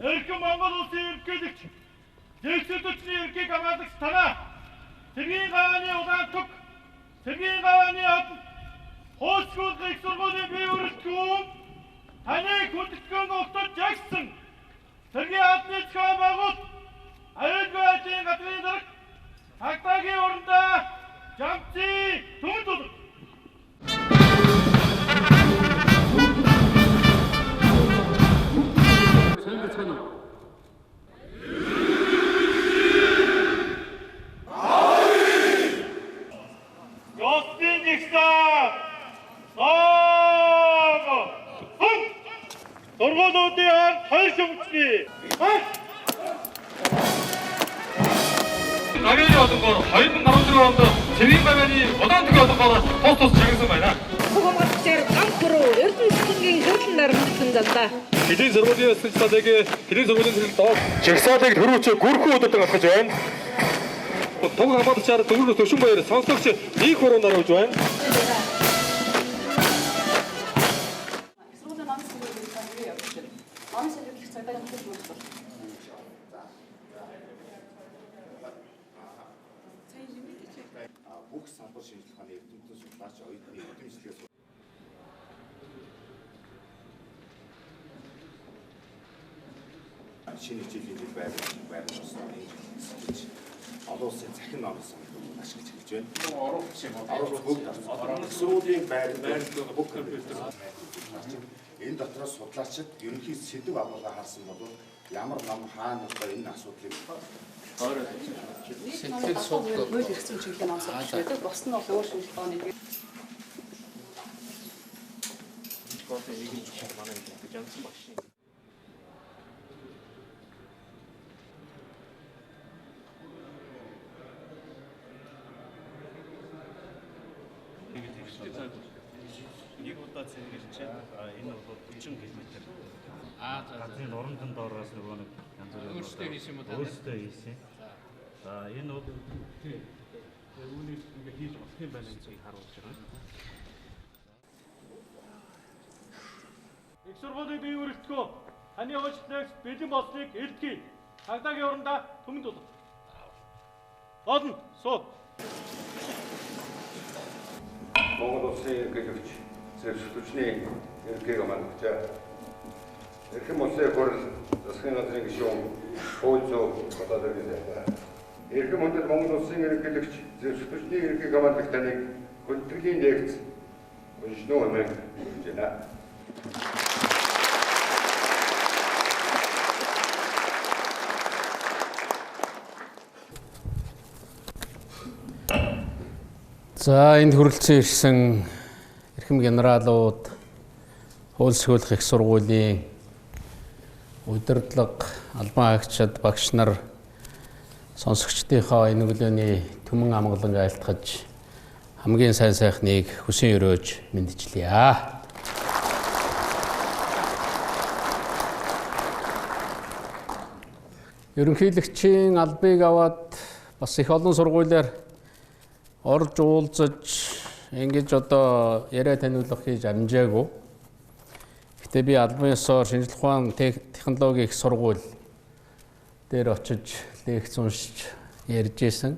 Эрхэм Монгол улсын ерөнхийлөгч Зэвсэг төчний ерөнхий хамгаалагч танаа Цэргийн гавааны улаан түг Цэргийн гавааны одод хууль их сургуулийн бие бүрэлдэхүүн таныг хүндэтгэн огтод жагсан Цэргийн албаны зохион байгуулалт аюулгүй ажлын газрын дарга Хагтаагийн урандаа Жамцын түмэн тулг. Сургуулиудын хаан хоёр шүмжлээ. Гавьяаны одонгоор 2014 онд Цэргийн гавьяаны удаан түгийн одонгоор тус чагнасан байна. Хамгаалагчаар анх бүрөө Эрдэнэ цэцгийн хөвлөн дарамтсан дандаа. Хэдийн сургуулийн өсөлт цалыг хэдийн сургуулийн төлөв доо. Жагсаалыг төрүүч гүрхүү өдөртөн авах гэж байна. Туг хамгаалагчаар дөрөв төшин баяр сонсогч их хуруунд оруулж байна. Бүх самбар шинжилгээ ухааны эрдэмтэн судлаач оюутны эдэмшлээс шинэ хичээлийн жил байр болсон олон улсын захин номсон ашиглаж хэлж байна. Орон сургуулийн байр бүх компьютер энэ дотроос судлаачид ерөнхий сэдв агуулга харсан бол ямар ном хаана одоо энэ асуудлыг Сэтгэл судлал хууль эрхцэн чиглэлийн ном сурч байдаг. Бос нь бол өөр шинжилгээний Нэг удаа цэнгэлж энэ бол 40 км. Газрын орон доороос нөгөө нэг янз бүрийн өөртөө хийсэн юм уу? Өөртөө хийсэн. За энэ бол үүнийг ингээ хийж болох юм байна гэж харуулж байгаа. Их сургуулийн бие бүрэлдэхүүн таны уучлалаас бэлэн болсныг илтгэе. Хагтаагийн урандаа түмэн тулг. Олон сууд. Монгол улсын ерөнхийлөгч Зэвсэг төчний ерөнхий хамгаалагч Эрхэм улсын хурал засгийн газрын гишүүн хууль зүйн бодлогын сайхан. Эрхэм хүндэт Монгол улсын ерөнхийлөгч Зэвсэг төчний ерөнхий хамгаалагч таныг хүндэтгэлийн нэгц уншноо хэмээн хэлж байна. За энд хүрэлцэн ирсэн эрхэм генералууд, хууль сахиулах их сургуулийн удирдлага, албан хаагчид, багш нар сонсогчдийнхоо энэ өглөөний түмэн амгалан айлтгаж хамгийн сайн сайхныг хүсэн өрөөж мэдчилье. Ерөнхийлөгчийн албыг аваад бас их олон сургуулиар орж уулзаж ингэж одоо яриа таниулах хийж амжаагүй. Гэтэ би албан ёсоор шинжилгээ ухаан технологийн их сургууль дээр очиж лекц уншиж ярьж исэн.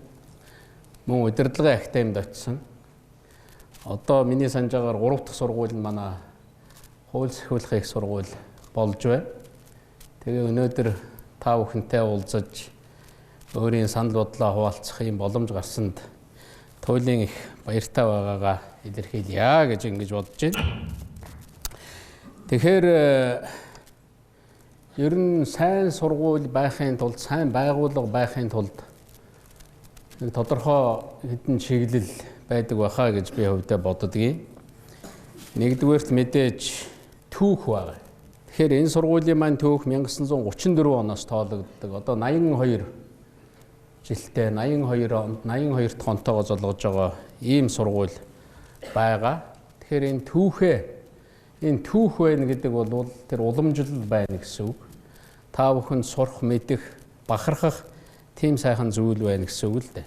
Мөн удирдлагын академид очисон. Одоо миний санаж байгаагаар 3 дахь сургууль нь манай хууль сахиулах их сургууль болж байна. Тэгээ өнөөдөр та бүхэнтэй уулзаж өөрийн санал бодлоо хуваалцах юм боломж гарсанд туйлын их баяртай байгаагаа илэрхийлье гэж ингэж бодож байна. Тэгэхээр ер нь сайн сургууль байхын тулд, сайн байгууллага байхын тулд нэг тодорхой хэдэн чиглэл байдаг байхаа гэж би хувьдаа боддгийн. Нэгдүгээрт мэдээж түүх байна. Тэгэхээр энэ сургуулийн маань түүх 1934 оноос тоологддог. Одоо 82 жилдээ 82 дахь онтойгоо золгож байгаа ийм сургууль байгаа. Тэгэхээр энэ түүх байна гэдэг бол тэр уламжлал байна гэсэн үг. Та бүхэн сурах, мэдэх, бахархах тийм сайхан зүйл байна гэсэн үг л дээ.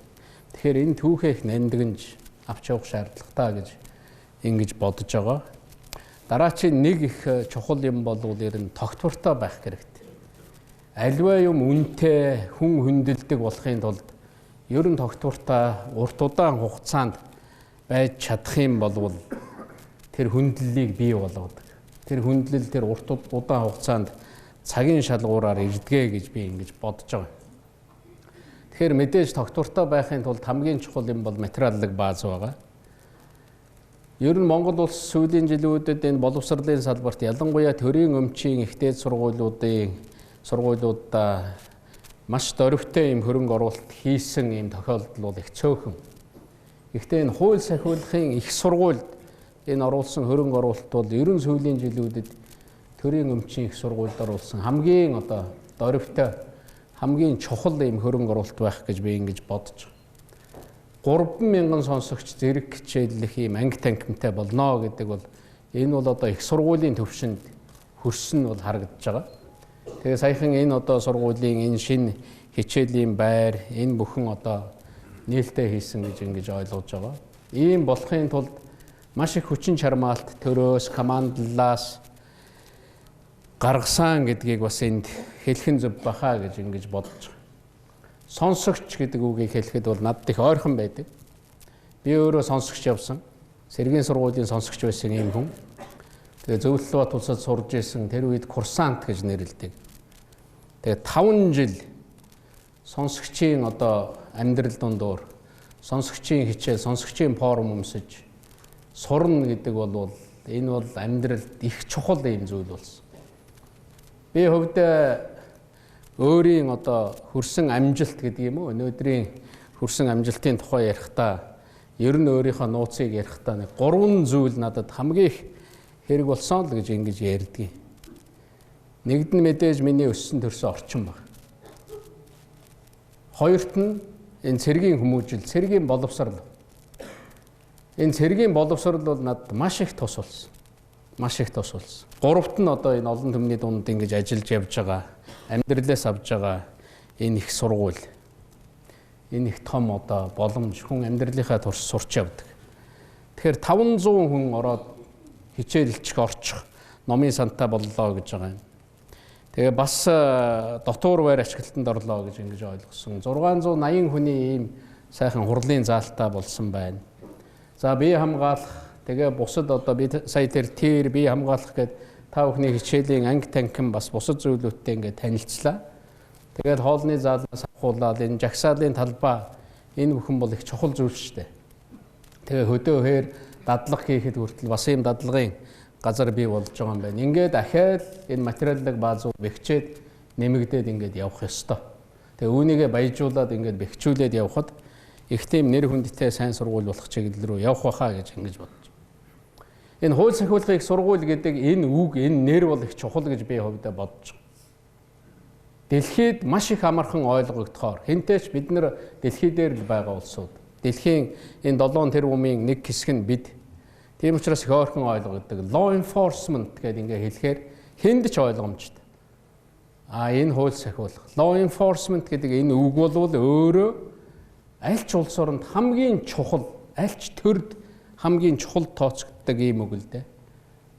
Тэгэхээр энэ түүхийг нандинж авч явах шаардлагатай гэж ингэж бодож байгаа. Дараачийн нэг их чухал юм бол ер нь тогтвортой байх хэрэгтэй. альва юм үнэтэй хүн хүндэлдэг болохын тулд ер нь тогтвортой урт удаан хугацаанд байж чадах юм бол тэр хүндлэлийг бий болгодог. Тэр хүндлэл тэр урт удаан хугацаанд цагийн шалгуураар ирдгээ гэж би ингэж бодож байгаа. Тэгэхээр мэдээж тогтвортой байхын тулд хамгийн чухал юм бол материаллык бааз байгаа. Ер нь Монгол улс сүүлийн жилүүдэд энэ боловсролын салбарт ялангуяа төрийн өмчийн ихтэй сургуулиудаа маш дөрвтэй юм хөрөнгө оруулалт хийсэн юм тохиолдол бол их цөөхөн. Гэхдээ энэ хууль сахиулахын их сургуульд энэ оруулсан хөрөнгө оруулалт бол ерөн сүүлийн жилүүдэд төрийн өмчийн их сургуульд оруулсан хамгийн дөрвтэй хамгийн чухал юм хөрөнгө оруулалт байх гэж би ингэж бодож байна. 3,000 сонсогч зэрэг хичээллэх юм анги танхимтай болно гэдэг бол энэ бол их сургуулийн төвшөнд хөрсөн нь бол харагдаж байгаа. Тэгээ саяхан энэ сургуулийн энэ шинэ хичээлийн байр энэ бүхэн нээлттэй хийсэн гэж ингэж ойлгож байгаа. Ийм болохын тулд маш их хүчин чармаалт төрөөс командлаас гаргасан гэдгийг бас энд хэлхэн зөв бахаа гэж ингэж бодож байгаа. Сонсогч гэдэг үгийг хэлэхэд бол надад их ойрхон байдаг. Би өөрөө сонсогч явсан. Сэргийн сургуулийн сонсогч байсан юм хүн. Тэгээ Зөвлөлбат улсад сурж исэн тэр үед курсант гэж нэрлэдэг. Тэгээ 5 жил сонсогчийн амьдрал дундуур сонсогчийн хичээл, сонсогчийн форум өмсөж сурна гэдэг бол энэ бол амьдралд их чухал юм зүйл болсон. Би хувьдаа өөрийн хөрсөн амжилт гэдэг юм уу өнөөдрийн хөрсөн амжилтын тухай ярихдаа ер нь өөрийнхөө нууцыг ярихдаа 3 зүйл надад хамгийн их хэрэг болсон л гэж ингэж ярьдаг. Нэгд нь мэдээж миний өссөн төрсөн орчин баг. Хоёрт нь энэ цэргийн хүмүүжил, цэргийн боловсрол. Энэ цэргийн боловсрол бол надад маш их тус болсон. Маш их тус болсон. Гуравт нь энэ олон түмний дунд ингэж ажиллаж явж байгаа амьдралаас авж байгаа энэ их сургууль, энэ их том боломж хүн амьдралынхаа турш сурч явдаг. Тэгэхээр 500 хүн ороод хичээлчих орчих номын сантаа боллоо гэж байгаа юм. Тэгээ бас дотуур байр ашиглалтанд орлоо гэж ингэж ойлгосон. 680 хүний ийм сайхан хурлын заалтаа болсон байна. За бие хамгаалах тэгээ бусад би сая тэр бие хамгаалах гэдэг та бүхний хичээлийн анги танхим бас бусад зүйлүүдтэй ингээд танилцлаа. Тэгээд хоолны заалнаас авахуулаад энэ жагсаалын талбай энэ бүхэн бол их чухал зүйл шүү дээ. Тэгээ хөдөөхээр дадлага хийхэд хүртэл бас ийм дадлагын газар бий болж байгаа юм байна. Ингээд дахиад энэ материаллык баазууд бэхжээд нэмэгдээд ингээд явах ёстой. Тэгээ үүнийгээ баяжуулаад ингээд бэхжүүлээд явхад их тийм нэр хүндтэй сайн сургууль болох чиглэл рүү явах байхаа гэж ингэж бодож. Энэ хууль сахиулахын их сургууль гэдэг энэ үг, энэ нэр бол их чухал гэж би хувьдаа бодож байна. Дэлхийд маш их амархан ойлгогдохоор хинтээч бид нар дэлхий дээр л байгаа улсууд. Дэлхийн энэ 7 тэрбумын нэг хэсэг нь бид. Тийм учраас их ойрхон ойлгогддог. Law enforcement гэдэг ингээ хэлэхээр хүнд ч ойлгомжтой. Энэ хууль сахиулах. Law enforcement гэдэг энэ үг бол өөрөө аль ч улс оронд хамгийн чухал, аль ч төрд хамгийн чухал тооцогддог юм үг л дээ.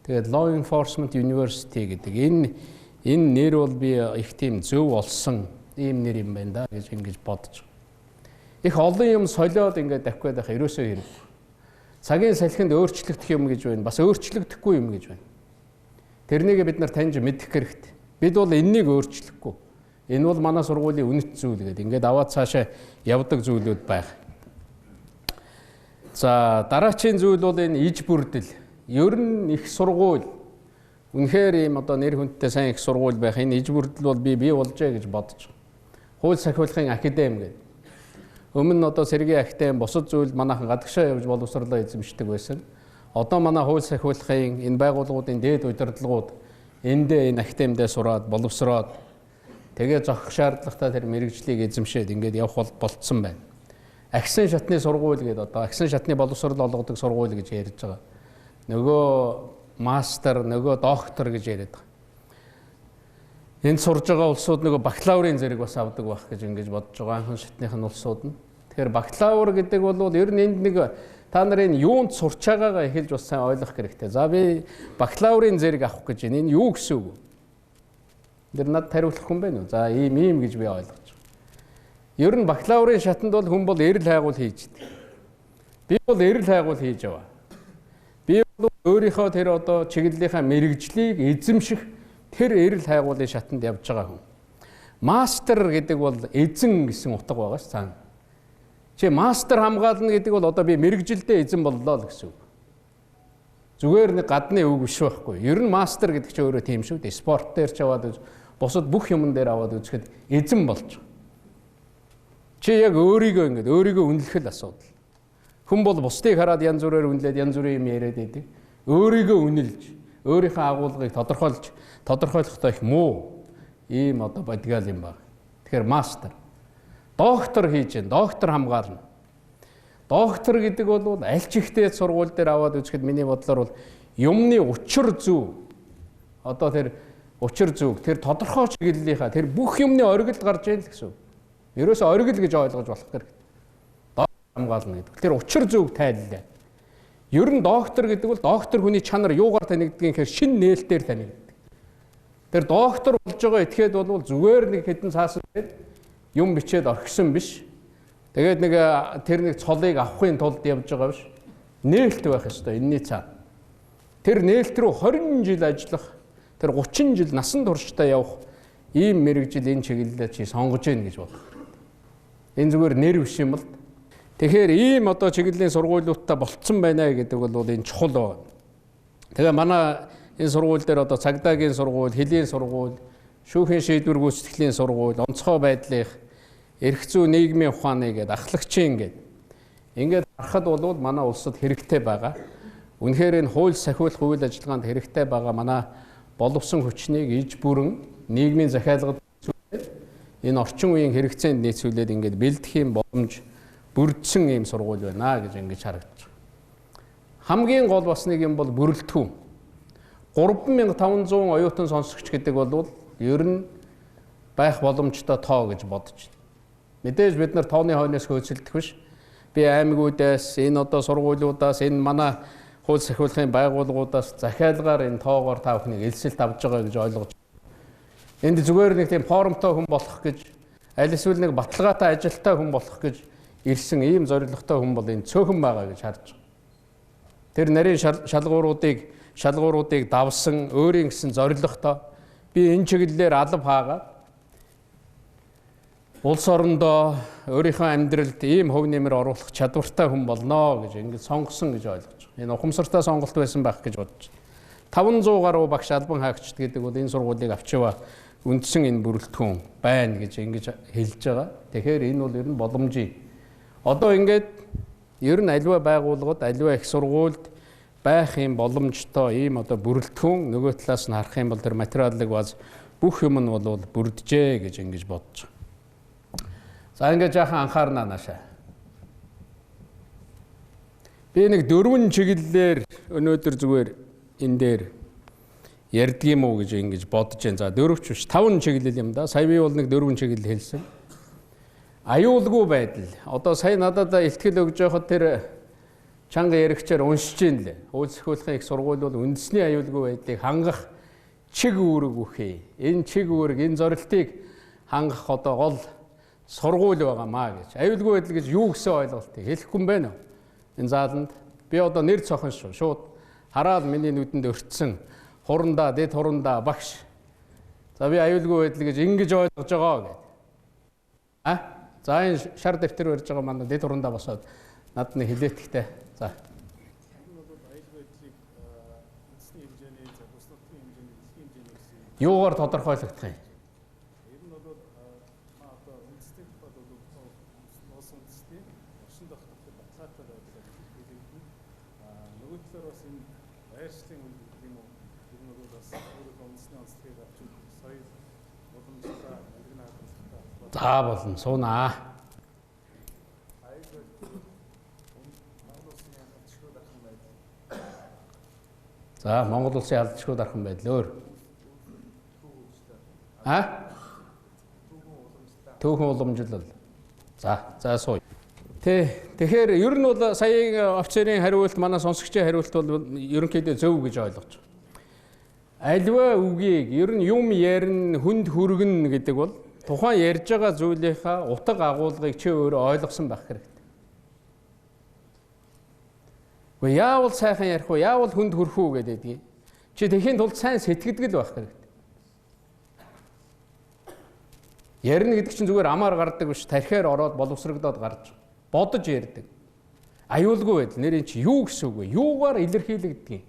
Тэгээд Law Enforcement University гэдэг энэ нэр бол би их тийм зөв олсон ийм нэр юм байна да гэж ингэж бодож. Их олон юм солиод ингээд давхиад байх ерөөсөө хэрэг. Цагийн салхинд өөрчлөгдөх юм гэж байна. Бас өөрчлөгдөхгүй юм гэж байна. Тэрнийг бид нар таньж мэдэх хэрэгтэй. Бид бол энэнийг өөрчлөхгүй. Энэ бол манай сургуулийн үнэт зүйл гэдэг. Ингээд аваад цаашаа явдаг зүйлүүд байх. За дараагийн зүйл бол энэ иж бүрдэл. Ер нь их сургууль үнэхээр ийм нэр хүндтэй сайн их сургууль байх. Энэ иж бүрдэл бол би бий болжээ гэж бодож байна. Хууль сахиулахын академи гэдэг. Өмнө Сэргийн академи бусад зүйл манайхан гадагшаа явж боловсруулалтаа эзэмшдэг байсан. Одоо манай хууль сахиулахын энэ байгууллагуудын дээд удирдлагууд эндээ энэ академидээ сураад боловсроод тэгээ зохих шаардлагатай тэр мэрэгжлийг эзэмшээд ингээд явах болцсон байна. Агсан шатны сургууль гэдэг агсан шатны боловсрол олгодог сургууль гэж ярьж байгаа. Нөгөө мастер, нөгөө доктор гэж яриад байгаа. Энд сурж байгаа улсууд нөгөө бакалаврын зэрэг бас авдаг байх гэж ингэж бодож байгаа анхан шатныхын улсууд нь. Тэгэхээр бакалавр гэдэг бол ер нь энд нэг та нарын юунд сурч байгаагаа эхэлж бас сайн ойлгох хэрэгтэй. За би бакалаврын зэрэг авах гэж байна. Энэ юу гэсэн үг вэ? Тэр надад хариулах хүн байна уу? За ийм гэж би ойлгож байна. Ер нь бакалаврын шатанд бол хүн бол эрэл хайгуул хийж дээ. Би бол эрэл хайгуул хийж яваа. Би бол өөрийнхөө тэр одоо чиглэлийнхаа мэрэгжлийг эзэмших тэр эрэл хайгуулын шатанд явж байгаа хүн. Мастер гэдэг бол эзэн гэсэн утга байгаа ш цаана. Чи мастер хамгаална гэдэг бол одоо би мэрэгжилдээ эзэн боллоо л гэсэн үг. Зүгээр нэг гадны үг биш байхгүй. Ер нь мастер гэдэг чинь өөрөө тийм шүү дээ. Спорт дээр ч аваад бусад бүх юмн дээр аваад үзэхэд эзэн болж байгаа. Чи яг өөрийгөө үнэлэх л асуудал. Хүн бол бусдыг хараад янз бүрээр үнэлээд янз бүрийн юм яриад байдаг. Өөрийгөө үнэлж, өөрийнхөө агуулгыг тодорхойлохдоо их муу ийм одоо бодгал юм байна. Тэгэхээр мастер, доктор хийж гэн, доктор хамгаална. Доктор гэдэг бол аль ч ихтэй сургууль дээр аваад үзэхэд миний бодлоор бол юмны учир зүв. Одоо тэр учир зүг, тэр тодорхой чиглэлийнхаа тэр бүх юмны оргил гарч ийн л гэсэн. Ерөөсөө оргил гэж ойлгож болох хэрэгтэй. Доктор хамгаална гэдэг. Тэр учир зүг тайллаа. Ер нь доктор гэдэг бол доктор хүний чанар юугаар танигдгийг гэхээр шин нээлтээр танигддаг. Тэр доктор болж байгаа этгээд бол зүгээр нэг хэдэн цаасан дээр юм бичээд орхисон биш. Тэгээд тэр нэг цолыг авахын тулд явж байгаа биш. Нээлт байх ёстой энэний цаана. Тэр нээлт рүү 20 жил ажиллах, тэр 30 жил насан туршдаа явах ийм мэрэгжил энэ чиглэлээр чи сонгож гин гэж бодлоо. Энэ зүгээр нэр биш юм л. Тэгэхээр ийм одоо чиглэлийн сургуулиудтай болцсон байна гэдэг бол энэ чухал байна. Тэгээ манай энэ сургууль дээр одоо цагдаагийн сургууль, хөлийн сургууль, шүүхийн шийдвэр гүйцэтгэлийн сургууль, онцгой байдлын эрх зүй нийгмийн ухааны гэдэг ахлагчийн ингээд харахад бол манай улсад хэрэгтэй байгаа. Үнэхээр энэ хууль сахиулах үйл ажиллагаанд хэрэгтэй байгаа манай боловсон хүчнийг иж бүрэн нийгмийн захиалгад энэ орчин үеийн хэрэгцээнд нийцүүлээд ингээд бэлдэх юм боломж бүрдсэн ийм сургууль байна гэж ингэж харагдаж байна. Хамгийн гол бас нэг юм бол бүрэлдэхүүн. 3500 оюутан сонсогч гэдэг бол ер нь байх боломжтой тоо гэж бодож байна. Мэдээж бид нар тооны хойноос хөөцөлдөх биш. Би аймагуудаас, энэ одоо сургуулиудаас, энэ манай хууль сахиулахын байгууллагуудаас захиалгаар энэ тоогоор та бүхнийг элсэлт авж байгаа гэж ойлгож байна. Энд зүгээр нэг тийм форумтой хүн болох гэж, аль эсвэл нэг баталгаатай ажилтай хүн болох гэж ирсэн ийм зорилготой хүн бол энэ цөөхөн байгаа гэж харж байгаа. Тэр нарийн шалгууруудыг давсан өөрийн гэсэн зорилготой би энэ чиглэлээр алба хаагаад улс орондоо өөрийнхөө амьдралд ийм хөв нэмэр оруулах чадвартай хүн болно гэж ингэж сонгосон гэж ойлгож байна. Энэ ухамсартай сонголт байсан байх гэж бодож байна. 500 гаруй багш албан хаагчд гэдэг бол энэ сургуулийг авчиваа үндсэн энэ бүрэлдэхүүн байна гэж ингэж хэлж байгаа. Тэгэхээр энэ бол ер нь боломжийг. Одоо ингээд ер нь аливаа байгууллагад, аливаа их сургуульд байх юм боломжтой ийм одоо бүрэлдэхүүн нөгөө талаас нь харах юм бол тэр материалыг баз бүх юм нь бол бүрдэжээ гэж ингэж бодож байна. За ингээд жаахан анхаарна наашаа. Би нэг 4 чиглэлээр өнөөдөр зүгээр энэ дээр ярьдаг юм уу гэж ингэж бодож байна. За 4 ч биш 5 чиглэл юм да. Сая би бол нэг 4 чиглэл хэлсэн. Аюулгүй байдал. Одоо сая надад илтгэл өгж байхад тэр чанга яригчаар уншиж ийн лээ. Хууль сахиулахын их сургууль бол үндэсний аюулгүй байдлыг хангах чиг үүрэг үхээ. Энэ чиг үүрэг, энэ зорилтыг хангах одоо гол сургууль байгаамаа гэж. Аюулгүй байдал гэж юу гэсэн ойлголтыг хэлэхгүй юм байна уу? Энэ зааланд би одоо нэр цохон шууд хараад миний нүдэнд өртсөн хурандаа, дэд хурандаа багш. За би аюулгүй байдал гэж ингэж ойлгож байгаа гэдэг. За энэ шар дэвтэр барьж байгаа манай дэд хурандаа босоод над нэг хилээтгэхтэй. За. Юугаар тодорхойлогдох юм? За болно суунаа. За Монгол улсын ялцчгүй дархан байдал өөр. Түүхэн уламжлал. За сууя. Тэгэхээр ер нь бол саяын офицерын хариулт, манай сонсогчийн хариулт бол ерөнхийдөө зөв гэж ойлгож байна. Альва үгийг ер нь юм ярина, хүнд хүргэн гэдэг бол тухайн ярьж байгаа зүйлийнхаа утга агуулгыг чи өөрөө ойлгосон байх хэрэгтэй. Гэхдээ яавал сайхан ярих уу, яавал хүнд хүрэх үү гэдэг. Чи тэхийн тулд сайн сэтгэдэг л байх хэрэгтэй. Ярина гэдэг чинь зүгээр амаар гардаг биш, тархиар ороод боловсрогдоод гарч бодож ярьдаг. Аюулгүй байдал нэр чи юу гэсэн үг вэ? Юугаар илэрхийлэгддэг?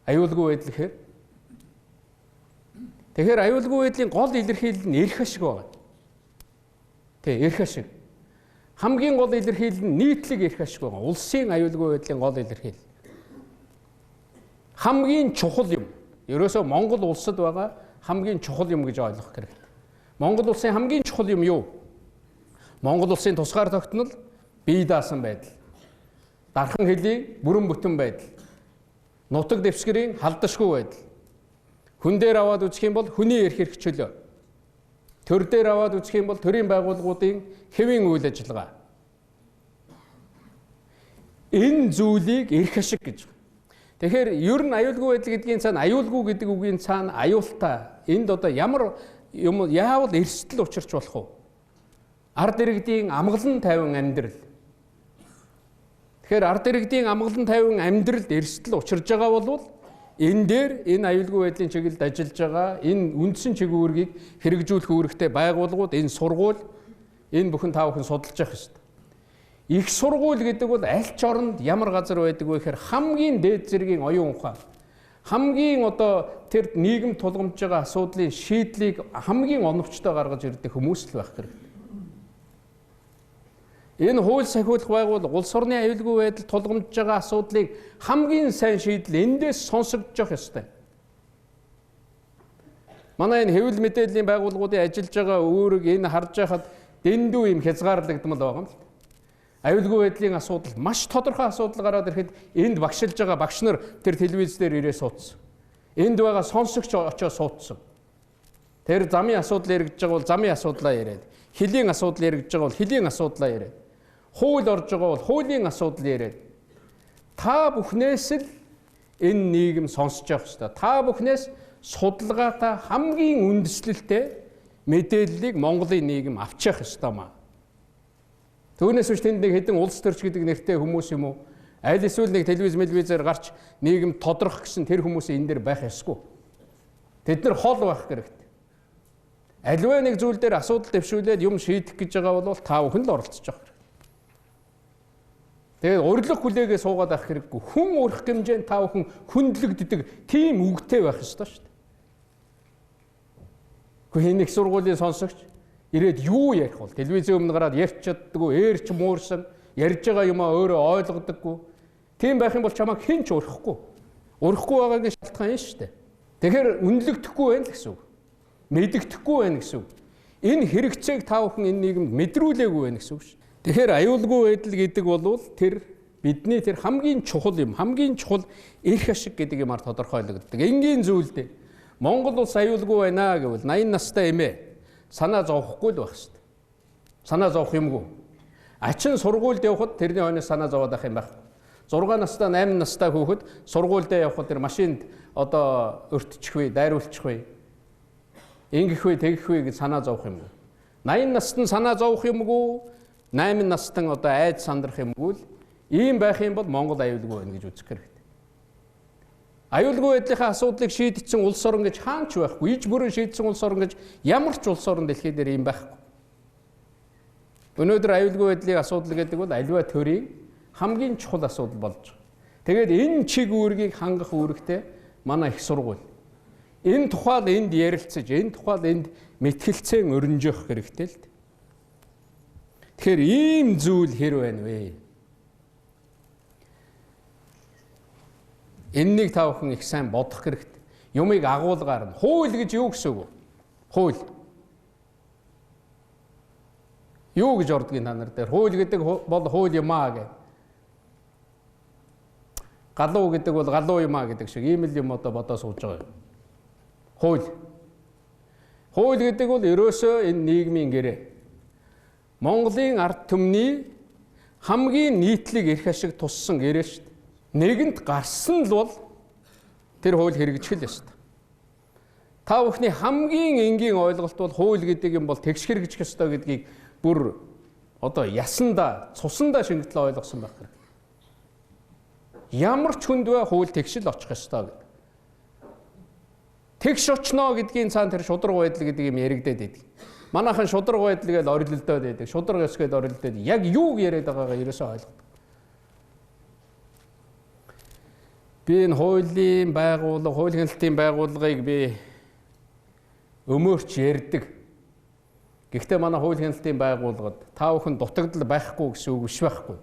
Аюулгүй байдал гэхээр тэгэхээр аюулгүй байдлын гол илэрхийлэл нь эрх ашиг байна. Тэ эрх ашиг. Хамгийн гол илэрхийлэл нь нийтлэг эрх ашиг байна. Улсын аюулгүй байдлын гол илэрхийлэл. Хамгийн чухал юм. Ерөөсөө Монгол улсад байгаа хамгийн чухал юм гэж ойлгох хэрэгтэй. Монгол улсын хамгийн чухал юм юу? Монгол улсын тусгаар тогтнол, бие даасан байдал. Дархан хэлийг бүрэн бүтэн байдал. Нутаг дэвсгэрийн халдашгүй байдал. Хүн дээр аваад үзэх юм бол хүний эрх хэрэгчлөө. Төр дээр аваад үзэх юм бол төрийн байгууллагуудын хэвийн үйл ажиллагаа. Энэ зүйлийг эрх ашиг гэж. Тэгэхээр ер нь аюулгүй байдал гэдгийн цаана аюулгүй гэдэг үгийн цаана аюултай. Энд одоо ямар юм яавал эрсдэл учирч болох вэ? Ард иргэдийн амгалан тайван амьдрал. Тэгэхээр ард иргэдийн амгалан тайван амьдралд эрсдэл учирж байгаа бол энэ дээр энэ аюулгүй байдлын чиглэлд ажиллаж байгаа энэ үндсэн чиглэлийг хэрэгжүүлэх үүрэгтэй байгууллагууд, энэ сургууль, энэ бүхэн та бүхэн судалж явах ёстой. Их сургууль гэдэг бол аль ч оронд ямар газар байдаг вэ гэхээр хамгийн дээд зэргийн оюун ухаан, хамгийн одоо тэр нийгэм тулгамж байгаа асуудлын шийдлийг хамгийн оновчтой гаргаж ирдэг хүмүүс л байх хэрэгтэй. Энэ хууль сахиулах байгууллага улс орны аюулгүй байдал тулгамж байгаа асуудлыг хамгийн сайн шийдэл эндээс сонсогдож явах ёстой. Манай энэ хэвлэл мэдээллийн байгууллагуудын ажиллаж байгаа үүрэг энэ харж байхад дэндүү юм хязгаарлагдмал байгаа юм л. Аюулгүй байдлын асуудал маш тодорхой асуудал гараад ирэхэд энд багшилж байгаа багш нар тэр телевиз дээр ирээ суудсан. Энд байгаа сонсогч очиж суудсан. Тэр замын асуудал яригдж байгаа бол замын асуудлаа яриад, хөлийн асуудал яригдж байгаа бол хөлийн асуудлаа яриад. Хууль орж байгаа бол хуулийн асуудал яриад. Та бүхнээс л энэ нийгэм сонсож явах ёстой. Та бүхнээс судалгаатай хамгийн үндэслэлтэй мэдээллийг Монголын нийгэм авч явах ёстой маа. Түүнээс биш тэнд нэг хэдэн улс төрч гэдэг нэртэй хүмүүс юм уу? Аль эсвэл нэг телевизээр гарч нийгэм тодрох гэсэн тэр хүмүүс энэ дээр байх ёсгүй. Тэд нар хол байх хэрэгтэй. Аливаа нэг зүйл дээр асуудал дэвшүүлээд юм шийдэх гэж байгаа бол та бүхэн л оролцож байгаа. Тэгээд урилга хүлээгээ суугаад авах хэрэггүй. Хүн урах хэмжээнд та бүхэн хүндлэгддэг тийм үгтэй байх ёстой шүү дээ. Гэхдээ нэг сургуулийн сонсогч ирээд юу ярих бол телевизийн өмнө гараад ярьж чаддаггүй, ээрч муурсан, ярьж байгаа юмаа өөрөө ойлгодоггүй. Тийм байх юм бол чамайг хэн ч урахгүй. Урахгүй байгаагийн шалтгаан энэ шүү дээ. Тэгэхээр үнэлэгдэхгүй байх гэсэн үг. Мэдэгдэхгүй байх гэсэн үг. Энэ хэрэгцээг та бүхэн энэ нийгэмд мэдрүүлээгүй байх гэсэн үг шүү. Тэгэхээр аюулгүй байдал гэдэг бол тэр бидний тэр хамгийн чухал юм, хамгийн чухал эрх ашиг гэдэг юмар тодорхойлогддог. Энгийн зүйлдээ Монгол улс аюулгүй байна гэвэл 80 настай эмээ санаа зовхгүй л байх шүү дээ. Санаа зовох юмгүй. Ачин сургуульд явхад тэрний хойноос санаа зовоод ах юм байхгүй. 6 настай 8 настай хүүхэд сургуульд явхад тэр машинд одоо өртчих вэ, дайруулчих вэ, ингэх вэ, тэгэх вэ гэж санаа зовох юмгүй. 80 наст нь санаа зовох юмгүй, 8 настан одоо айд сандрах юмгүй л ийм байх юм бол Монгол аюулгүй байна гэж үзэх хэрэгтэй. Аюулгүй байдлынхаа асуудлыг шийдсэн улс орн гэж хаанч байхгүй. Иж бүрэн шийдсэн улс орн гэж ямар ч улс орн дэлхий дээр юм байхгүй. Өнөөдөр аюулгүй байдлын асуудал гэдэг бол аливаа төрийн хамгийн чухал асуудал болж байгаа. Тэгээд энэ чиг үүргийг хангах үүрэгтэй манай их сургууль. Энэ тухайд энд ярилцаж, энэ тухайд энд мэтгэлцэн өрнжих хэрэгтэй л дээ. Тэгэхээр ийм зүйл хэр байна вэ? Эннийг та бүхэн их сайн бодох хэрэгтэй. Юмыг агуулгаар нь. Хууль гэж юу гэсэн үг вэ? Хууль. Юу гэж ордгийг та нар дээр? Хууль гэдэг бол хууль юм аа гэх. Галуу гэдэг бол галуу юм аа гэдэг шиг ийм л юм одоо бодоо сууж байгаа юм. Хууль. Хууль гэдэг бол ерөөсөө энэ нийгмийн гэрээ. Монголын ард түмний хамгийн нийтлэг эрх ашиг туссан гэрээ шүү дээ. Нэгэнт гарсан л бол тэр хууль хэрэгжих л ёстой. Та бүхний хамгийн энгийн ойлголт бол хууль гэдэг юм бол тэгш хэрэгжих ёстой гэдгийг бүр одоо ясандаа, цусандаа шингэтлээ ойлгосон байх хэрэгтэй. Ямар ч хүнд бай хууль тэгшил очих ёстой гэдэг. Тэгш очно гэдгийн цаана тэр шудраг байдал гэдэг юм яригдээд байдаг. Манайхан шудраг байдал гэж орилдоод байдаг. Шудраг ёс гэж орилдоод яг юуг яриад байгаагаа ерөөсөө ойлгодог. Би энэ хуулийн байгууллага, хууль хяналтын байгууллагыг би өмөрч ярьдаг. Гэхдээ манай хууль хяналтын байгууллагад та бүхэн дутагдал байхгүй гэсэн үг биш байхгүй.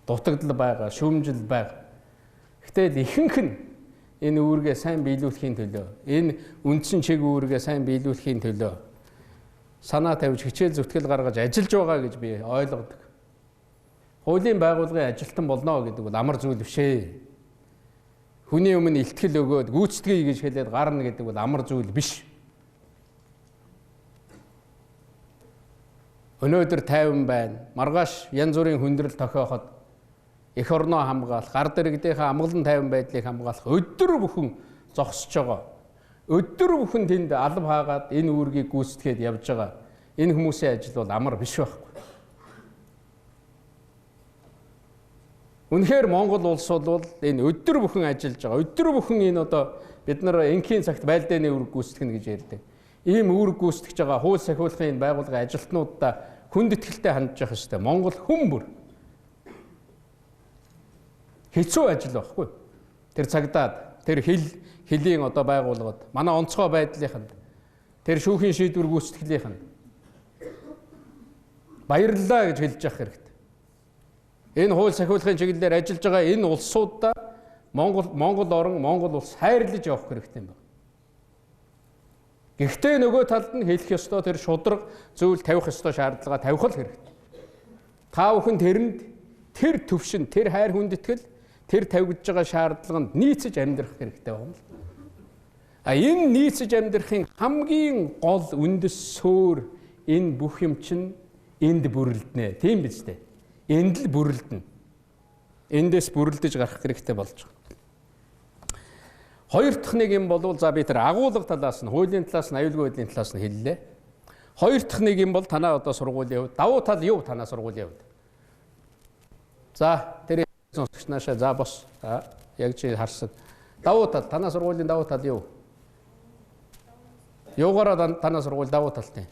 Дутагдал байгаа, шүүмжил байгаа. Гэхдээ ихэнх нь энэ үүргээ сайн биелүүлэхийн төлөө, энэ үндсэн чиг үүргээ сайн биелүүлэхийн төлөө санаа тавьж хичээл зүтгэл гаргаж ажиллаж байгаа гэж би ойлгодог. Хуулийн байгууллагын ажилтан болно гэдэг бол амар зүйл биш ээ. Хүний өмнө илтгэл өгөөд гүйцэтгэе гэж хэлээд гарна гэдэг бол амар зүйл биш. Өнөөдөр тайван байна. Маргааш янз бүрийн хүндрэл тохиоход эх орноо хамгаалах, гар дэрэгдийнхээ амгалан тайван байдлыг хамгаалах өдөр бүхэн зогсож байгаа. Өдөр бүхэн тэнд алав хаагаад энэ үүргийг гүйцэтгээд явж байгаа. Энэ хүмүүсийн ажил бол амар биш байхгүй. Үнэхээр Монгол улс бол энэ өдөр бүхэн ажиллаж байгаа. Өдөр бүхэн энэ одоо бид нар энхийн цагт байлдааны үүрэг гүйцэтгэнэ гэж ярьдаг. Ийм үүрэг гүйцэтгэж байгаа хууль сахиулахын байгууллагын ажилтнуудаа хүнд итгэлтэй хандж явах ёстой. Монгол хүн бүр хэцүү ажил байхгүй. Тэр цагдаад, тэр хэлийн одоо байгууллагад, манай онцгой байдлынханд, тэр шүүхийн шийдвэр гүйцэтгэлийнхэнд баярлалаа гэж хэлж явах хэрэгтэй. Энэ хууль сахиулахын чиглэлээр ажиллаж байгаа энэ улсуудаа Монгол орн, Монгол улс хайрлаж явах хэрэгтэй юм байна. Гэхдээ нөгөө талд нь хэлэх ёстой тэр шудраг зүйл тавих ёстой шаардлага тавих л хэрэгтэй. Та бүхэн тэрэнд тэр төвшин, тэр хайр хүндэтгэл, тэр тавигдж байгаа шаардлаганд нийцэж амьдрах хэрэгтэй байна. Энэ нийцэж амьдрахын хамгийн гол үндэс суурь энэ бүх юм чинь энд бүрэлдэнэ. Тийм биз дээ. Энд л бүрэлдэнэ. Эндээс бүрэлдэж гарах хэрэгтэй болж байгаа. Хоёр дахь нэг юм бол за би тэр агуулга талаас нь, хуулийн талаас нь, аюулгүй байдлын талаас нь хэллээ. Хоёр дахь нэг юм бол танаа одоо сургуулийн хувьд давуу тал юу танаа сургуулийн хувьд? За тэр сонсогч наашаа за бос. Яг чи харсан. Давуу тал танаа сургуулийн давуу тал юу? Юугаараа танаа сургууль давуу талтай?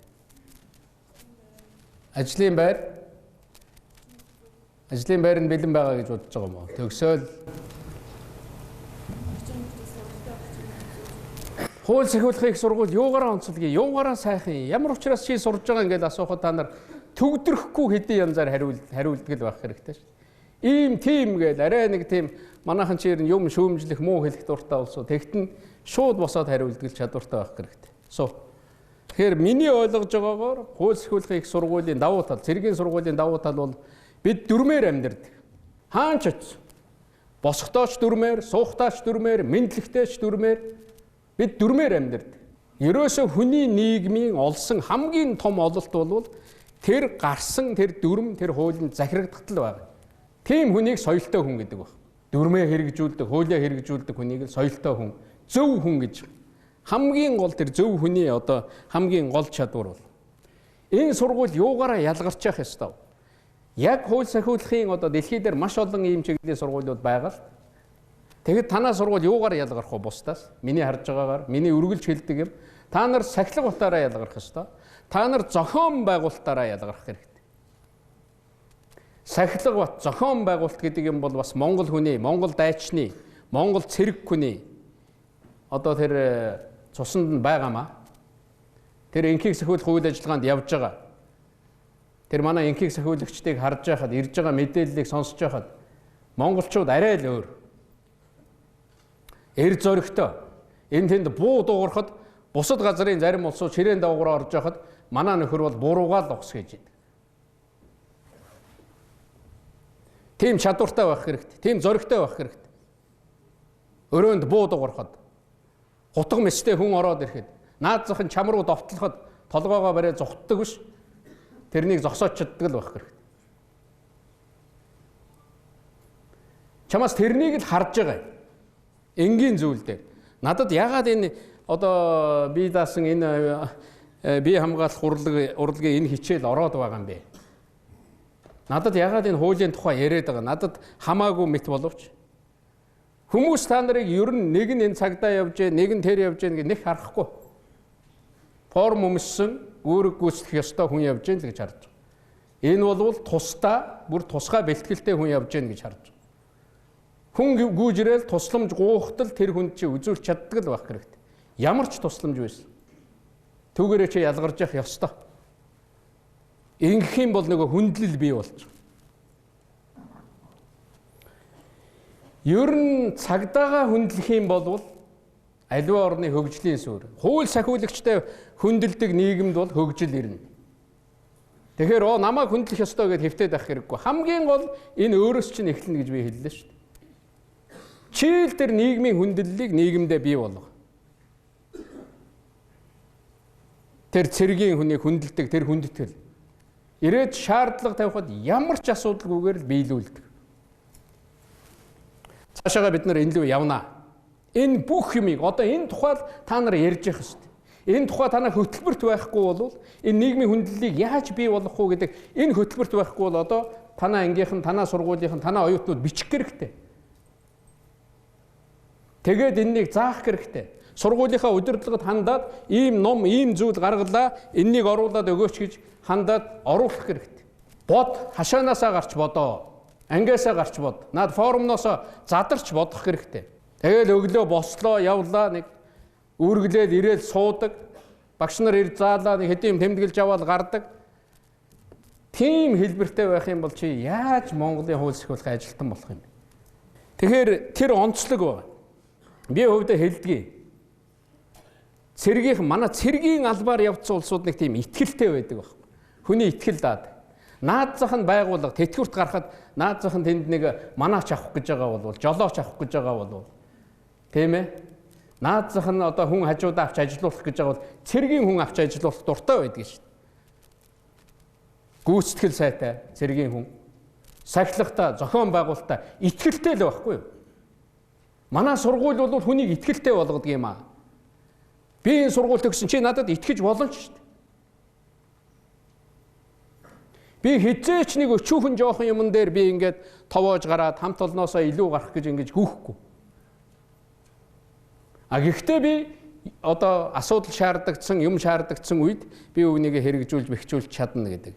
Ажлын байр. Ажлын байр нь бэлэн байгаа гэж бодож байгаа юм уу? Төгсөөл хууль сахиулахыг сургууль юугаараа онцлогийг, юугаараа сайхан, ямар учраас чи сурж байгаа ингээд асуухад та нар төгдрөхгүй хэдийн янзаар хариулдаг л байх хэрэгтэй шүү. Ийм тийм гээл арай нэг тийм манайхан чи юм шүүмжлэх муу хэлэх дуртай болсоо тэгтэн шууд босоод хариулдаг чадвартай байх хэрэгтэй. Тэгэхээр миний ойлгож байгаагаар хууль сахиулахыг сургуулийн давуу тал, цэргийн сургуулийн давуу тал бол бид дүрмээр амьдардаг. Хаан ч очив. Босготооч дүрмээр, суухтаач дүрмээр, мэдлэгтэйч дүрмээр бид дүрмээр амьдардаг. Ерөөсөө хүний нийгмийн олсон хамгийн том ололт бол тэр гарсан тэр дүрм, тэр хуулинд захирагдтал байна. Тийм хүнийг соёлтой хүн гэдэг байна. Дүрмээ хэрэгжүүлдэг, хуулиа хэрэгжүүлдэг хүнийг л соёлтой хүн, зөв хүн гэж. Хамгийн гол тэр зөв хүний одоо хамгийн гол чадвар бол. Энэ сургууль юугаараа ялгарч явах ёстой. Яг хууль сахиулахын одоо дэлхийд дээр маш олон ийм чиглэлийн сургуулиуд байгаа л. Тэгэд танаа сургууль юугаар ялгарх вэ бусдаас? Миний харж байгаагаар, миний үргэлж хэлдэг юм. Та нар сахилга утаараа ялгарх ёстой. Та нар зохион байгуулалтаараа ялгарх хэрэгтэй. Сахилга бат зохион байгуулалт гэдэг юм бол бас монгол хүний, монгол дайчны, монгол цэрэг хүний одоо тэр цуснд нь байгаамаа. Тэр энхийг сахиулах үйл ажиллагаанд явж байгаа. Тэр манай энхийг сахиулагчдыг харж байхад, ирж байгаа мэдээллийг сонсож байхад монголчууд арай л өөр. Эр зөрөгтэй. Энэ тэнд буу дуугарахад бусад газрын зарим улсууд ширээн давгаараа орж байхад манай нөхөр бол буруугаал ухс гэж идэг. Тийм чадвартай байх хэрэгтэй. Тийм зөрөгтэй байх хэрэгтэй. Өрөөнд буу дуугарахад хутга мэстэй хүн ороод ирэхэд наад зах нь чам руу довтлоход толгоогоо барай зүхтдаг биш. Тэрнийг зогсоож чаддаг л байх хэрэгтэй. Чамаас тэрнийг л харж байгаа юм. Энгийн зүйл дээр. Надад ягаад энэ одоо бие даасан энэ бие хамгаалах урлагийн энэ хичээл ороод байгаа юм бэ? Надад ягаад энэ хуулийн тухай яриад байгаа? Надад хамаагүй мэт боловч хүмүүс та нарыг ер нь нэг нь энэ цагдаа явж гээ, нэг нь тэр явж гээ гэж нэг харахгүй. Форм өмссөн, үүрэг гүйцэтгэх ёстой хүн явж гээ л гэж харж байгаа. Энэ бол тусдаа бүр тусгай бэлтгэлтэй хүн явж гээ гэж харж байгаа. Хүн гүйжрэл тусламж гуйхтал тэр хүнд чи үзүүлж чаддаг л байх хэрэгтэй. Ямар ч тусламж байсан. Түүгээрээ чи ялгарч явах ёстой. Ингэх юм бол нөгөө хүндлэл бий болж байгаа. Ер нь цагдаагаа хүндлэх юм бол аливаа орны хөгжлийн суурь. Хууль сахиулагчтай хүндэлдэг нийгэмд бол хөгжил ирнэ. Тэгэхээр намайг хүндлэх ёстой гэж хэвтээд авах хэрэггүй. Хамгийн гол энэ өөрөөс чинь эхэлнэ гэж би хэллээ шүү дээ. Чийл тэр нийгмийн хүндлэлийг нийгэмдээ бий болгох. Тэр цэргийн хүнийг хүндэлдэг тэр хүндэтгэл. Ирээд шаардлага тавихад ямар ч асуудалгүйгээр л биелүүлдэг. Цаашаага бид нар энэ лөө явнаа. Энэ бүх юмыг одоо энэ тухайд та нар ярьж явах шүү дээ. Энэ тухай танаа хөтөлбөрт байхгүй бол энэ нийгмийн хүндлэлийг яаж бий болгох вэ гэдэг энэ хөтөлбөрт байхгүй бол одоо танаа ангийнхан, танаа сургуулийнхан, танаа оюутнууд бичих хэрэгтэй. Тэгээд энэнийг заах хэрэгтэй. Сургуулийнхаа удирдлагад хандаад ийм ном, ийм зүйл гаргалаа, энэнийг оруулаад өгөөч гэж хандаад оруулах хэрэгтэй. Бод хашаанаасаа гарч бодоо. Ангиасаа гарч бод. Наад форумноос задарч бодох хэрэгтэй. Тэгэл өглөө бослоо, явлаа, нэг үргэлээл ирээл суудаг. Багш нар ирж заалаа, нэг хэдийн тэмдэглэж аваад гардаг. Тийм хэлбэртэй байх юм бол чи яаж Монголын хууль сахиулахын ажилтан болох юм бэ? Тэгэхээр тэр онцлог байна. Би хувьдаа хэлдгийг. Манай цэргийн албаар явцсан улсууд нэг тийм итгэлтэй байдаг байна. Хүний итгэл даад. Наад зах нь байгууллага тэтгэврт гарахад наад зах нь тэнд нэг манаач авах гэж байгаа бол жолооч авах гэж байгаа бол тийм ээ. Наад зах нь одоо хүн хажуудаа авч ажилуулах гэж байгаа бол цэргийн хүн авч ажилуулах дуртай байдаг шүү дээ. Гүйцэтгэл сайтай цэргийн хүн, сахилгатай, зохион байгуулалттай итгэлтэй л байхгүй юу? Манай сургууль бол хүнийг итгэлтэй болгодог юм аа. Би энэ сургууль төгсөн чи надад итгэж болно шүү дээ. Би хизээч нэг өчүүхэн жоохон юмн дээр би ингээд товоож гараад хамт олноосоо илүү гарах гэж ингэж хүүхгүй. Гэхдээ би одоо асуудал шаардагдсан, юм шаардагдсан үед би үнийг хэрэгжүүлж, бэхжүүлж чадна гэдэг.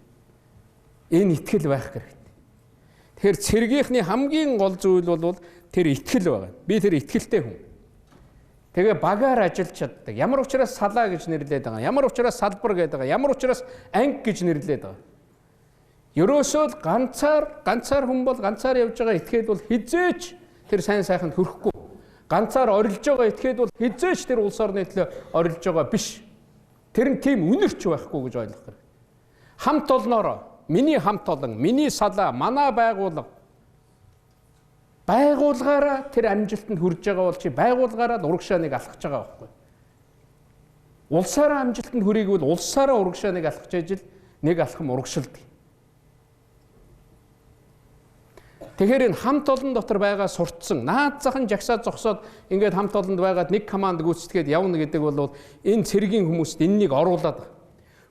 Энэ итгэл байх хэрэгтэй. Тэгэхээр цэргийнхний хамгийн гол зүйл бол тэр итгэл байгаа. Би тэр итгэлтэй хүн. Тэгээ багаар ажиллаж чаддаг. Ямар учраас салаа гэж нэрлээд байгаа. Ямар учраас салбар гэдэг байгаа. Ямар учраас анги гэж нэрлээд байгаа. Ерөөсөө ганцаар хүн бол ганцаар явж байгаа этгээд бол хизээч тэр сайн сайханд хүрэхгүй. Ганцаар орилж байгаа этгээд бол хизээч тэр улс орны төлөө орилж байгаа биш. Тэр нь тийм үнэрч байхгүй гэж ойлгох хэрэгтэй. Хамт олноороо миний хамт олон, миний салаа, манай байгууллагаараа тэр амжилтанд хүрж байгаа бол чи байгууллагаараа л урагшааныг алхаж байгаа байхгүй. Улсаараа амжилтанд хүрээгүй бол улсаараа урагшааныг алхаж ажил нэг алхам урагшилдаг. Тэгэхээр энэ хамт олон дотор байгаа суртсан наад зах нь жагсаад зогсоод ингээд хамт олонд байгаад нэг команд гүйцэтгээд явна гэдэг бол энэ цэргийн хүмүүст энэнийг оруулаад байгаа.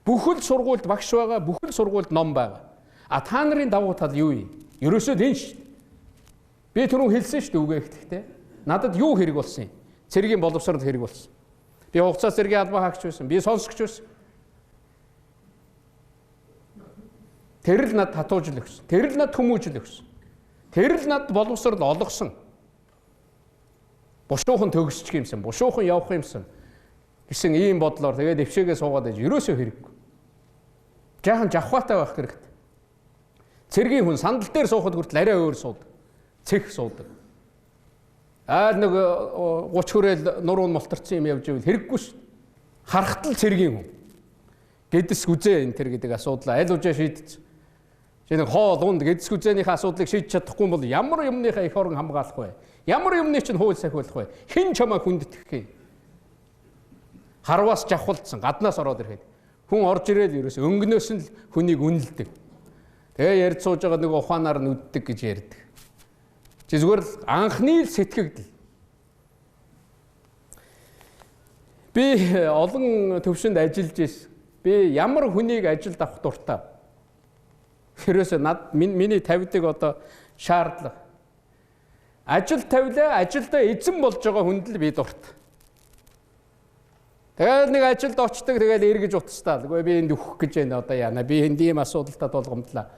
Бүхэл сургуульд багш байгаа, бүхэл сургуульд ном байгаа. Та нарын давуу тал юу юм? Ерөөсөө энэ шүү дээ. Би түрүүн хэлсэн шүү дээ үгээ ихтэй. Надад юу хэрэг болсон юм? Цэргийн боловсрол хэрэг болсон. Би хугацаа цэргийн албаа хаагч байсан. Би сонсогч байсан. Тэр л над татуужл өгсөн. Тэр л над хүмүүжл өгсөн. Тэр л над боловсрол олгосон. Бушуухан төгсчих юмсан, бушуухан явах юмсан гэсэн ийм бодлоор тэгээд дэвшээгээ суугаад байж ерөөсөө хэрэггүй. Жаахан жавхаатай байх хэрэгтэй. Цэргийн хүн сандал дээр суухад хүртэл арай өөр суудаг. Цэх суудаг. Нэг 30 хүрээл нуруу молторцсон юм явж ивэл хэрэггүй шүү дээ. Харахтал цэргийн хүн. Гэдэс гүзээ энэ төр гэдэг асуудал аль үжээ шийдэж. Жинхэнэ хоол унд гэдэс гүзээнийхээ асуудлыг шийдэж чадахгүй бол ямар юмныхаа их орон хамгаалах вэ? Ямар юмны чинь хууль сахиулах вэ? Хэн чамаа хүндэтгэх юм? Харваас жавхалдсан, гаднаас ороод ирэхэд хүн орж ирээл ерөөсөө өнгнөөс нь л хүнийг үнэлдэг. Тэгээ ярьж сууж байгаа нэг ухаанаар нүддэг гэж ярьдаг. Чи зүгээр л анхны л сэтгэгдэл. Би олон төвшөнд ажиллаж ирсэн. Би ямар хүнийг ажилд авах дуртай. Ерөөсөө миний тавьдаг одоо шаардлага. Ажил тавилаа, ажилдаа эзэн болж байгаа хүнд л би дуртай. Тэгэл нэг ажилд очдог, тэгэл эргэж утастаа. Үгүй би энд өгөх гэж байна одоо яана. Би энд ийм асуудалтай тулгамдлаа.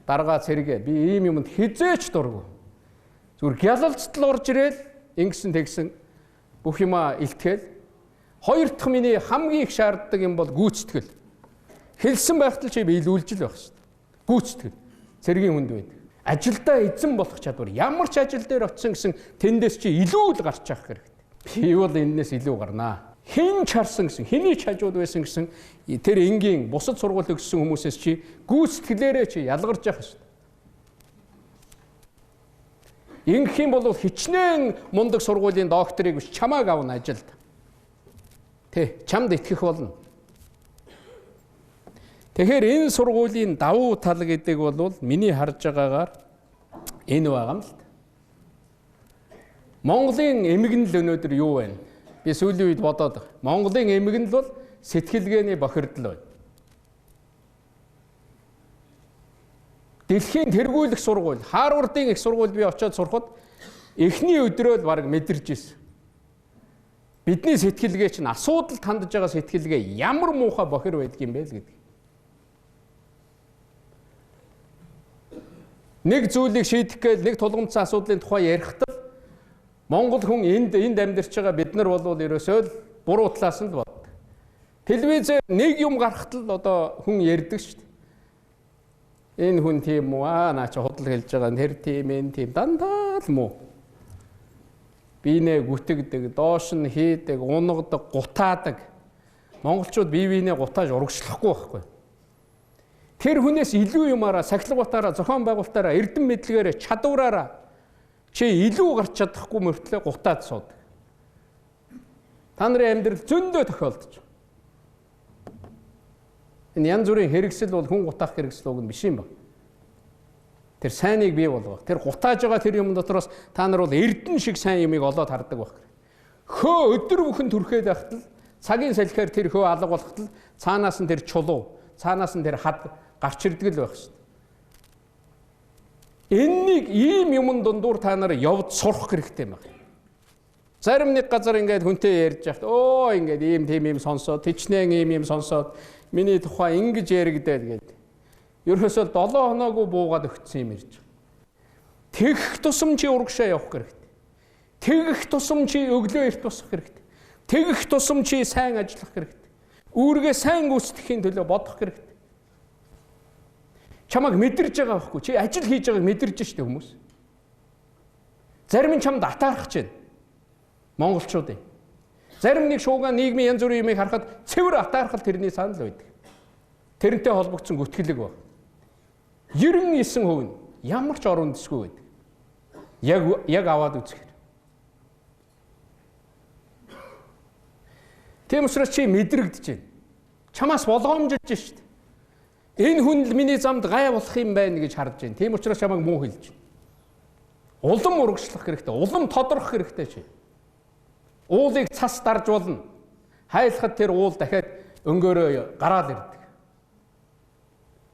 Даргаа цэргээ. Би ийм юмд хизээч дургу. Зүгээр гялалцтал орж ирэл ингэсэн тэгсэн бүх юма илтгэл. Хоёр дахь миний хамгийн их шаарддаг юм бол гүйцэтгэл. Хэлсэн байхад л чи би илүүлж л байх шүү дээ. Гүйцэтгэл. Цэргийн хүнд байдаг. Ажилдаа эзэн болох чадвар. Ямар ч ажил дээр очисон гэсэн тэндээс чи илүү л гарч явах хэрэгтэй. Би бол энэс илүү гарнаа. Хэн ч харсан гэсэн, хэний ч хажууд байсан гэсэн тэр энгийн бусад сургууль өгсөн хүмүүсээс чи гүйцэтгэлээрээ чи ялгарч явах шүү дээ. Ингэх юм бол хичнээн мундаг сургуулийн докторыг биш чамааг авна ажилд. Тэ, чамд итгэх болно. Тэгэхээр энэ сургуулийн давуу тал гэдэг бол миний харж байгаагаар энэ байгаа юм л да. Монголын эмгэнэл өнөөдөр юу вэ? Би сүүлийн үед бодоод байгаа. Монголын эмгэнэл бол сэтгэлгээний бохирдол байна. Дэлхийн тэргүүлэх сургууль, Харвардын их сургуульд би очиод сурахад эхний өдрөө л баг мэдэрч ирсэн. Бидний сэтгэлгээ чинь асуудал тандж байгаа сэтгэлгээ ямар муухай бохир байдаг юм бэ л гэдэг. Нэг зүйлийг шийдэх гээл нэг тулгымцсан асуудлын тухай ярихтал Монгол хүн энд амьдарч байгаа бид нар бол ерөөсөө л буруу талаас нь л бод. Телевизээр нэг юм гарахт л одоо хүн ярьдаг шүү дээ. Энэ хүн тийм үү наа чи худал хэлж байгаа нэр тийм энэ тийм дандаа л муу. Биенээ гүтгдэг, доош нь хийдэг, унгадаг, гутаадаг. Монголчууд бие биенээ гутааж урагшлахгүй байхгүй. Тэр хүнээс илүү юмараа, сахилгатаараа, зохион байгуулалтаараа, эрдэм мэдлэгээрээ, чадвараараа чи илүү гарч чадахгүй мөртлөө гутаад сууд. Та нарын амьдрал зөндөө тохиолдож. Энэ янз бүрийн хэрэгсэл бол хүн гутаах хэрэгсэл үг нь биш юм ба. Тэр сайныг бий болгох. Тэр гутааж байгаа тэр юм дотроос та нар бол эрдэн шиг сайн юмыг олоод хардаг байх. Хөө өдөр бүхэн түрхээд байхад л цагийн салхиар тэр хөө алга болоход л цаанаас нь тэр чулуу, цаанаас нь тэр хад гарч ирдэг л байх шүү дээ. Энэнийг ийм юмн дундуур та нар явд сурах хэрэгтэй юм байна. Зарим нэг газар ингээд хүнтэй ярьж яхад оо ингээд ийм тийм юм сонсоод тичнээн ийм сонсоод миний тухай ингэж яригдээд гэдэг. Ерөөсөө 7 хоноогүй буугаад өгсөн юм ирж. Тэгэх тусам чи урагшаа явах хэрэгтэй. Тэгэх тусам чи өглөө эрт босох хэрэгтэй. Тэгэх тусам чи сайн ажиллах хэрэгтэй. Үүргээ сайн гүйцэтгэхийн төлөө бодох хэрэгтэй. Чамайг мэдэрж байгаа байхгүй. Чи ажил хийж байгааг мэдэрж штэ хүмүүс. Зарим нь чамд атаарах гэж байна. Монголчуудын. Зарим нэг шууган нийгмийн янз бүрийн юмыг харахад цэвэр атаархал тэрний санал байдаг. Тэрнтэй холбогдсон гүтгэлэг баг. 99% нь ямар ч орон дэсгүй байдаг. Яг аваад үзэхээр. Тийм учраас чи мэдрэгдэж байна. Чамаас болгоомжилж штэ. Энэ хүн л миний замд гай болох юм байна гэж харж байна. Тийм учраас чамайг муу хэлж байна. Улам урагшлах хэрэгтэй, улам тодорох хэрэгтэй чи. Уулыг цас дарж болно. Хайлахад тэр уул дахиад өнгөөрөө гараад ирдэг.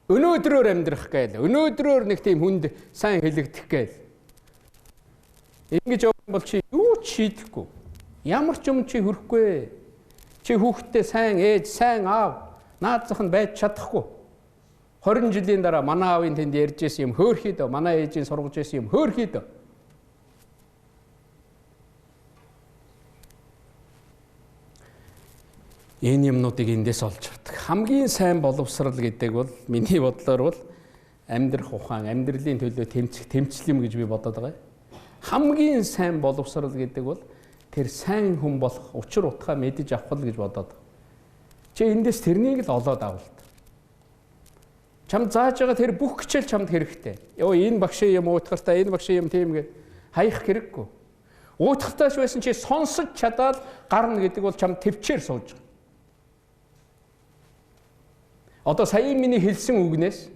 Өнөөдрөөр амьдрах гээл, өнөөдрөөр нэг тийм хүнд сайн хэлэгдэх гээл. Ингэж явах бол чи юу ч шийдэхгүй. Ямар ч юм чи хөрөхгүй. Чи хүүхдтэй сайн ээж, сайн аав, наад зах нь байж чадахгүй. 20 жилийн дараа манай аавын тэнд ярьж байсан юм хөөрхий дөө, манай ээжийн сургаж байсан юм хөөрхий дөө. Энэ юмнуудыг эндээс олж авдаг. Хамгийн сайн боловсрал гэдэг бол миний бодлоор бол амьдрах ухаан, амьдралын төлөө тэмцэл юм гэж би бодоод байгаа. Хамгийн сайн боловсрал гэдэг бол тэр сайн хүн болох учир утгаа мэдэж авах л гэж бодоод байгаа. Чи эндээс тэрнийг л олоод авал. Чам зааж байгаа тэр бүх хичээл чамд хэрэгтэй. Йоо энэ багшийн юм уутгартай, энэ багшийн юм тийм гэж хаях хэрэггүй. Уутгартайш байсан чи сонсож чадаад гарна гэдэг бол чам төвчээр сууж байгаа. Одоо сая миний хэлсэн үгнээс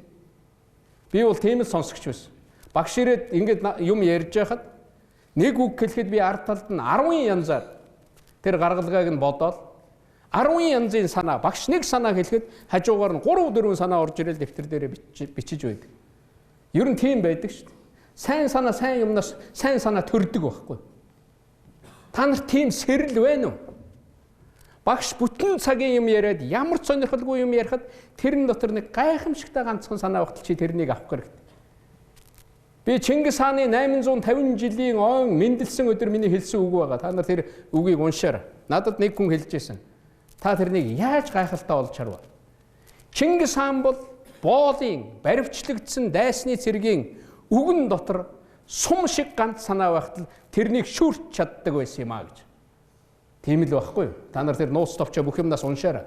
би бол тийм л сонсогч байсан. Багш ирээд ингэж юм ярьж байхад нэг үг хэлэхэд би ард талд нь 10 янзаар тэр гаргалгааг нь бодоод 10 янзын санаа, багш нэг санаа хэлэхэд хажуугаар нь 3 4 санаа орж ирэл дэвтэр дээрээ бичиж байдаг. Ер нь тийм байдаг шүү дээ. Сайн санаа, сайн юмнаас сайн санаа төрдөг байхгүй. Та нарт тийм сэрэл байна уу? Багш бүтэн цагийн юм яриад ямар ч сонирхолгүй юм ярихад тэрэн дотор нэг гайхамшигтай ганцхан санаа багтал чи тэрнийг авах хэрэгтэй. Би Чингис хааны 850 жилийн он мэндэлсэн өдөр миний хэлсэн үг байгаа. Та нар тэр үгийг уншаарай. Надад нэг хүн хэлж байсан. Та тэрнийг яаж гайхалтай олж харав? Чингис хаан бол боолын баривчлагдсан дайсны цэргийн үгэн дотор сум шиг ганц санаа багтал тэрнийг шүүрч чаддаг байсан юм а гэж. Тийм л байхгүй юу? Та нар тэр нууц товчоо бүх юмнаас уншаарай.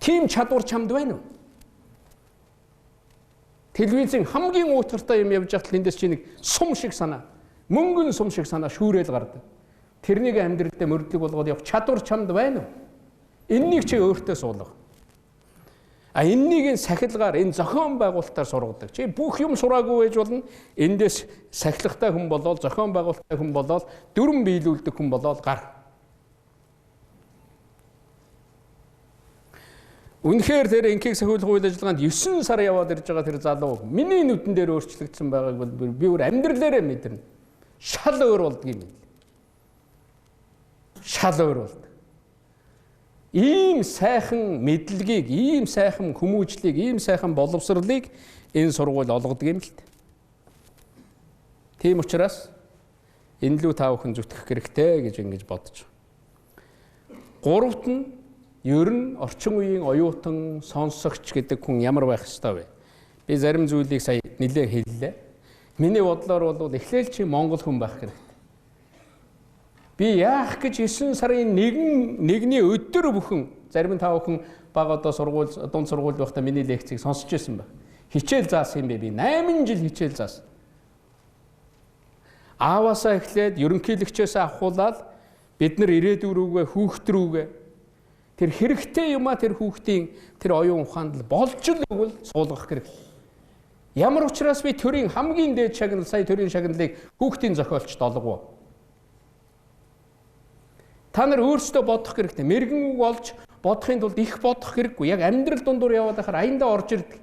Тийм чадвар чамд байна уу? Телевизийн хамгийн уутгартай юм явж байхад эндээс чи нэг сум шиг санаа, мөнгөн сум шиг санаа шүүрэл гардаг. Тэрнийг амьдрал дээр мөрдлөг болгоод явах чадвар чамд байна уу? Эннийг чи өөртөө суулга. Энэнийг сахилгаар энэ зохион байгуулалтаар сургадаг. Чи бүх юм сураагүй байж болно. Эндээс сахилгатай хүн болоод, зохион байгуулалттай хүн болоод, дүрм биелүүлдэг хүн болоод гар. Үнэхээр тэр инкийг сахиулах үйл ажиллагаанд 9 сар яваад ирж байгаа тэр залуу миний нүдэн дээр өөрчлөгдсөн байгааг бол би өөр амьдралаараа мэдэрнэ. Шал өөр болдгийг мэд. Шал өөр болд. Ийм сайхан мэдлэгийг, ийм сайхан хүмүүжлийг, ийм сайхан боловсролыг энэ сургууль олгодог юм л дээ. Тийм учраас энэ лүү та бүхэн зүтгэх хэрэгтэй гэж ингэж бодож. Гуравт нь ер нь орчин үеийн оюутан, сонсогч гэдэг хүн ямар байх ёстой вэ? Би зарим зүйлийг сая нэлээд хэллээ. Миний бодлоор бол эхлээл чи монгол хүн байх хэрэгтэй. Би яах гэж 9 сарын 1-ний өдөр бүхэн зарим та бүхэн бага одоо сургууль, дунд сургууль байхдаа миний лекцийг сонсч байсан байна. Хичээл заасан юм бэ? Би 8 жил хичээл заасан. Ааваасаа эхлээд ерөнхийлөгчөөс ахуулаад бид нар ирээдүйн рүүгээ, хүүхэд рүүгээ тэр хэрэгтэй юмаа тэр хүүхдийн тэр оюун ухаанд л болж л өгвөл суулгах хэрэгтэй. Ямар учраас би төрийн хамгийн дээд шагнал, сая төрийн шагналыг хүүхдийн зохиолчд олгов. Та нар өөрсдөө бодох хэрэгтэй. Мэргэн үг олж бодохын тулд их бодох хэрэггүй. Яг амьдрал дундуур яваад байхаар аяндаа орж ирдэг.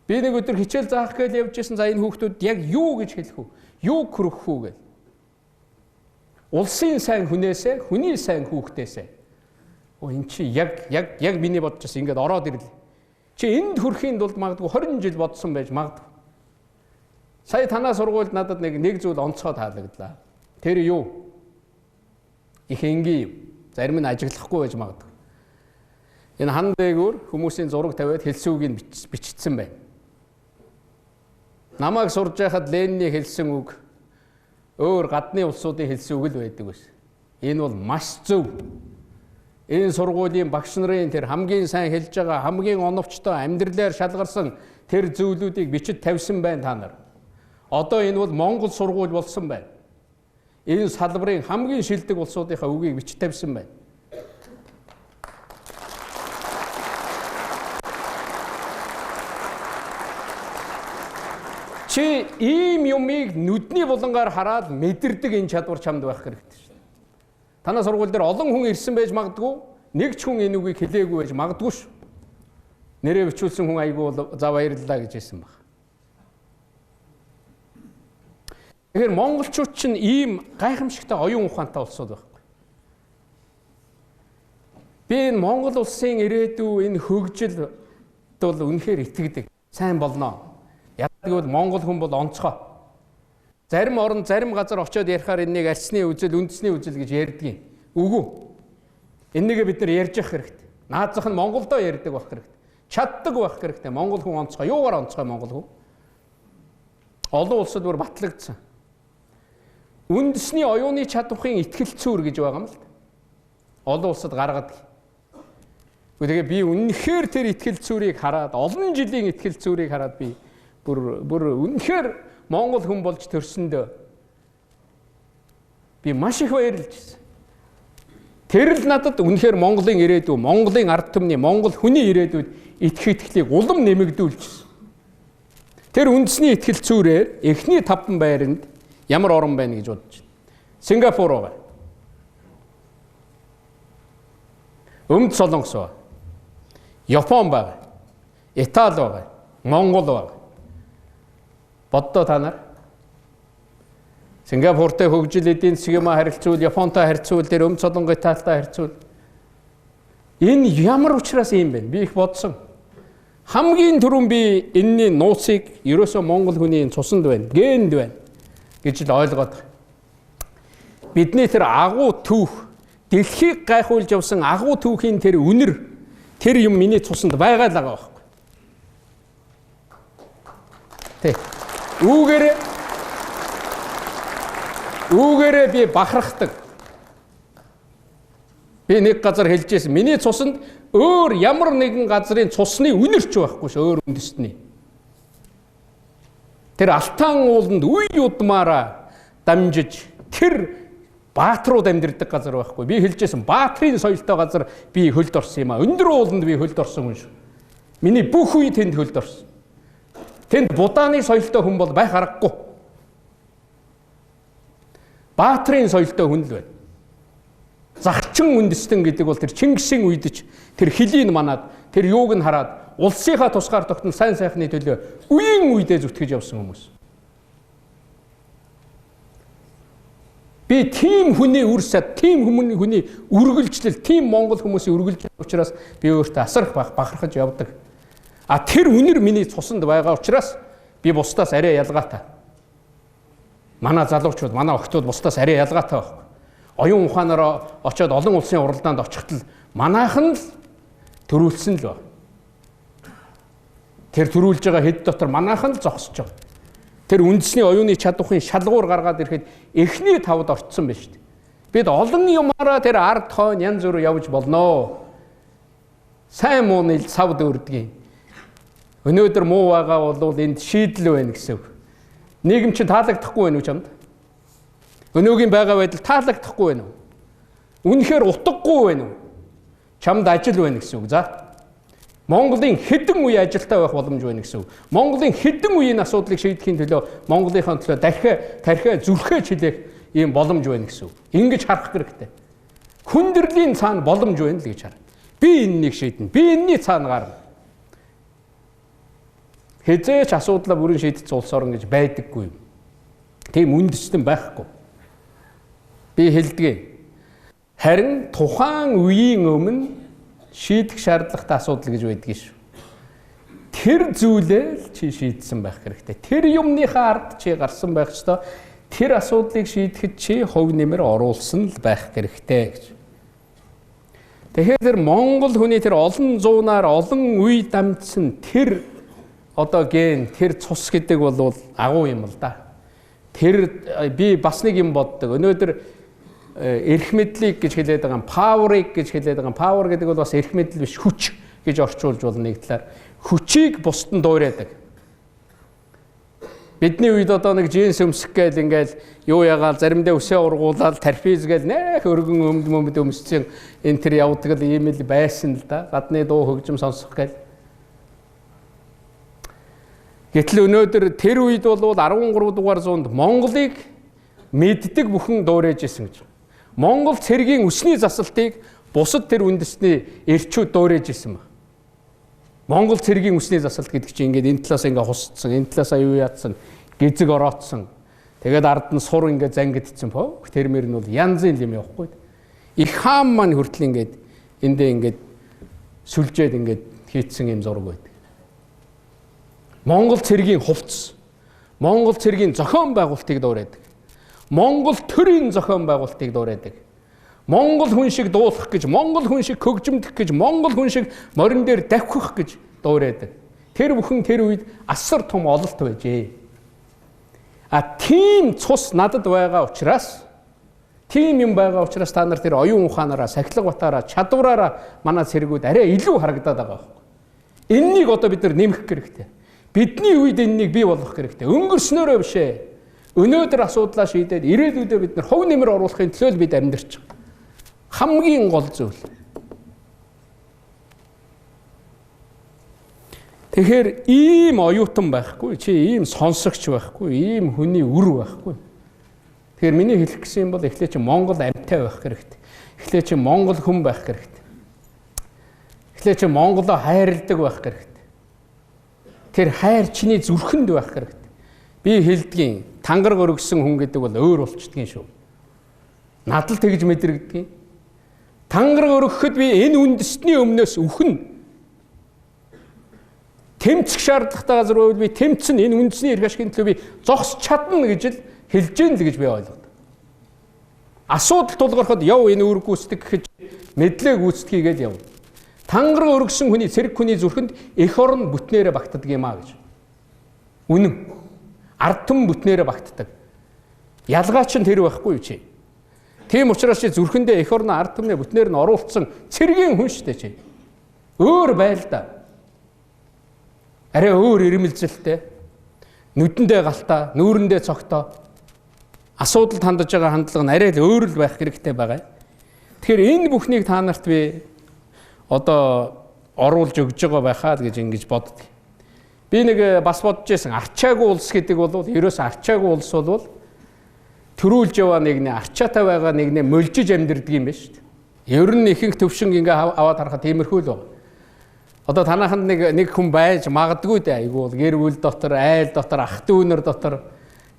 Би нэг өдөр хичээл заах гэж явж исэн за энэ хүүхдүүд яг юу гэж хэлэх үү? Юу хүргэх үү гэл. Улсын сайн хүнээсээ, хүний сайн хүүхдээсээ. Энэ чи яг миний бодож ингээд ороод ирлээ. Чи энд хүрэхийн тулд магадгүй 20 жил бодсон байж магадгүй. Сая танаа сургуульд надад нэг зүйл онцгой таалагдлаа. Тэр юу? Их энгийн зарим нь ажиглахгүй байж магадгүй. Энэ хан дээгүүр хүмүүсийн зураг тавиад хэлсэн үгийг бичсэн байна. Намайг сурж байхад Ленины хэлсэн үг өөр гадны улсуудын хэлсэн үг л байдаг байсан. Энэ бол маш зөв. Энэ сургуулийн багш нарын тэр хамгийн сайн хэлж байгаа, хамгийн оновчтой амьдралаар шалгарсан тэр зүйлүүдийг бичиж тавьсан байна та нар. Одоо энэ бол Монгол сургууль болсон байна. Энэ салбарын хамгийн шилдэг улсуудынхаа үгийг бичиж тавьсан байна. Чи ийм юмыг нүдний булангаар хараад мэдэрдэг энэ чадвар чамд байх хэрэгтэй шүү. Танаа сургууль дээр олон хүн ирсэн байж магадгүй, нэг ч хүн энэ үгийг хэлээгүй байж магадгүй шүү. Нэрээ бичүүлсэн хүн айгүй за баярлалаа гэж хэлсэн баг. Тэгэхээр монголчууд чинь ийм гайхамшигтай оюун ухаантай улсууд байхгүй. Би энэ Монгол улсын ирээдүй энэ хөгжил бол үнэхээр итгэдэг. Сайн болно. Ягдгвэл монгол хүн бол онцгой. Зарим орнд зарим газар очиод ярихаар энэнийг арсны үзэл, үндэсний үзэл гэж ярьдгийг. Үгүй. Энэгээ бид нар ярьж явах хэрэгтэй. Наазах нь Монголдоо ярьдаг байх хэрэгтэй. Чаддаг байх хэрэгтэй. Монгол хүн онцгой. Юугаар онцгой монгол хүн? Олон улсад бүр батлагдсан. Үндэсний оюуны чадварын итгэлцүүр гэж байгаа юм л да. Олон улсад гаргадаг. Тэгээ би үнэхээр тэр итгэлцүүрийг хараад, олон жилийн итгэлцүүрийг хараад би бүр үнэхээр монгол хүн болж төрсөндөө би маш их баярлж байна. Тэр л надад үнэхээр Монголын ирээдүй, Монголын ард түмний, монгол хүний ирээдүйд итгэх итгэлийг улам нэмэгдүүлж байна. Тэр үндэсний итгэлцүүрээр эхний 5 байранд ямар орн байна гэж бодож байна. Сингапур байна. Өмнөд Солонгос байна. Япон байна. Итали байна. Монгол байна. Боддоо та нар. Сингапуртай хөгжил эдийн засгийн харилцуул, Японтой харилцуул, тэр Өмнөд Солонгос Италитай харилцуул. Энэ ямар учраас юм бэ? Би их бодсон. Хамгийн түрүүн би энэний нууцыг ерөөсөө монгол хүний цуснд байна, генд байна гэж л ойлгоод. Бидний тэр агуу түүх, дэлхийг гайхуулж явсан агуу түүхийн тэр үнэр, тэр юм миний цуснд байгаа л байгаа байхгүй. Тэг. Үүгээрээ би бахархдаг. Би нэг газар хэлжсэн. Миний цуснд өөр ямар нэгэн газрын цусны үнэрч байхгүй ш, өөр үндэстний. Тэр алтан ууланд үе удмаараа дамжиж тэр баатрууд амьдэрдэг газар байхгүй. Би хэлжсэн баатрын соёлтой газар би хөлд орсон юм а. Өндөр ууланд би хөлд орсон хүн шүү. Миний бүх үе тэнд хөлд орсон. Тэнд будааны соёлтой хүн бол байх аргагүй. Баатрын соёлтой хүн л байна. Загчин үндэстэн гэдэг бол тэр Чингисийн үедч тэр хилийн манаад тэр юуг нь хараад улсынхаа тусгаар тогтнол сайн сайхны төлөө үеийн үедээ зүтгэж явсан хүмүүс. Би тийм хүний үрсэд, тийм хүний үргэлжлэл, тийм монгол хүмүүсийн үргэлжлэл учраас би өөртөө асарх бахархаж явдаг. А тэр үнэр миний цуснд байгаа учраас би бусдаас арай ялгаатай. Манай залуучууд, манай охтууд бусдаас арай ялгаатай байхгүй. Оюун ухаанаар очиод олон улсын уралдаанд очихтол манайхан л төрүүлсэн л ба. Тэр төрүүлж байгаа хэд дотор манайхан л зогсож байгаа. Тэр үндэсний оюуны чадварын шалгуур гаргаад ирэхэд эхний тавд орцсон байна шүү дээ. Бид олон юмараа тэр ард хойно янз бүр явж болно. Сайн мууны савд өрдгийг. Өнөөдөр муу байгаа бол энд шийдэл байна гэсэн үг. Нийгэм чинь таалагдахгүй байна уу чамд? Өнөөгийн байгаа байдал таалагдахгүй байна уу? Үнэхээр утгагүй байна уу? Чамд ажил байна гэсэн үг. За. Монголын хэдэн үе ажилтаа байх боломж байна гэсэн үг. Монголын хэдэн үеийн асуудлыг шийдэхийн төлөө Монголынхаа төлөө тархиа зүрхээ чилээх ийм боломж байна гэсэн үг. Ингэж харах хэрэгтэй. Хүндрлийн цаана боломж байна л гэж харна. Би энэнийг шийднэ. Би энэний цаана гарна. Хэзээ ч асуудлаа бүрэн шийдэх улс орн гэж байдаггүй юм. Тийм үндэстэн байхгүй. Би хэлдэг. Харин тухайн үеийн өмнө шийдэх шаардлагатай асуудал гэж байдаг шүү. Тэр зүйлээ л чи шийдсэн байх хэрэгтэй. Тэр юмныхаа ард чи гарсан байх ёстой. Тэр асуудлыг шийдэхэд чи хувь нэмэр оруулсан л байх хэрэгтэй гэж. Тэгэхээр Монгол хүний тэр олон зуунаар олон үе дамжсан тэр одоо ген тэр цус гэдэг бол агуу юм л да. Тэр би бас нэг юм боддог. Өнөөдөр эрх мэдлийг гэж хэлээд байгаа юм, power-ыг гэж хэлээд байгаа юм. Power гэдэг бол бас эрх мэдэл биш, хүч гэж орчуулж болно нэг талаар. Хүчийг бусдад дуурайдаг. Бидний үед одоо нэг джинс өмсөх гээл ингээл юу ягаал заримдаа өсөө ургуулаад тарфиз гээл нэх өргөн өмд өмссөн энэ тэр явдаг л ийм л байсан л да. Гадны дуу хөгжим сонсох гээл. Гэтэл өнөөдөр тэр үед бол 13 дугаар зуунд Монголыг мэддэг бүхэн дуурайж исэн гэж. Монгол цэргийн үсний засалтыг бусад тэр үндэсний эрчүүд дуурайж исэн ба. Монгол цэргийн үсний засалт гэдэг чинь ингээд энэ талаас ингээд хусцсан, энэ талаасаа юу яатсан, гизэг ороодсон. Тэгээд ард нь сур ингээд зангидсан по. Тэрмэр нь бол янзын юм явахгүй. Их хаан маань хүртэл ингээд эндээ ингээд сүлжээд ингээд хийцсэн юм зураг байдаг. Монгол цэргийн хувцс, Монгол цэргийн зохион байгуулалтыг дуурайдаг. Монгол төрийн зохион байгуулалтыг дуурайдаг. Монгол хүн шиг дуулах гэж, монгол хүн шиг хөгжимдөх гэж, монгол хүн шиг морин дээр давхих гэж дуурайдаг. Тэр бүхэн тэр үед асар том ололт байжээ. А тийм цус надад байгаа учраас, тийм юм байгаа учраас та нар тэр оюун ухаанаараа, сахилга батаараа, чадвараараа манай цэргүүд арай илүү харагдаад байгаа байхгүй. Энэнийг одоо бид нар нэмэх хэрэгтэй. Бидний үед энэнийг бий болгох хэрэгтэй. Өнгөрснөөрөө биш ээ. Өнөөдөр асуудлаа шийдээд ирээдүйдээ бид нар хувь нэмэр оруулахын төлөө бид амьдарч байгаа. Хамгийн гол зүйл. Тэгэхээр ийм оюутан байхгүй, чи ийм сонсогч байхгүй, ийм хүний үр байхгүй. Тэгэхээр миний хэлэх гэсэн юм бол эхлээ чи Монгол амьтаа байх хэрэгтэй. Эхлээ чи Монгол хүн байх хэрэгтэй. Тэгэхээр чи Монголоо хайрладаг байх хэрэгтэй. Тэр хайр чиний зүрхэнд байх хэрэгтэй. Би хэлдгийн тангараг өргөсөн хүн гэдэг бол өөр болчдгийн шүү. Надад тэгж мэдрэгдгийн. Тангараг өргөхөд би энэ үндэстний өмнөөс үхэн тэмцэх шаардлагатай газар байвал би тэмцэн энэ үндэсний эрх ашигын төлөө би зогсч чадна гэж л хэлж гин л гэж би ойлгоод. Асуудал тулгархад яв энэ үүрэг гүйцэтгэх гэж мэдлэг гүйцэтгий гэж яв. Тангараг өргөсөн хүний цэрэг хүний зүрхэнд эх орн бүтнээрээ багтдаг юм а гэж. Үнэн. Ард түмэн бүтнээрээ багтдаг. Ялгаа ч тэр байхгүй юу чи. Тийм учраас чи зүрхэндээ эх орн ард түмний бүтнээр нь оруулсан цэргийн хүн шүү дээ чи. Өөр байл да. Арай өөр ирмэлзэлтэй, нүдэндээ галтаа, нүүрэндээ цогтоо, асуудал хандаж байгаа хандлага нь арай л өөр л байх хэрэгтэй байгаа. Тэгэхээр энэ бүхнийг та нарт би одоо оруулж өгж байгаа байхаа гэж ингэж боддог. Би нэг бас бодож байсан арчаагүй улс гэдэг бол ерөөс арчаагүй улс бол төрүүлж яваа нэг арчаатай байгаа нэг мөлжиж амьдэрдэг юм байна шүү дээ. Ер нь ихэнх төвшинг ингээ аваад харахад тиймэрхүү л байна. Одоо танаханд нэг хүн байж магадгүй дээ. Айгуу гэр бүл дотор, айл дотор, ах дүүнэр дотор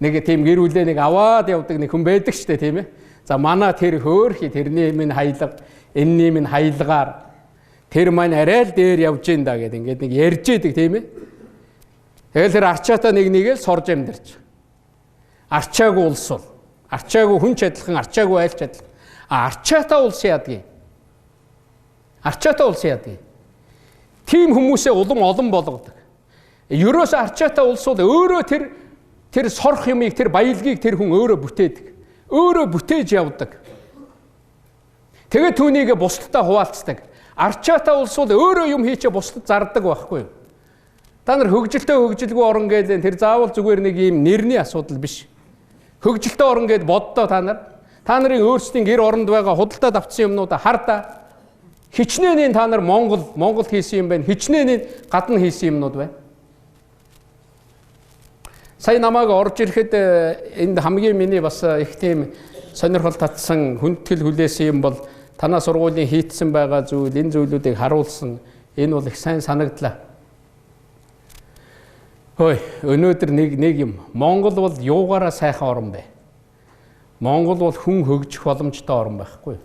нэг тийм гэр бүлээ нэг аваад явдаг нэг хүн байдаг шүү дээ, тийм ээ. За манай тэр хөөхий тэрний минь хаялга, энэний минь хаялгаар тэр маань арай л дээр явж ин да гэдэг ингээд нэг ярьж идэг, тийм ээ. Тэгэл тэр арчаатаа нэгээл сорж амьдарч. Арчаагүй улс бол арчаагүй хүн ч адилхан, арчаагүй айлч адилхан. Арчаатаа улс яадгийг. Арчаатаа улс яадгийг. Тийм хүмүүсээ улам олон болгодог. Ерөөс арчаатай улс бол өөрөө тэр сорох юмыг, тэр баялагийг тэр хүн өөрөө бүтээдэг. Өөрөө бүтээж явдаг. Тэгээд түүнийг бусдадаа хуваалцдаг. Арчаатай улс бол өөрөө юм хийчээ бусдад зардаг байхгүй юу? Та нар хөгжилтэй хөгжилгүй орн гэдэг тэр заавал зүгээр нэг юм нэрний асуудал биш. Хөгжилтэй орн гэд боддоо та нар. Та нарын өөрсдийн гэр оронд байгаа худалдаад авсан юмнуудаа хардаа. Хичнээн та нар Монгол хийсэн юм байна. Хичнээн гадна хийсэн юмнууд байна. Сая намайг орж ирэхэд энд хамгийн миний бас их тийм сонирхол татсан хүндэтгэл хүлээсэн юм бол танаа сургуулийн хийцсэн байгаа зүйл, энэ зүйлүүдийг харуулсан. Энэ бол их сайн санагдлаа. Хөөе, өнөөдөр нэг юм. Монгол бол юугаараа сайхан орн бэ? Монгол бол хүн хөгжих боломжтой орн байхгүй.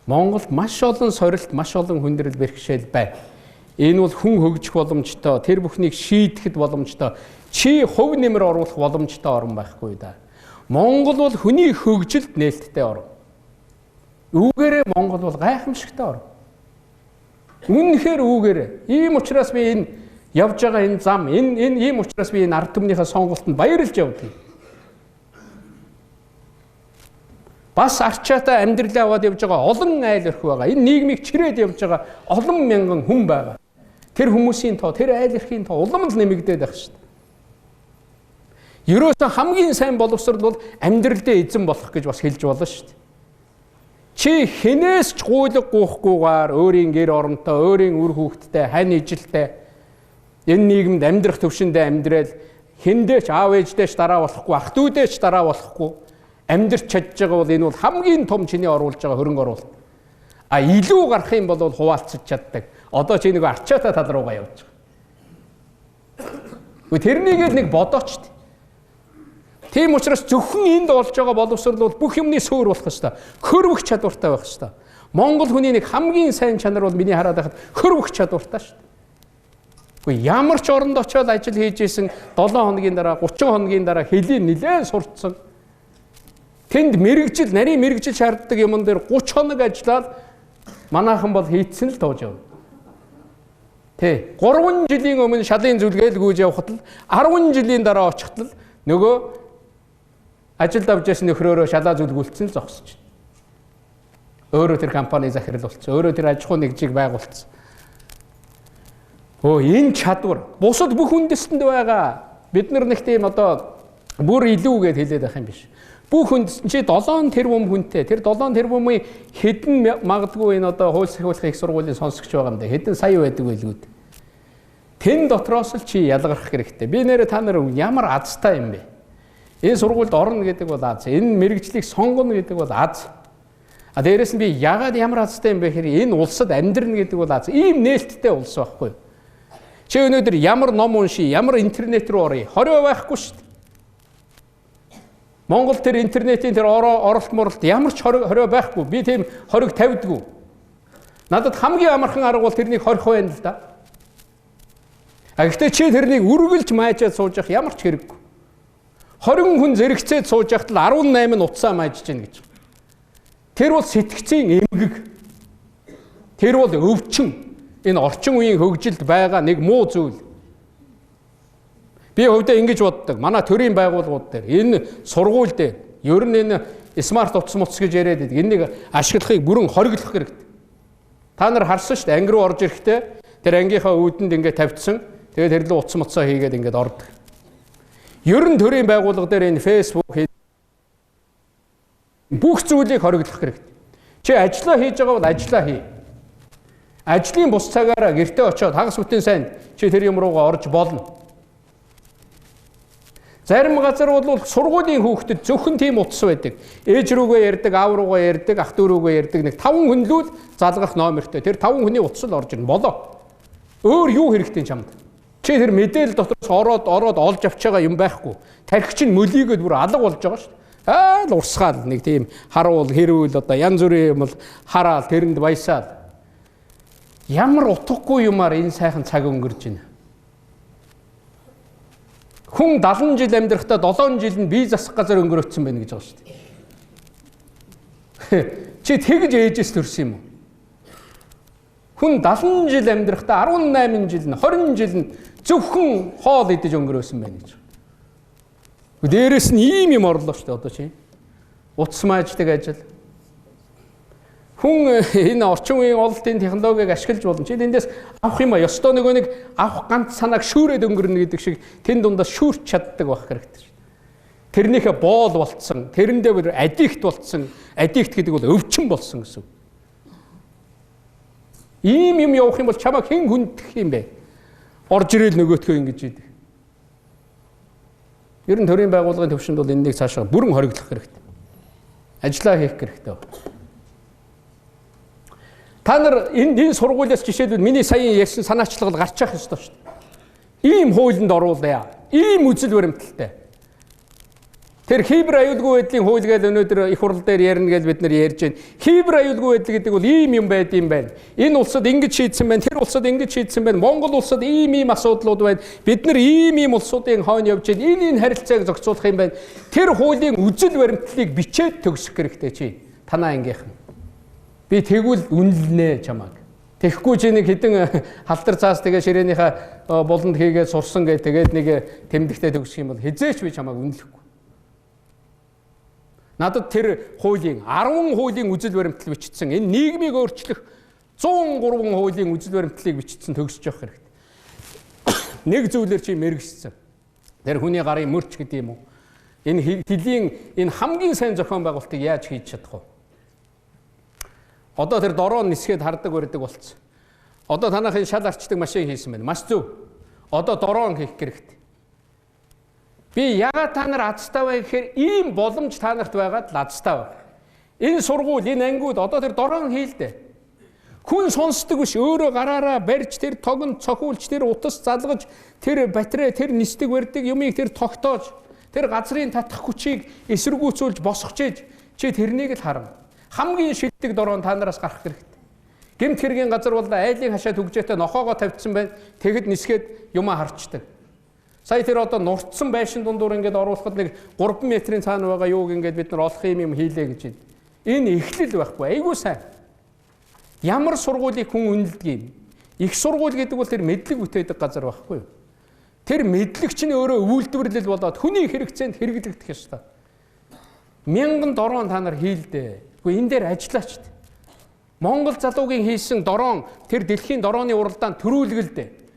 Монголд маш олон сорилт, маш олон хүндрэл бэрхшээл байна. Энэ бол хүн хөгжих боломжтой, тэр бүхнийг шийдэхэд боломжтой, чи хувь нэмэр оруулах боломжтой орн байхгүй да. Монгол бол хүний хөгжилд нээлттэй орн. Үүгээрээ Монгол бол гайхамшигтай орн. Үнэхээр үүгээрээ. Ийм учраас би энэ явж байгаа энэ зам, энэ ийм учраас би энэ ард түмнийхээ сонголтод баярлж явдаг. Бас арчаатай амьдралаа аваад явж байгаа олон айл өрх байгаа. Энэ нийгмийг чирээд явж байгаа олон мянган хүн байгаа. Тэр хүмүүсийн тоо, тэр айл өрхийн тоо улам л нэмэгдээд байх шүү дээ. Ерөөсөн хамгийн сайн боловсрол бол амьдралдээ эзэн болох гэж бас хэлж болно шүү дээ. Чи хинээс ч гуйлаг гуйхгүйгээр өөрийн гэр оронтой, өөрийн үр хүүхэдтэй, хань ижилтэй энэ нийгэмд амьдрах төвшөндөө амьдрал хиндээч аав ээждээч дараа болохгүй, ах дүүдээч дараа болохгүй амьдрч чадж байгаа бол энэ бол хамгийн том чиний оруулж байгаа хөрөнгө оруулалт. А илүү гарах юм бол хуваалцаж чаддаг. Одоо чи нэг арчаатай тал руугаа явж байгаа. Тэрнийг л нэг бодооч. Тийм учраас зөвхөн энд болж байгаа боловсрол бол бүх юмны суурь болох ёстой. Хөрвөх чадвартай байх ёстой. Монгол хүний нэг хамгийн сайн чанар бол миний хараад байхад хөрвөх чадвартай шүү дээ. Ямар ч оронд очиод ажил хийж исэн 7 хоногийн дараа, 30 хоногийн дараа хэлийг нэлээд сурцсан. Тэнд мэрэгжил, нарийн мэрэгжил шаарддаг юмн дээр 30 хоног ажиллаад манайхан бол хийцэн л тууж явна. Тэ 3 жилийн өмнө шалын зүлгээл гүйж явхад л 10 жилийн дараа очихд л нөгөө ажилд авч ясны нөхрөөрөө шалаа зүлгүүлсэн л зогсож байна. Өөрөө тэр компани захирал болцсон, өөрөө тэр аж ахуйн нэгжийг байгуулсан. Энэ чадвар бусад бүх үндэстэнд байгаа. Бид нар нэг тийм одоо бүр илүү гэж хэлээд байх юм биш. Бүх үндэстэн чи 7 тэрбум хүнтэй. Тэр 7 тэрбумын хэдэн магадгүй энэ одоо хууль сахиулах их сургуулийн сонсогч байгаа юм да. Хэдэн сая байдаг байлгүй. Тэн дотроос л чи ялгарх хэрэгтэй. Би нэрээ та нар ямар азтай юм бэ? Энэ сургуульд орно гэдэг бол аз. Энэ мэрэгжлийг сонгоно гэдэг бол аз. Дээрээс нь би яагаад ямар азтай юм бэ гэхээр энэ улсад амьдрна гэдэг бол аз ийм нээлттэй улс байхгүй. Чи өнөөдөр ямар ном унши, ямар интернет рүү оръё. Хорио байхгүй шүү дээ. Монгол тэр интернетийн тэр оролт моролт ямар ч хорио байхгүй. Би тийм хориг тавьдгүй. Надад хамгийн амархан арга бол тэрнийг хорих байна л да. Гэхдээ чи тэрнийг үргэлж маажаад сууж явах ямар ч хэрэггүй. 20 хүн зэрэгцээд сууж явахад л 18 нь утсаа маажж гин гэж. Тэр бол сэтгцийн эмгэг. Тэр бол өвчин. Энэ орчин үеийн хөгжилд байгаа нэг муу зүйл. Би хувьдаа ингэж боддог. Манай төрийн байгууллагууд дээр энэ сургууль дээр ер нь энэ смарт утас мутас гэж яриад байдаг. Энийг ашиглахыг бүрэн хориглох хэрэгтэй. Та нар харсан шүү дээ. Анги руу орж ирэхдээ тэр ангийнхаа үүдэнд ингээд тавьчихсан. Тэгээд тэр л утас муцаа хийгээд ингээд ордог. Ер нь төрийн байгууллага дээр энэ Facebook бүх зүйлийг хориглох хэрэгтэй. Чи ажиллаа хийж байгаа бол ажиллаа хий. Ажлын бус цагаараа гэртээ очиод хагас бүтэн сайн чи тэр юм руугаа орж болно. Зарим газар бол сургуулийн хүүхдэд зөвхөн тийм утас байдаг. Ээж рүүгээ ярьдаг, аав руугаа ярьдаг, ах дүү рүүгээ ярьдаг нэг 5 хүн л залгах номертой. Тэр 5 хүний утас л орж ирнэ. Болоо. Өөр юу хэрэгтэй чамд? Чи тэр мэдээлэл дотроос ороод олж авч байгаа юм байхгүй. Тархич нь мөлийгээд бүр алга болж байгаа шүү дээ. Л урсгаал нэг тийм харуул хэрүүл одоо янз бүрийн юм бол хараал тэрэнд баясаал. Ямар утгагүй юмар энэ сайхан цаг өнгөрж байна. Хүн 70 жил амьдрахдаа 7 жил нь бие засах газар өнгөрөөцсөн байна гэж байгаа шүү дээ. Чи тэгж ээжээс төрсөн юм уу? Хүн 70 жил амьдрахдаа 18 жил нь 20 жил нь зөвхөн хоол идэж өнгөрөөсөн байна гэж. Дээрээс нь ийм юм орлоо шүү дээ одоо чи. Утас мааждаг ажил. Хүн энэ орчин үеийн ололтын технологиг ашиглаж болно. Чи эндээс авах юм а ёстой нөгөө нэг авах ганц санааг шүүрээд өнгөрнө гэдэг шиг тэн дундаас шүүрч чаддаг байх хэрэгтэй. Тэрнийхээ боол болцсон, тэрэндээ бүр аддикт болцсон. Аддикт гэдэг бол өвчин болсон гэсэн. Ийм юм явах юм бол чамаа хэн хүндэх юм бэ? Орж ирэл нөгөөтгөө ингэж идэг. Ер нь төрийн байгууллагын төвшөнд бол энэнийг цаашаа бүрэн хориглох хэрэгтэй. Ажлаа хийх хэрэгтэй. Та нар энэ сургуулиас жишээлбэл миний саяын ярьсан санаачлал гарч явах ёстой шүү дээ. Ийм хуулинд оруулъя. Ийм үзэл баримталтай. Тэр хибр аюулгүй байдлын хууль гэдэг өнөөдөр их хурл дээр ярина гэж бид нар ярьж байна. Хибр аюулгүй байдал гэдэг бол ийм юм байд юм байна. Энэ улсад ингэж шийдсэн байна. Тэр улсад ингэж шийдсэн байна. Монгол улсад ийм асуудлууд байна. Бид нар ийм улсуудын хойно явж байна. Энэ харилцааг зохицуулах юм байна. Тэр хуулийн үзэл баримтлалыг бичээд төгсөх хэрэгтэй чи. Танаа ангийнхан. Би тэгвэл үнэлнэ чамааг. Тэгэхгүй чи нэг хідэн халдар цаас тэгээ ширээнийхээ болонд хийгээд сурсан гэ тэгээд нэг тэмдэгтээ төгсөх юм бол хизээч би чамааг үнэлэхгүй. Надад тэр хуулийн 10 хуулийн үзэл баримтлал бичсэн. Энэ нийгмийг өөрчлөх 103 хуулийн үзэл баримтлалыг бичсэн төгсөж явах хэрэгтэй. Нэг зүйлээр чи мэрэгссэн. Тэр хүний гарын мөрч гэдэг юм уу? Энэ тэлийн энэ хамгийн сайн зохион байгуулалтыг яаж хийж чадах вэ? Одоо тэр дороо нисгээд хардаг барьдаг болцсон. Одоо танахын шал арчдаг машин хийсэн байна. Маш зөв. Одоо дороо хийх хэрэгтэй. Би яагаад та нар азтай бай гэхээр ийм боломж та нарт байгаад л азтай бай. Энэ сургууль, энэ ангиуд одоо тэр дороо хийлдэ. Хүн сонсдог биш өөрөө гараараа барьж тэр тогн цохиулж тэр утас залгаж тэр батарей тэр нисдэг барьдаг юмыг тэр тогтоож тэр газрын татах хүчийг эсэргүүцүүлж босгож ээж чи тэрнийг л харна. Хамгийн шилдэг дороо та нараас гарах хэрэгтэй. Гэмт хэргийн газар бол айлын хашаа түгжээтэй нохоогоо тавьчихсан байна. Тэгэхэд нисгээд юмаа харчдаг. Сая тэр одоо нурцсан байшин дундуур ингээд оруулахад нэг 3 метрийн цаана байгаа юуг ингээд бид нар олох юм хийлээ гэж байна. Энэ эхлэл байхгүй. Айгуу сайн. Ямар сургуулийг хүн үнэлдэг юм? Их сургууль гэдэг бол тэр мэдлэг бүтээдэг газар байхгүй юу? Тэр мэдлэгч нь өөрөө үйлдвэрлэл болоод хүний хэрэгцээнд хэрэглэгдэх ёстой. 1000 дороо та нар хийлдэ. Энэ дээр ажиллаач. Монгол залуугийн хийсэн дороо тэр дэлхийн дорооны уралдаанд төрүүлгэлдэ.